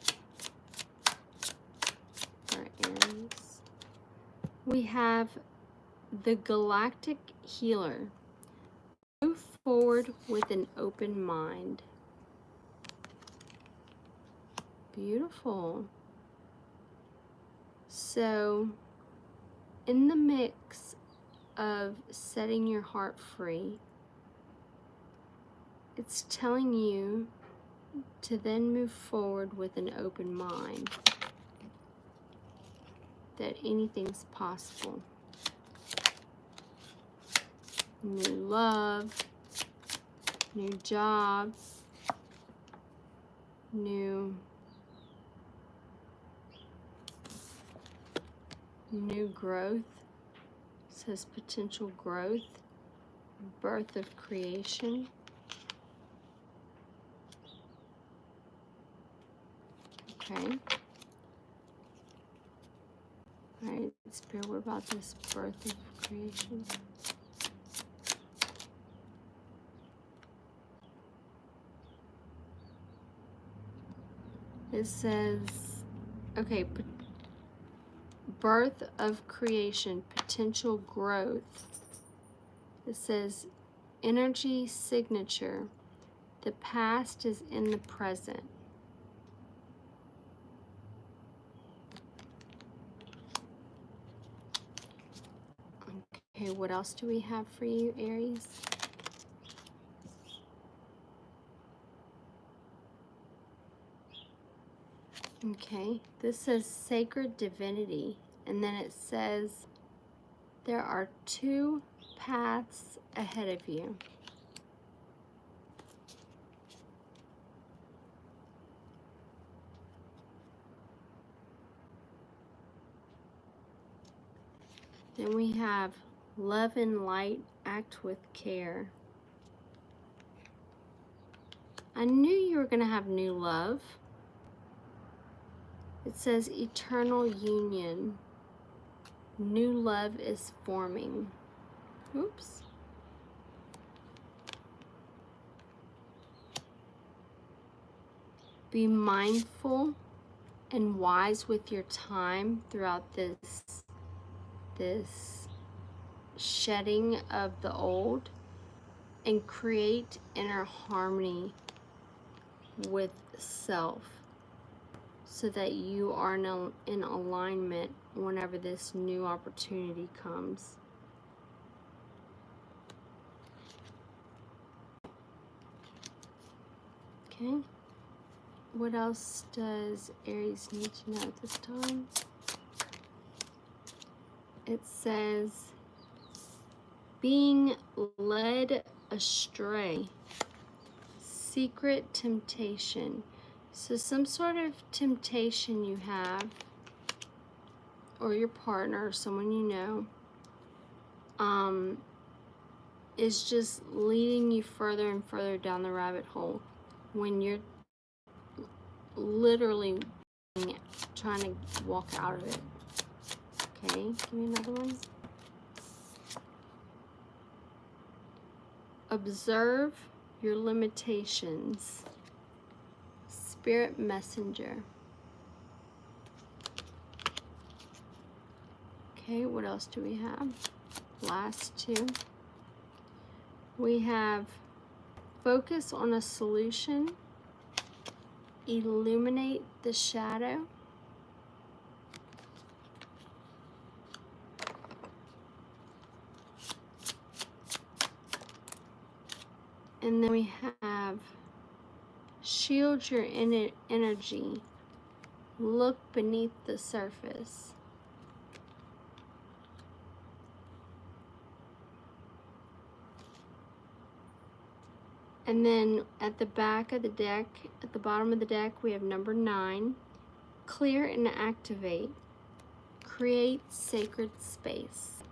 for Aries. We have the galactic healer. Move forward with an open mind. Beautiful. So, in the mix of setting your heart free, it's telling you to then move forward with an open mind, that anything's possible. New love, new job, new growth. It says potential growth, birth of creation. Okay. All right, Spirit, what about this birth of creation? It says, okay, birth of creation, potential growth. It says energy signature. The past is in the present. Okay, what else do we have for you, Aries? Okay, this says sacred divinity, and then it says there are two paths ahead of you. Then we have love and light, act with care. I knew you were going to have new love. It says eternal union. New love is forming. Oops. Be mindful and wise with your time throughout this shedding of the old, and create inner harmony with self. so that you are in alignment whenever this new opportunity comes. Okay. What else does Aries need to know at this time? It says, being led astray, secret temptation. So some sort of temptation you have, or your partner, or someone you know, is just leading you further and further down the rabbit hole when you're literally trying to walk out of it. Okay, give me another one. Observe your limitations. Spirit messenger. Okay, what else do we have? Last two. We have focus on a solution. Illuminate the shadow. And then we have shield your energy. Look beneath the surface. And then at the back of the deck, at the bottom of the deck, we have number 9. Clear and activate. Create sacred space.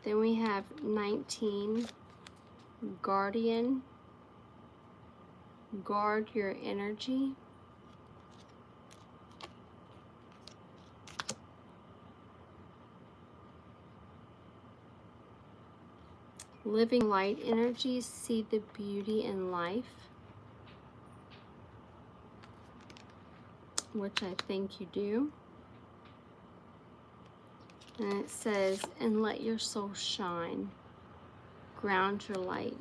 Then we have 19. Guardian. Guard your energy. Living light energy, see the beauty in life, which I think you do. And it says, and let your soul shine. Ground your light.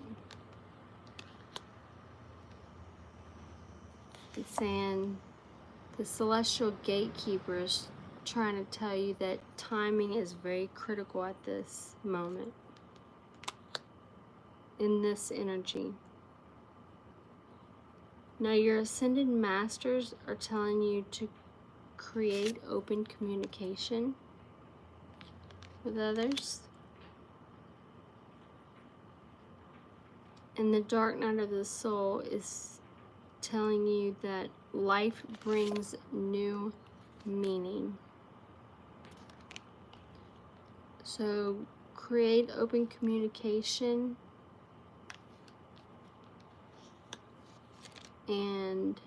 It's saying the celestial gatekeeper is trying to tell you that timing is very critical at this moment. In this energy. Now your ascended masters are telling you to create open communication with others. And the dark night of the soul is telling you that life brings new meaning. So create open communication. And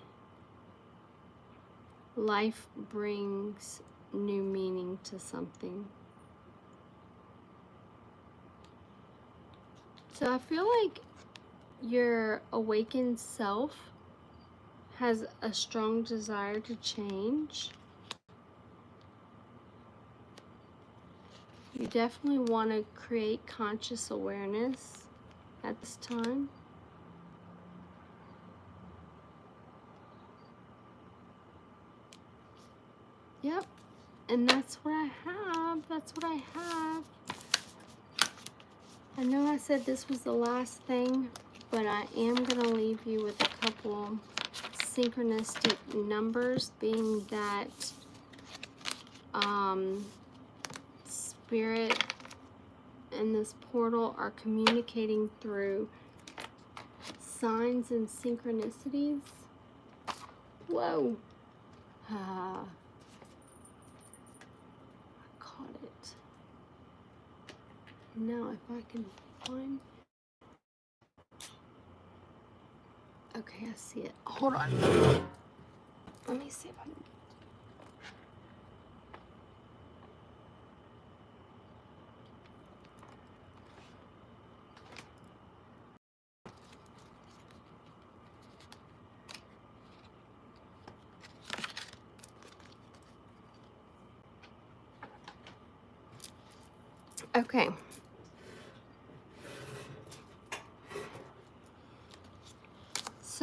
life brings new meaning to something. So I feel like your awakened self has a strong desire to change. You definitely want to create conscious awareness at this time. Yep, and that's what I have. That's what I have. I know I said this was the last thing, but I am going to leave you with a couple synchronistic numbers, being that Spirit and this portal are communicating through signs and synchronicities. Whoa. I caught it. Now if I can find... Okay, I see it. Hold on. Let me see if I can... Okay.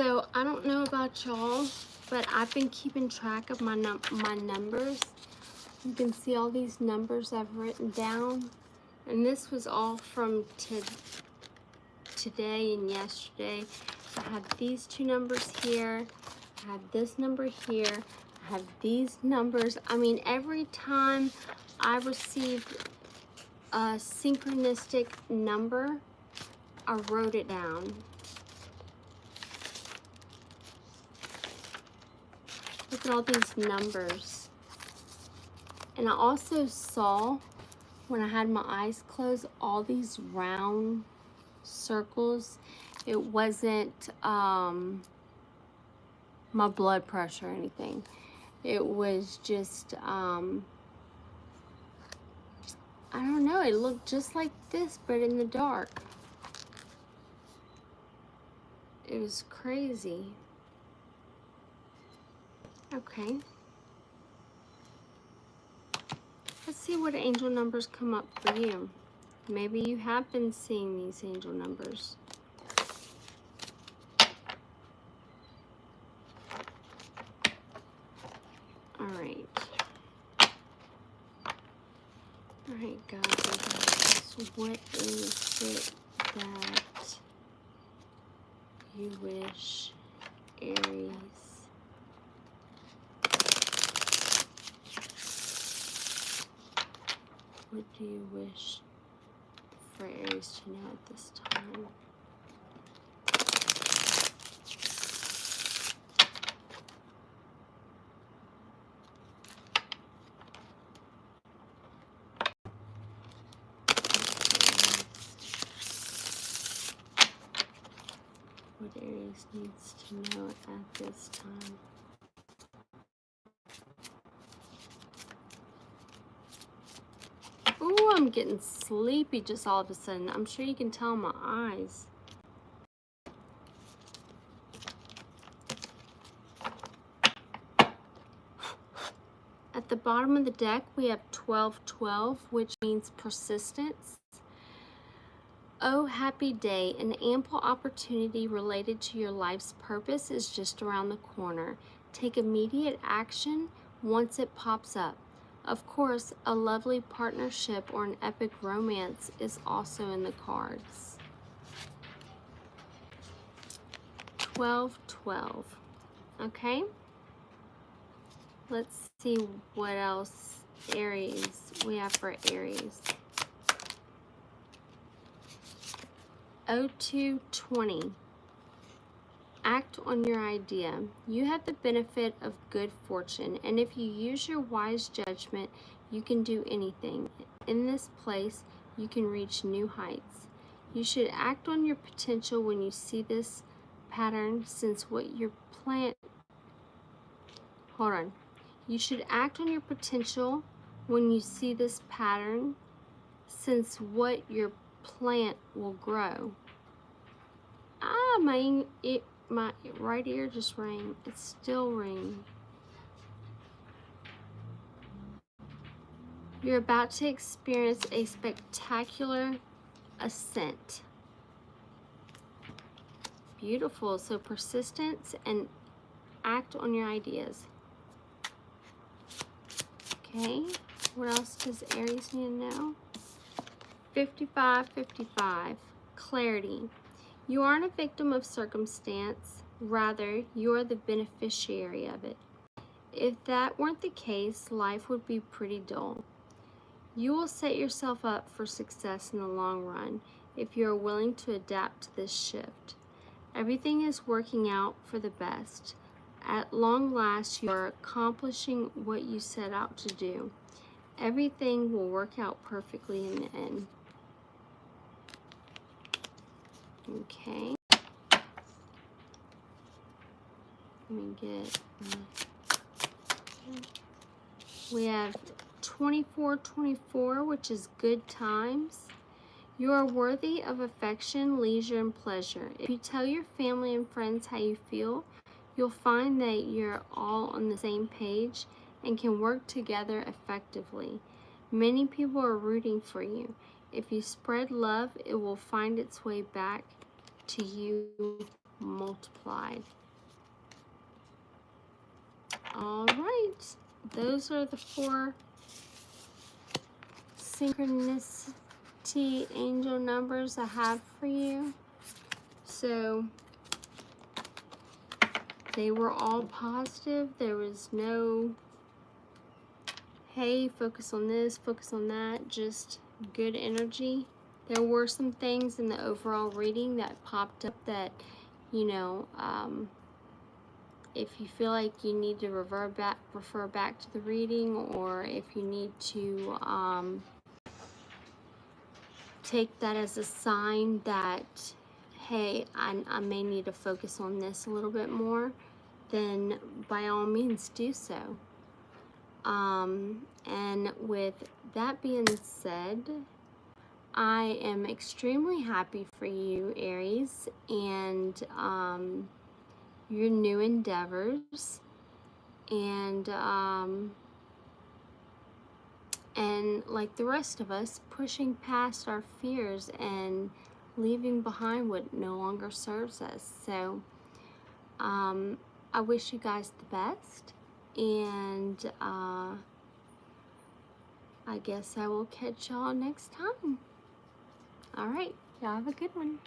So I don't know about y'all, but I've been keeping track of my numbers. You can see all these numbers I've written down, and this was all from today and yesterday. I have these two numbers here. I have this number here. I have these numbers. I mean, every time I received a synchronistic number, I wrote it down. Look at all these numbers. And I also saw, when I had my eyes closed, all these round circles. It wasn't my blood pressure or anything. It was just, I don't know, it looked just like this, but in the dark. It was crazy. Okay. Let's see what angel numbers come up for you. Maybe you have been seeing these angel numbers. All right. All right, guys. What is it that you wish, Aries? What do you wish for Aries to know at this time? What Aries needs to know at this time? Ooh, I'm getting sleepy just all of a sudden. I'm sure you can tell in my eyes. At the bottom of the deck, we have 1212, which means persistence. Oh, happy day. An ample opportunity related to your life's purpose is just around the corner. Take immediate action once it pops up. Of course, a lovely partnership or an epic romance is also in the cards. 1212. Okay? Let's see what else Aries we have for Aries. 0220. Act on your idea. You have the benefit of good fortune, and if you use your wise judgment, you can do anything. In this place, you can reach new heights. You should act on your potential when you see this pattern, since what your plant... Hold on. You should act on your potential when you see this pattern, since what your plant will grow. Ah, my right ear just rang. It's still ringing. You're about to experience a spectacular ascent. Beautiful. So persistence and act on your ideas. Okay. What else does Aries need to know? 5555. Clarity. You aren't a victim of circumstance. Rather, you're the beneficiary of it. If that weren't the case, life would be pretty dull. You will set yourself up for success in the long run if you are willing to adapt to this shift. Everything is working out for the best. At long last, you are accomplishing what you set out to do. Everything will work out perfectly in the end. Okay. Let me get... we have 2424, which is good times. You are worthy of affection, leisure, and pleasure. If you tell your family and friends how you feel, you'll find that you're all on the same page and can work together effectively. Many people are rooting for you. If you spread love, it will find its way back to you multiplied. All right, those are the 4 synchronicity angel numbers I have for you. So they were all positive. There was no, hey, focus on this, focus on that, just good energy. There were some things in the overall reading that popped up that, you know, if you feel like you need to refer back to the reading, or if you need to take that as a sign that, hey, I may need to focus on this a little bit more, then by all means do so. And with that being said, I am extremely happy for you, Aries, and your new endeavors, and like the rest of us, pushing past our fears and leaving behind what no longer serves us. So I wish you guys the best, and I guess I will catch y'all next time. All right, y'all have a good one.